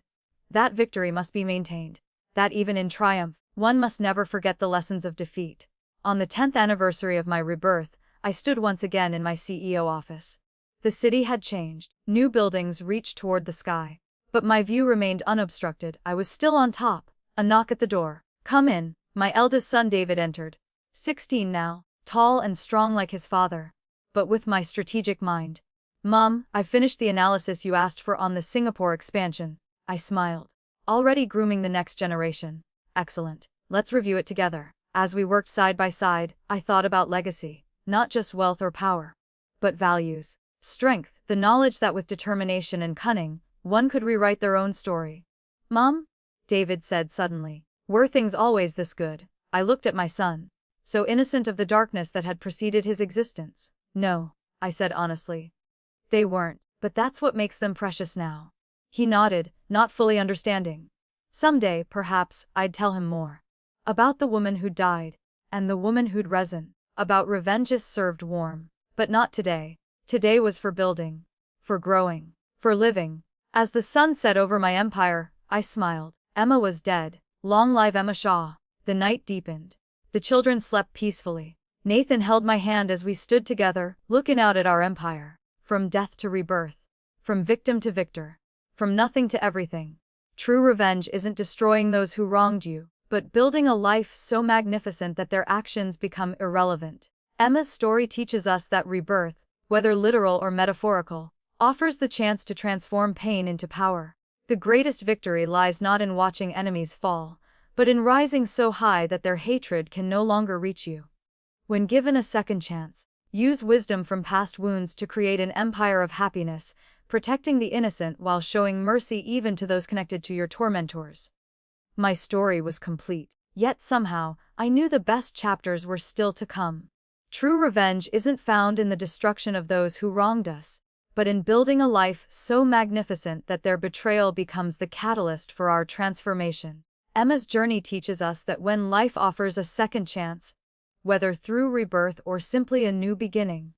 That victory must be maintained. That even in triumph, one must never forget the lessons of defeat. On the 10th anniversary of my rebirth, I stood once again in my CEO office. The city had changed. New buildings reached toward the sky. But my view remained unobstructed. I was still on top. A knock at the door. Come in. My eldest son David entered. 16 now, tall and strong like his father. But with my strategic mind. Mom, I finished the analysis you asked for on the Singapore expansion. I smiled. Already grooming the next generation. Excellent. Let's review it together. As we worked side by side, I thought about legacy. Not just wealth or power, but values. Strength, the knowledge that with determination and cunning, one could rewrite their own story. Mom? David said suddenly. Were things always this good? I looked at my son. So innocent of the darkness that had preceded his existence. No, I said honestly. They weren't, but that's what makes them precious now. He nodded, not fully understanding. Someday, perhaps, I'd tell him more. About the woman who died, and the woman who'd risen. About revenges served warm. But not today. Today was for building. For growing. For living. As the sun set over my empire, I smiled. Emma was dead. Long live Emma Shaw. The night deepened. The children slept peacefully. Nathan held my hand as we stood together, looking out at our empire. From death to rebirth. From victim to victor. From nothing to everything. True revenge isn't destroying those who wronged you, but building a life so magnificent that their actions become irrelevant. Emma's story teaches us that rebirth, whether literal or metaphorical, offers the chance to transform pain into power. The greatest victory lies not in watching enemies fall, but in rising so high that their hatred can no longer reach you. When given a second chance, use wisdom from past wounds to create an empire of happiness, protecting the innocent while showing mercy even to those connected to your tormentors. My story was complete, yet somehow, I knew the best chapters were still to come. True revenge isn't found in the destruction of those who wronged us, but in building a life so magnificent that their betrayal becomes the catalyst for our transformation. Emma's journey teaches us that when life offers a second chance, whether through rebirth or simply a new beginning,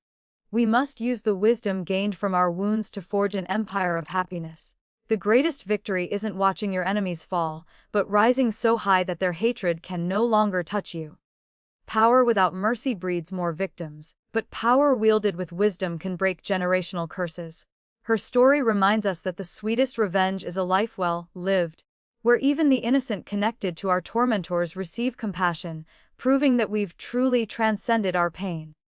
we must use the wisdom gained from our wounds to forge an empire of happiness. The greatest victory isn't watching your enemies fall, but rising so high that their hatred can no longer touch you. Power without mercy breeds more victims, but power wielded with wisdom can break generational curses. Her story reminds us that the sweetest revenge is a life well lived, where even the innocent connected to our tormentors receive compassion, proving that we've truly transcended our pain.